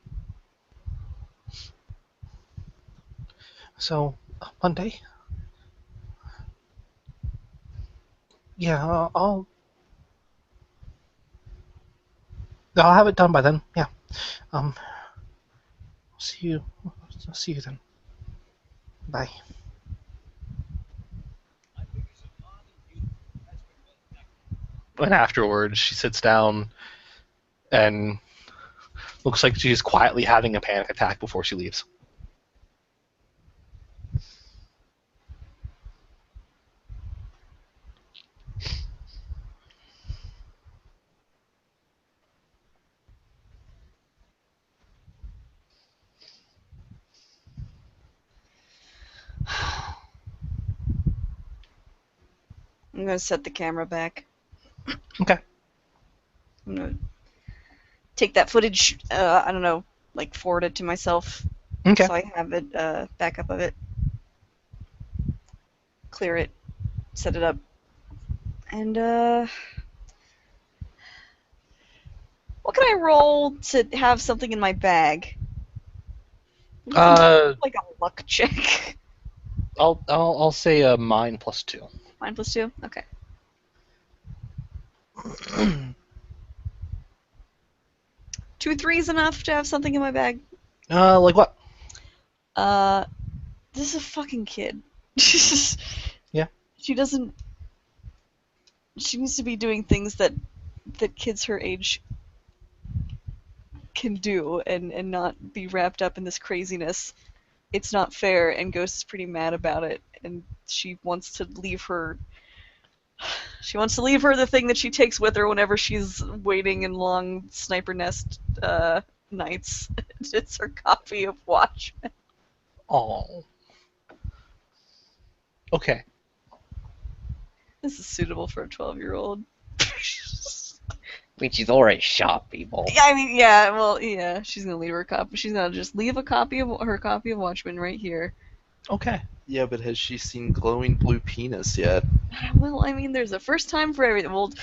Monday. Yeah, I'll have it done by then. Yeah. Um, see you. I'll see you then. Bye. And afterwards, she sits down and looks like she's quietly having a panic attack before she leaves. I'm gonna set the camera back. Okay. I'm gonna take that footage. I don't know, like forward it to myself, Okay. so I have it backup of it. Clear it, set it up, and what can I roll to have something in my bag? Like a luck check. I'll say a mine +2. Mine +2. Okay. Two threes enough to have something in my bag. Like what? This is a fucking kid. Yeah. She doesn't. She needs to be doing things that kids her age can do and not be wrapped up in this craziness. It's not fair, and Ghost is pretty mad about it, and she wants to leave her. She wants to leave her the thing that she takes with her whenever she's waiting in long sniper nest nights. It's her copy of Watchmen. Oh. Okay. This is suitable for a 12-year-old. I mean, she's already shot people. Yeah, I mean, yeah, well, yeah, she's gonna leave her copy. She's gonna just leave a copy of her copy of Watchmen right here. Okay. Yeah, but has she seen glowing blue penis yet? Well, I mean, there's a first time for everything. Look,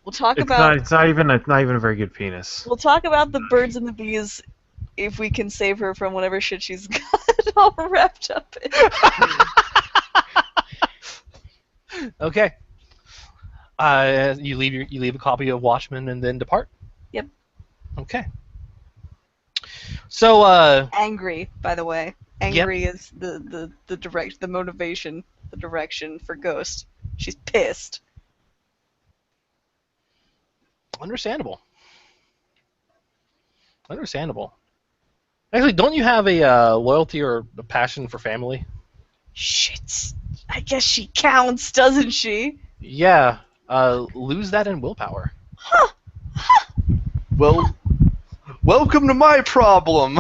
we'll talk It's about not. It's not even. It's not even a very good penis. we'll talk about the birds and the bees if we can save her from whatever shit she's got all wrapped up in. Okay. You leave a copy of Watchmen and then depart. Yep. Okay. So Angry, by the way. Angry is the motivation, the direction for Ghost. She's pissed. understandable. Understandable. Actually, don't you have a loyalty or a passion for family? Shit. I guess she counts, doesn't she? Yeah. Lose that in willpower. Huh. Well, welcome to my problem.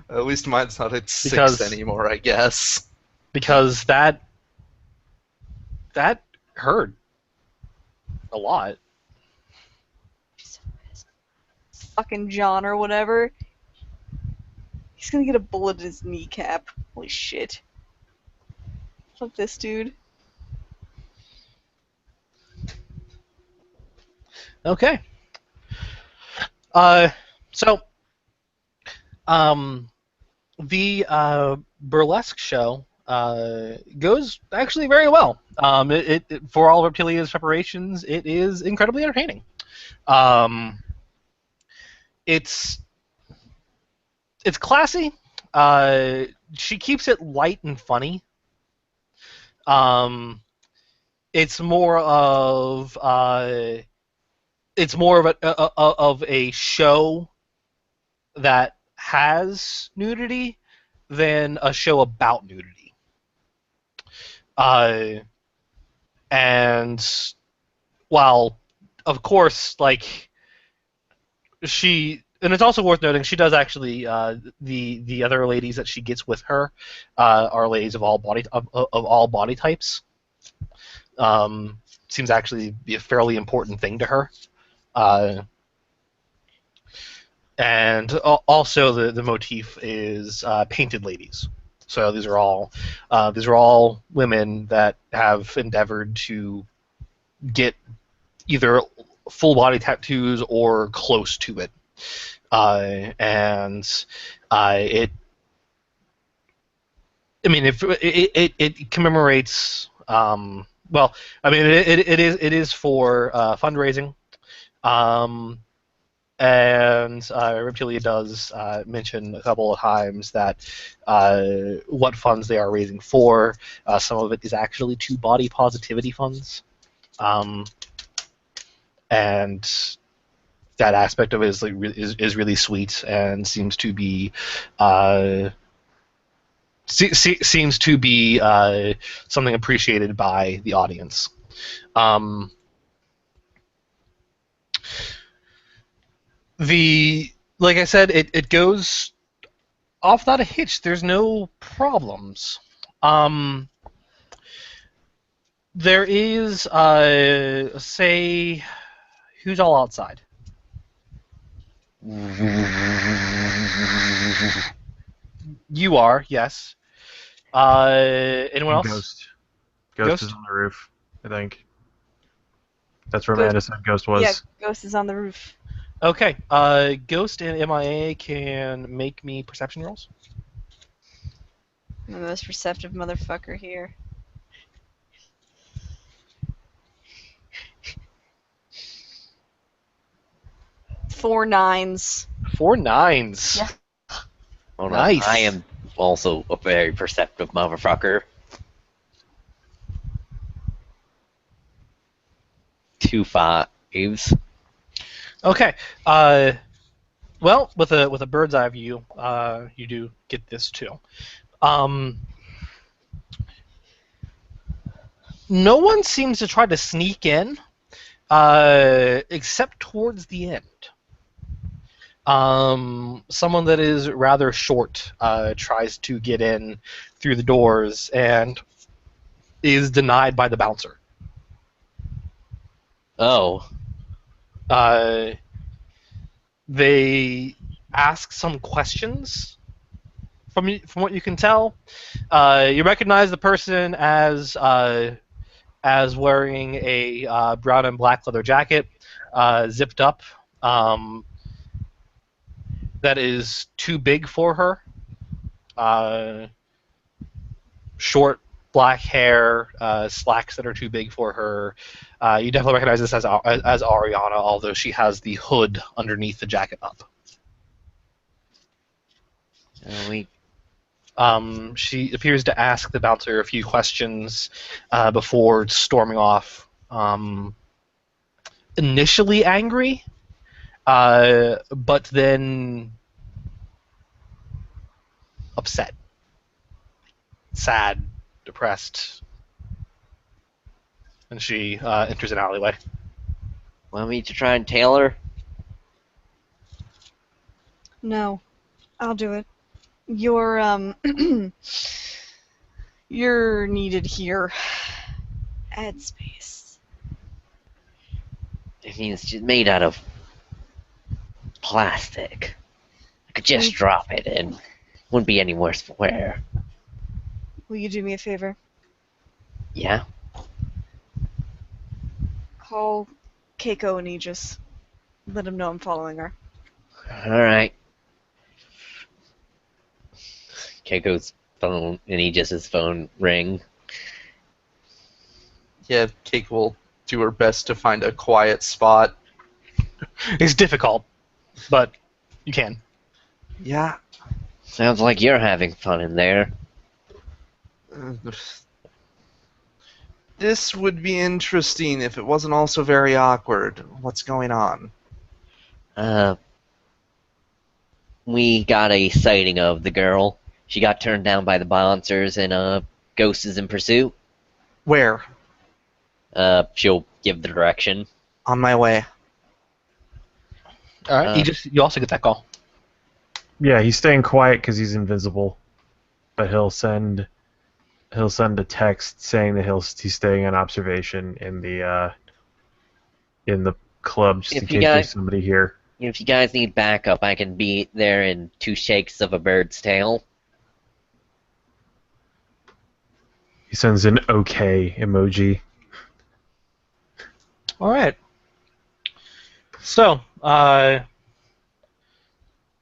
At least mine's not at 6 Because- anymore, I guess. Because that hurt a lot. Fucking John or whatever. He's gonna get a bullet in his kneecap. Holy shit. Fuck this dude. Okay. So, the burlesque show goes actually very well. It for all Reptilia's preparations, it is incredibly entertaining. It's classy. She keeps it light and funny. It's more of a show that has nudity than a show about nudity. And while, of course, like and it's also worth noting, she does actually the other ladies that she gets with her are ladies of all body types. Seems actually be a fairly important thing to her. And also the motif is painted ladies. So these are all women that have endeavored to get either full body tattoos or close to it. It commemorates. Well, I mean, it is for fundraising. And Reptilia does mention a couple of times that what funds they are raising for. Some of it is actually to body positivity funds, and that aspect of it is really sweet and seems to be something appreciated by the audience. Like I said, it goes off without a hitch. There's no problems. There is say, who's all outside? You are, yes. Anyone else? Ghost. Ghost? Ghost is on the roof, I think. That's where Amanda said Ghost was. Yeah, Ghost is on the roof. Okay. Ghost and MIA can make me perception rolls. I'm the most perceptive motherfucker here. Four nines. 4 9s. Yeah. Hold Nice. on. I am also a very perceptive motherfucker. 2 5s. Okay. Well, with a bird's eye view, you do get this too. No one seems to try to sneak in, except towards the end. Someone that is rather short tries to get in through the doors and is denied by the bouncer. Oh. They ask some questions, from what you can tell, you recognize the person as wearing a brown and black leather jacket, zipped up. That is too big for her. Short black hair, slacks that are too big for her. You definitely recognize this as Ariana, although she has the hood underneath the jacket up. We She appears to ask the bouncer a few questions before storming off. Initially angry, but then upset, sad, depressed, and she enters an alleyway. want me to try and tail her? No, I'll do it. You're you're needed here. Add space. I mean, it's just made out of plastic. I could just drop it and wouldn't be any worse for wear. Will you do me a favor? Yeah? Call Keiko and Aegis. Let him know I'm following her. Alright. Keiko's phone and Aegis's phone ring. Yeah, Cake will do her best to find a quiet spot. It's difficult, but you can. Yeah. Sounds like you're having fun in there. This would be interesting if it wasn't also very awkward. What's going on? We got a sighting of the girl. She got turned down by the bouncers and Ghost is in pursuit. Where? She'll give the direction. On my way. All right, you also get that call. Yeah, he's staying quiet because he's invisible, but he'll send a text saying that he's staying on observation in the club just If in you case guys- there's somebody here. If you guys need backup, I can be there in 2 shakes of a bird's tail. He sends an okay emoji. All right. So,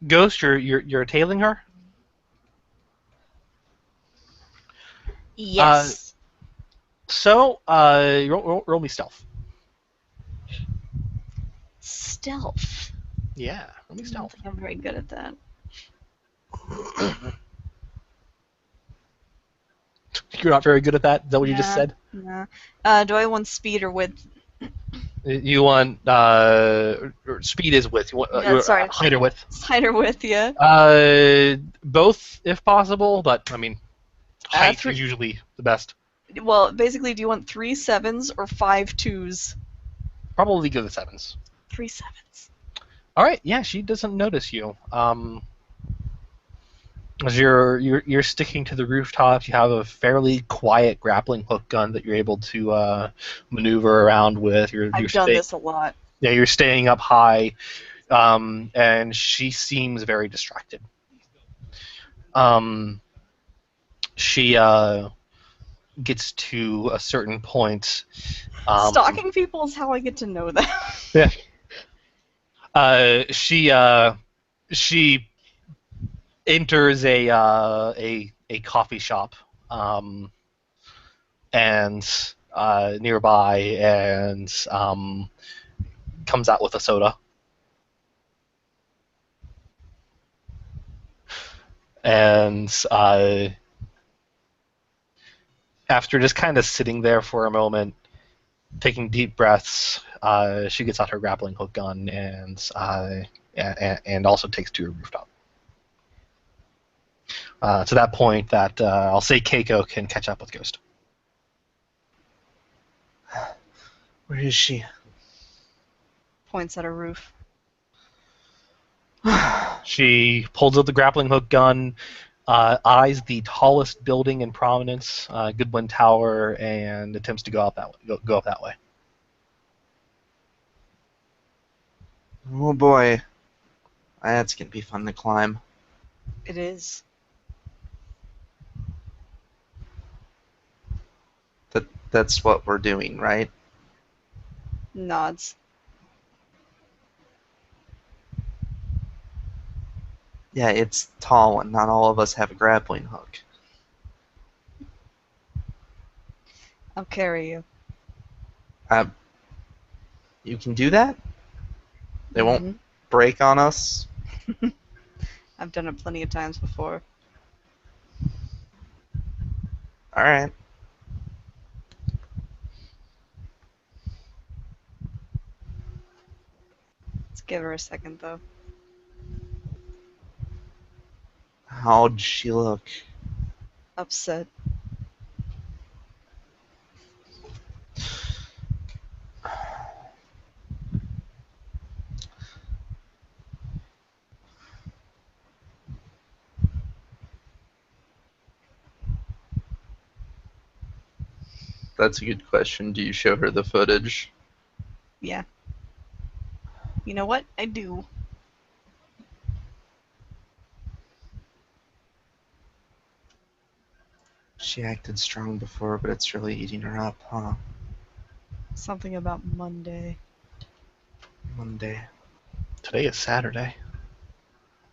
Ghost, you're tailing her. Yes. So, roll me stealth. Stealth. Yeah, roll me I don't stealth. think I'm very good at that. You're not very good at that. Is that what you just Nah. said? Nah. Do I want speed or width? You want speed is width. You want Yeah, sorry. height or width. Height or width, yeah. Both if possible, but I mean, height three- is usually the best. Well, basically, do you want 3 7s or 5 2s? Probably go the 7s. 3 7s. All right, yeah, she doesn't notice you. As you're sticking to the rooftop, you have a fairly quiet grappling hook gun that you're able to maneuver around with. I've done this a lot. Yeah, you're staying up high, and she seems very distracted. She gets to a certain point. Stalking people is how I get to know them. Yeah. She enters a coffee shop, and nearby, and comes out with a soda. And after just kind of sitting there for a moment, taking deep breaths, she gets out her grappling hook gun and also takes to her rooftop. To that point, that I'll say Keiko can catch up with Ghost. Where is she? Points at a roof. She pulls out the grappling hook gun, eyes the tallest building in Prominence, Goodwin Tower, and attempts to go up that way. Oh boy. That's gonna be fun to climb. It is. that's what we're doing, right? Nods. Yeah, it's tall, and not all of us have a grappling hook. I'll carry you. You can do that? They won't Mhm. break on us? I've done it plenty of times before. Alright. Let's give her a second, though. How'd she look? Upset. That's a good question. Do you show her the footage? Yeah. You know what? I do. She acted strong before, but it's really eating her up, huh? Something about Monday. Monday. Today is Saturday.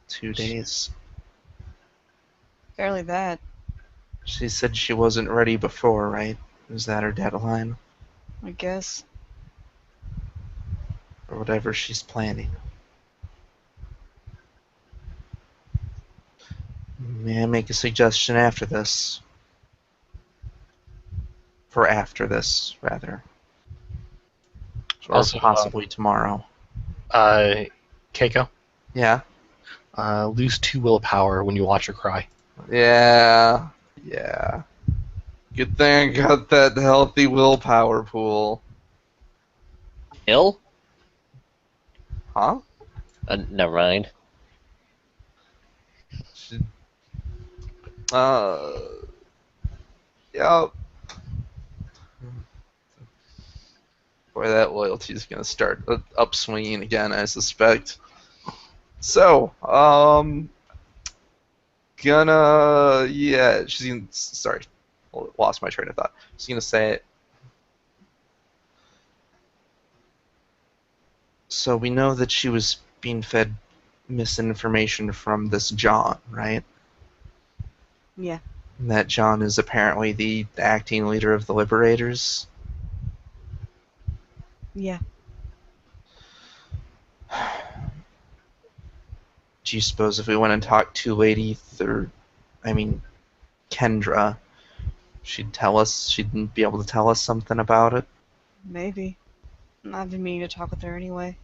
2 days. Barely that. She said she wasn't ready before, right? Is that her deadline? I guess. Or whatever she's planning. May I make a suggestion after this? For after this, rather. Or Also, possibly tomorrow. Keiko, Yeah? lose 2 willpower when you watch her cry. Yeah. Yeah. Good thing I got that healthy willpower pool. Ill? Huh? Never mind. She, uh. Yeah. Boy, that loyalty's gonna start upswinging again, I suspect. So, yeah, she's gonna, sorry, lost my train of thought. She's gonna say, so we know that she was being fed misinformation from this John, right? Yeah. And that John is apparently the acting leader of the Liberators. Yeah. Do you suppose if we went and talked to Lady Kendra, she'd be able to tell us something about it? Maybe. I've been meaning to talk with her anyway.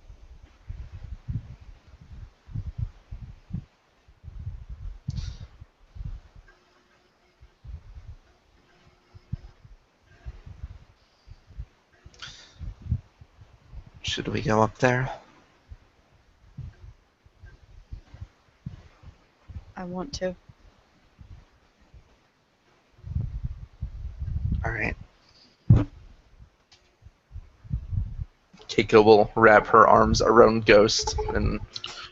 Should we go up there? I want to. Alright. Keiko will wrap her arms around Ghost in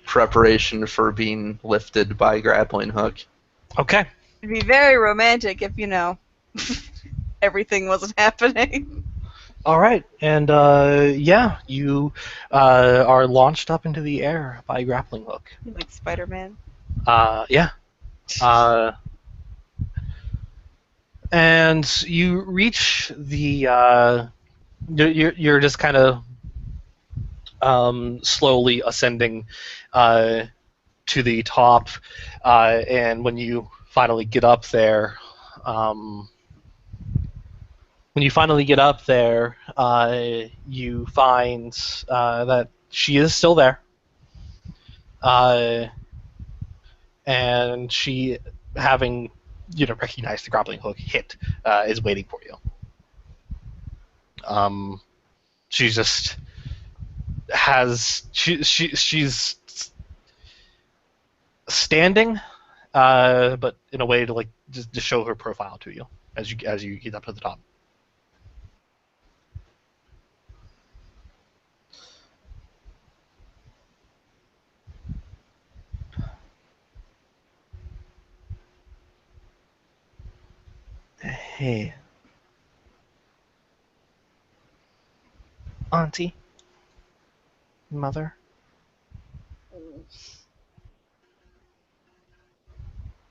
preparation for being lifted by grappling hook. Okay. It'd be very romantic if, everything wasn't happening. All right, and yeah, you are launched up into the air by grappling hook. Like Spider-Man. Yeah. And you reach the. You're just kind of slowly ascending to the top, and when you finally get up there, you find that she is still there, uh, and she, having recognized the grappling hook hit, is waiting for you. She's just she's standing, but in a way to just to show her profile to you as you get up to the top. Hey, Auntie. Mother.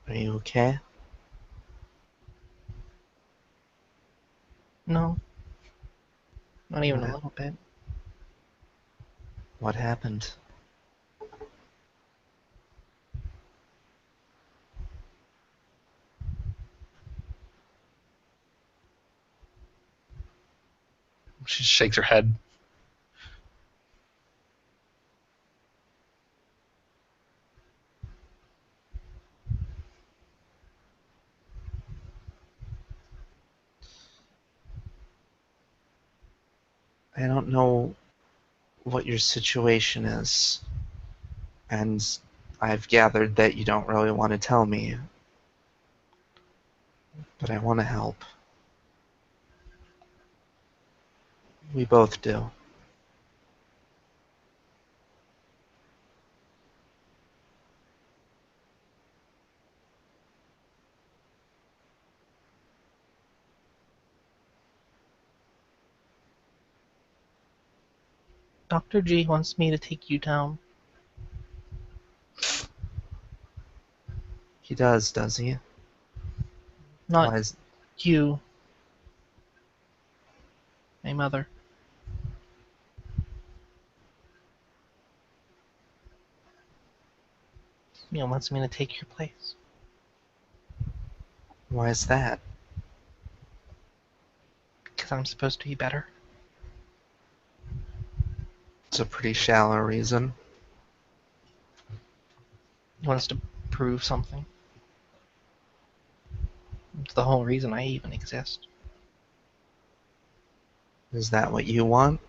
Are you okay? No. Not even What, a little bit. what happened? She just shakes her head. I don't know what your situation is, and I've gathered that you don't really want to tell me, but I want to help. We both do. Dr. G wants me to take you down. He does he? Not Why is you. My mother. He wants me to take your place. why is that? Because I'm supposed to be better. It's a pretty shallow reason. He wants to prove something. It's the whole reason I even exist. Is that what you want?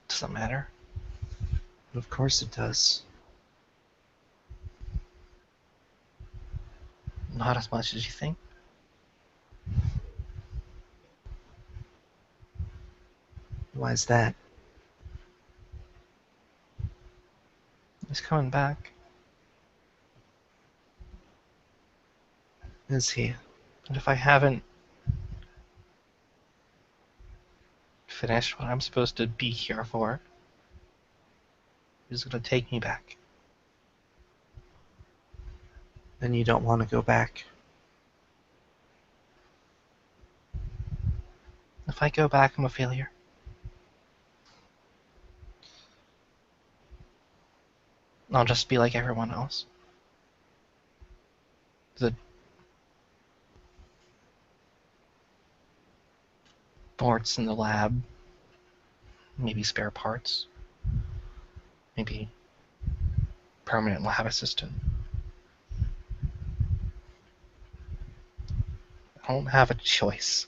Doesn't matter. Of course it does. Not as much as you think. Why is that? He's coming back. Is he? And if I haven't finished what I'm supposed to be here for, he's gonna take me back. And you don't want to go back? If I go back, I'm a failure. I'll just be like everyone else. The parts in the lab, maybe spare parts, maybe permanent lab assistant. I don't have a choice.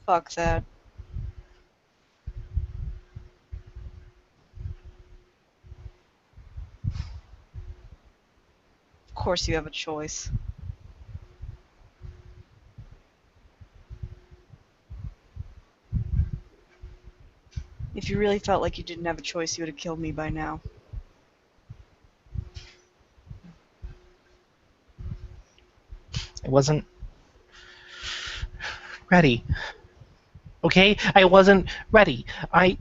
Fuck that. Of course you have a choice. If you really felt like you didn't have a choice, you would have killed me by now. I wasn't ready. Okay? I wasn't ready. I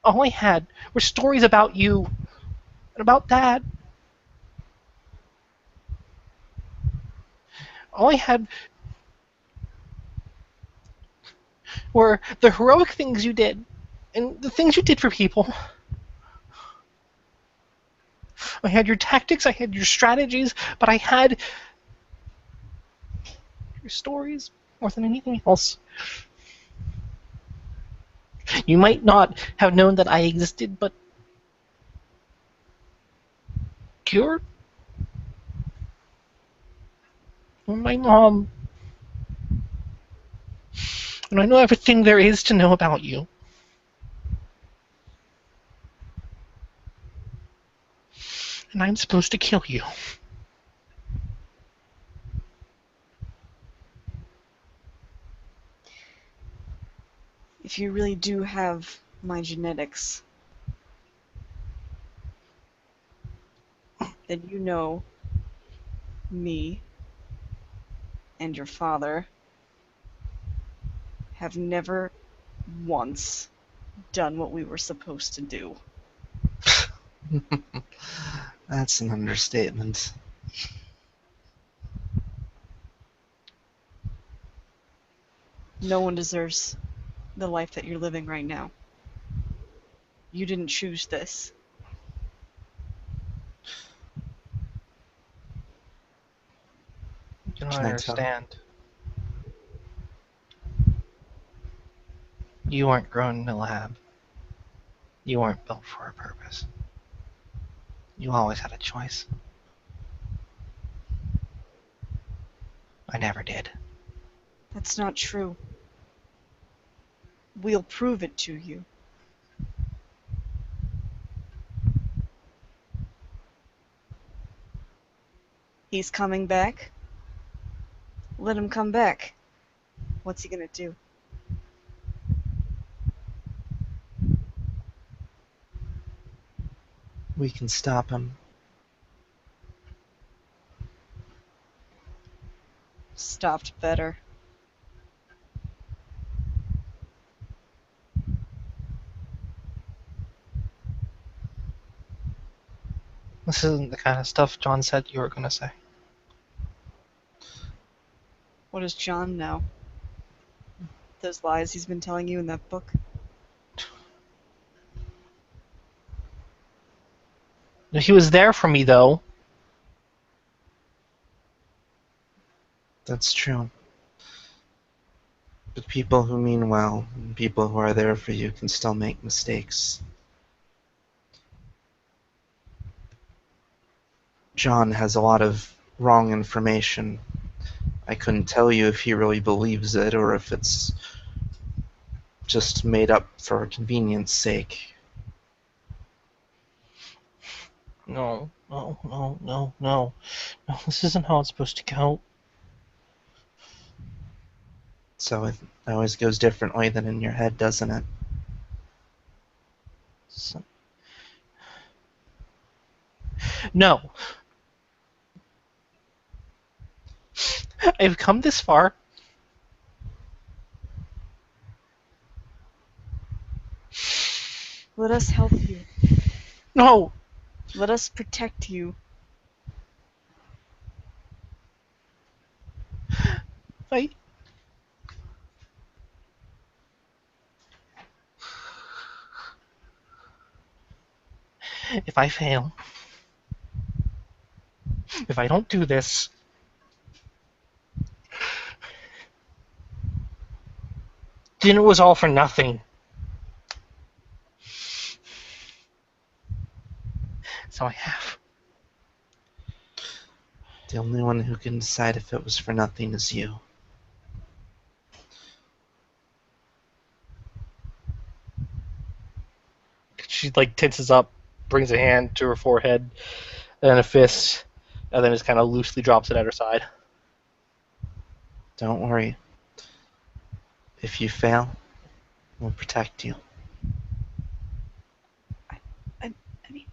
all I had were stories about you and about Dad. All I had were the heroic things you did and the things you did for people. I had your tactics, I had your strategies, but I had your stories more than anything else. You might not have known that I existed, but you're my mom. And I know everything there is to know about you. And I'm supposed to kill you. If you really do have my genetics, then you know me and your father have never once done what we were supposed to do. That's an understatement. No one deserves the life that you're living right now. You didn't choose this. You don't Can I tell? understand. You weren't grown in a lab. You weren't built for a purpose. You always had a choice. I never did. That's not true. We'll prove it to you. He's coming back. Let him come back. What's he gonna do? We can stop him. Stopped better. This isn't the kind of stuff John said you were going to say. What does John know? Those lies he's been telling you in that book? He was there for me, though. That's true. But people who mean well, and people who are there for you, can still make mistakes. John has a lot of wrong information. I couldn't tell you if he really believes it or if it's just made up for convenience sake. No. No, this isn't how it's supposed to go. So it always goes differently than in your head, doesn't it? No. I've come this far. Let us help you. No. Let us protect you. I... If I fail, if I don't do this, then it was all for nothing. So I have. The only one who can decide if it was for nothing is you. She like tenses up, brings a hand to her forehead, and a fist, and then just kind of loosely drops it at her side. Don't worry. If you fail, we'll protect you. I mean,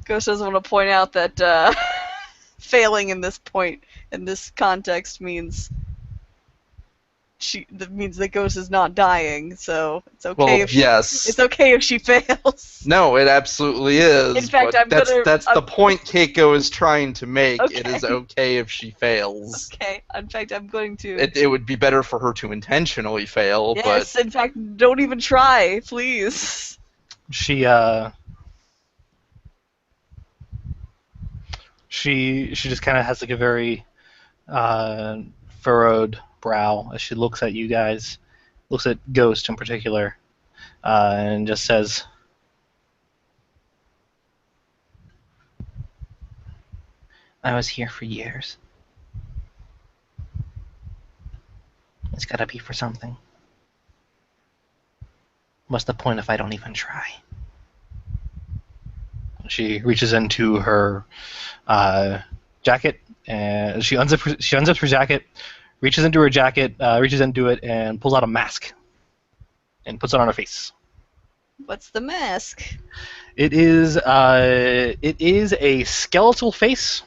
Ghost doesn't want to point out that failing in this point, in this context, means that means that Ghost is not dying. So it's okay Well, if she, yes. it's okay if she fails. No, it absolutely is. In fact, but I'm that's gonna- that's the point Keiko is trying to make. It is Okay. okay if she fails. Okay. In fact, I'm going to. It would be better for her to intentionally fail, Yes. In fact, don't even try, please. She just kind of has like a very furrowed brow as she looks at you guys, looks at Ghost in particular, and just says, I was here for years. It's gotta be for something. What's the point if I don't even try? she reaches into her jacket and she unzips her jacket, reaches into her jacket, reaches into it, and pulls out a mask and puts it on her face. What's the mask? It is a skeletal face.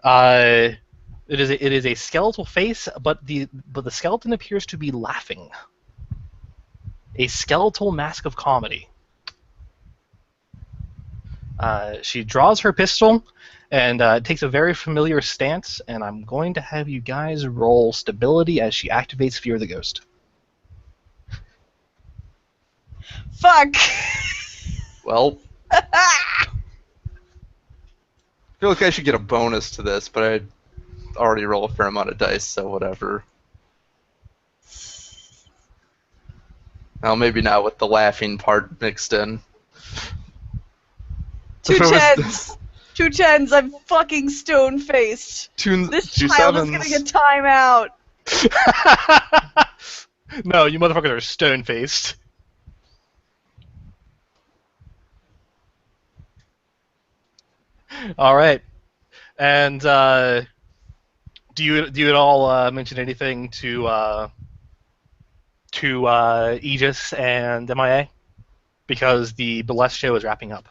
Uh, it is a skeletal face, but the skeleton appears to be laughing. A skeletal mask of comedy. She draws her pistol and takes a very familiar stance, and I'm going to have you guys roll stability as she activates Fear the Ghost. Fuck! Well, I feel like I should get a bonus to this, but I already roll a fair amount of dice, so whatever. Well, maybe not with the laughing part mixed in. Two If it was- tens! Two tens, I'm fucking stone-faced. This two child is sevens. gonna get timeout. No, you motherfuckers are stone-faced. All right, and do you at all mention anything to Aegis and MIA? Because the burlesque show is wrapping up.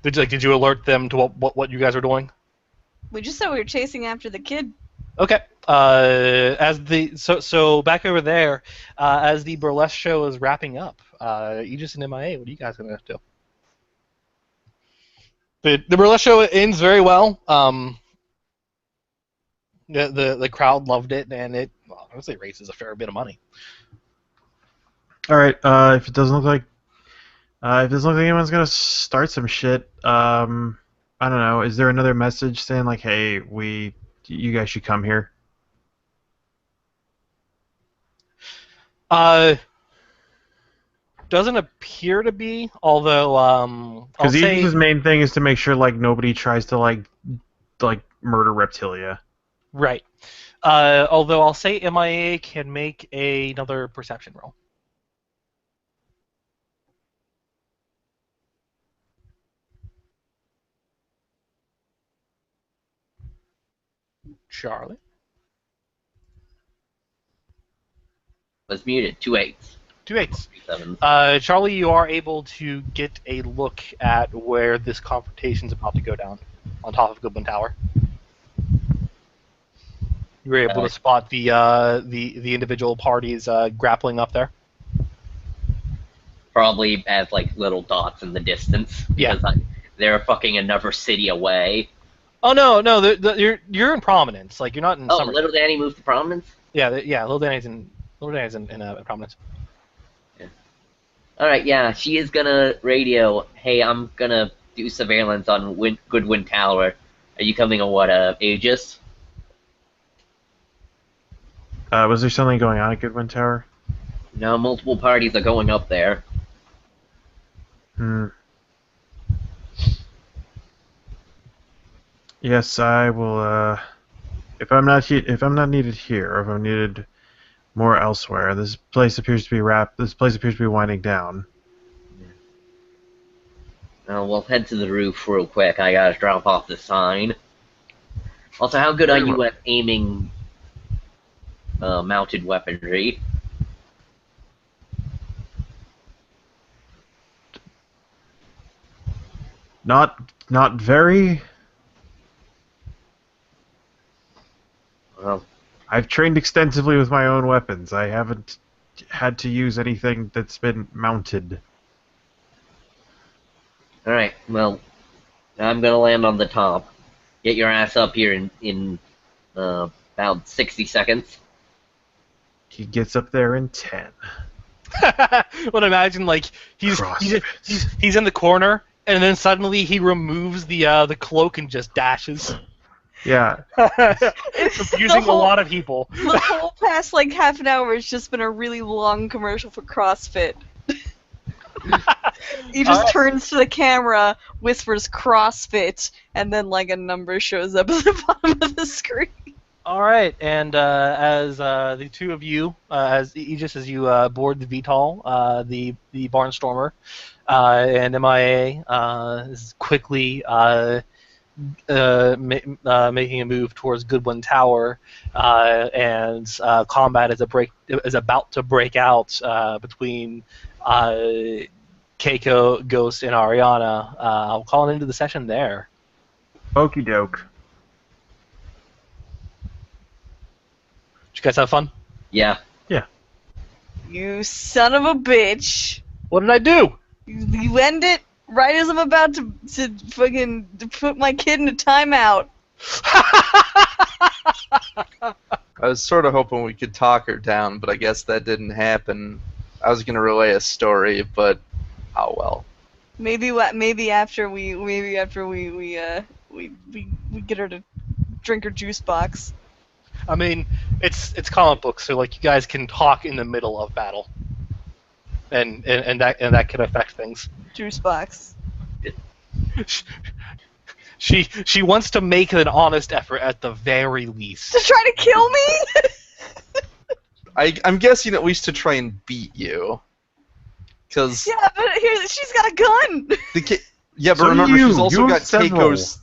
Did you alert them to what you guys are doing? We just said we were chasing after the kid. Okay. So back over there, as the burlesque show is wrapping up, Aegis and MIA, what are you guys gonna do? The burlesque show ends very well. The crowd loved it, and it honestly raises a fair bit of money. All right. If it doesn't look like anyone's gonna start some shit, I don't know. Is there another message saying like, "Hey, you guys should come here"? Doesn't appear to be, although I'll Because say Aegis' main thing is to make sure like nobody tries to like murder Reptilia. right. Although I'll say MIA can make another perception roll. Charlie. Was muted. 2 8s. 2 8s. 3 7s. Charlie, you are able to get a look at where this confrontation is about to go down, on top of Goodwin Tower. You were able to spot the individual parties grappling up there. Probably as like little dots in the distance. Yeah. Because they're fucking another city away. Oh no, you're in Prominence. Like you're not in. Oh, Somerset. Little Danny moved to Prominence? Yeah, Little Danny's in Prominence. Alright, yeah, she is gonna radio, hey, I'm gonna do surveillance on Goodwin Tower. Are you coming on what, Aegis? Was there something going on at Goodwin Tower? No, multiple parties are going up there. Yes, I will. If I'm not needed here, or if I'm needed more elsewhere, this place appears to be winding down. We'll head to the roof real quick. I gotta drop off the sign. Also, how good are you at aiming mounted weaponry? Not very. Well, I've trained extensively with my own weapons. I haven't had to use anything that's been mounted. alright, well, I'm gonna land on the top. Get your ass up here in about 60 seconds. He gets up there in 10. But imagine like he's in the corner, and then suddenly he removes the cloak and just dashes. Yeah. Confusing a lot of people. The whole past like half an hour has just been a really long commercial for CrossFit. He just turns to the camera, whispers CrossFit, and then like a number shows up at the bottom of the screen. All right, and as the two of you, as Aegis, as you board the VTOL, the Barnstormer, and MIA is quickly making a move towards Goodwin Tower, and combat is about to break out between Keiko, Ghost, and Ariana. I'll call it into the session there. Okie doke. Did you guys have fun? Yeah. You son of a bitch. What did I do? You end it right as I'm about to fucking to put my kid in a timeout. I was sort of hoping we could talk her down, but I guess that didn't happen. I was gonna relay a story, but oh well. Maybe after we get her to drink her juice box. I mean, it's comic books, so like you guys can talk in the middle of battle, and that can affect things. Juice box. She wants to make an honest effort at the very least. To try to kill me? I'm guessing at least to try and beat you. Cause Yeah, but she's got a gun. yeah, but So remember you- she's also you got have several. Keiko's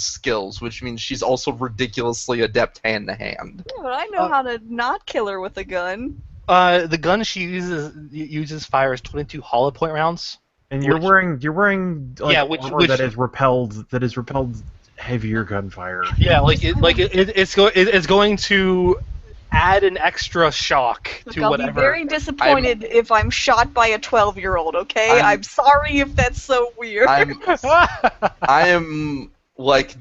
skills, which means she's also ridiculously adept hand to hand. Yeah, but I know how to not kill her with a gun. The gun she uses fires 22 hollow point rounds. And you're Which- wearing like Yeah, armor that is repelled heavier gunfire. Yeah, it's going to add an extra shock Look, to I'll whatever. be very disappointed if I'm shot by a 12-year-old, okay? I'm sorry if that's so weird. I am like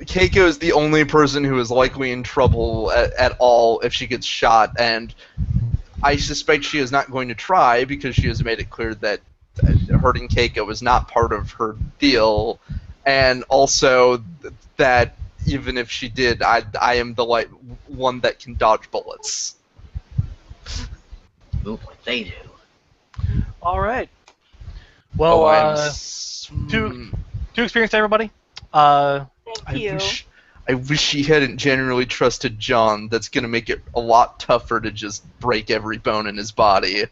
Keiko is the only person who is likely in trouble at all if she gets shot, and I suspect she is not going to try because she has made it clear that hurting Keiko is not part of her deal, and also that even if she did, I am the one that can dodge bullets. Move like they do. All right. Well, I'm to experience everybody. Thank I you. wish she hadn't generally trusted John. That's gonna make it a lot tougher to just break every bone in his body.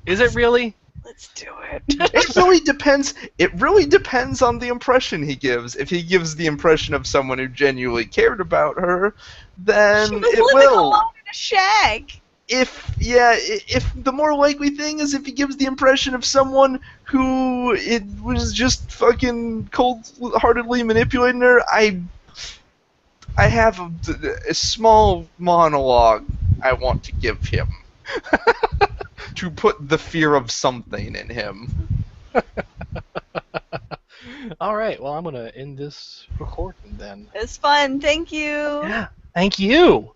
Is it really? Let's do it. It really depends. It really depends on the impression he gives. If he gives the impression of someone who genuinely cared about her, then She was it living will. alone in a shack. If the more likely thing is if he gives the impression of someone who it was just fucking cold-heartedly manipulating her, I have a small monologue I want to give him to put the fear of something in him. All right. Well, I'm gonna end this recording then. It's fun. Thank you. Yeah. Thank you.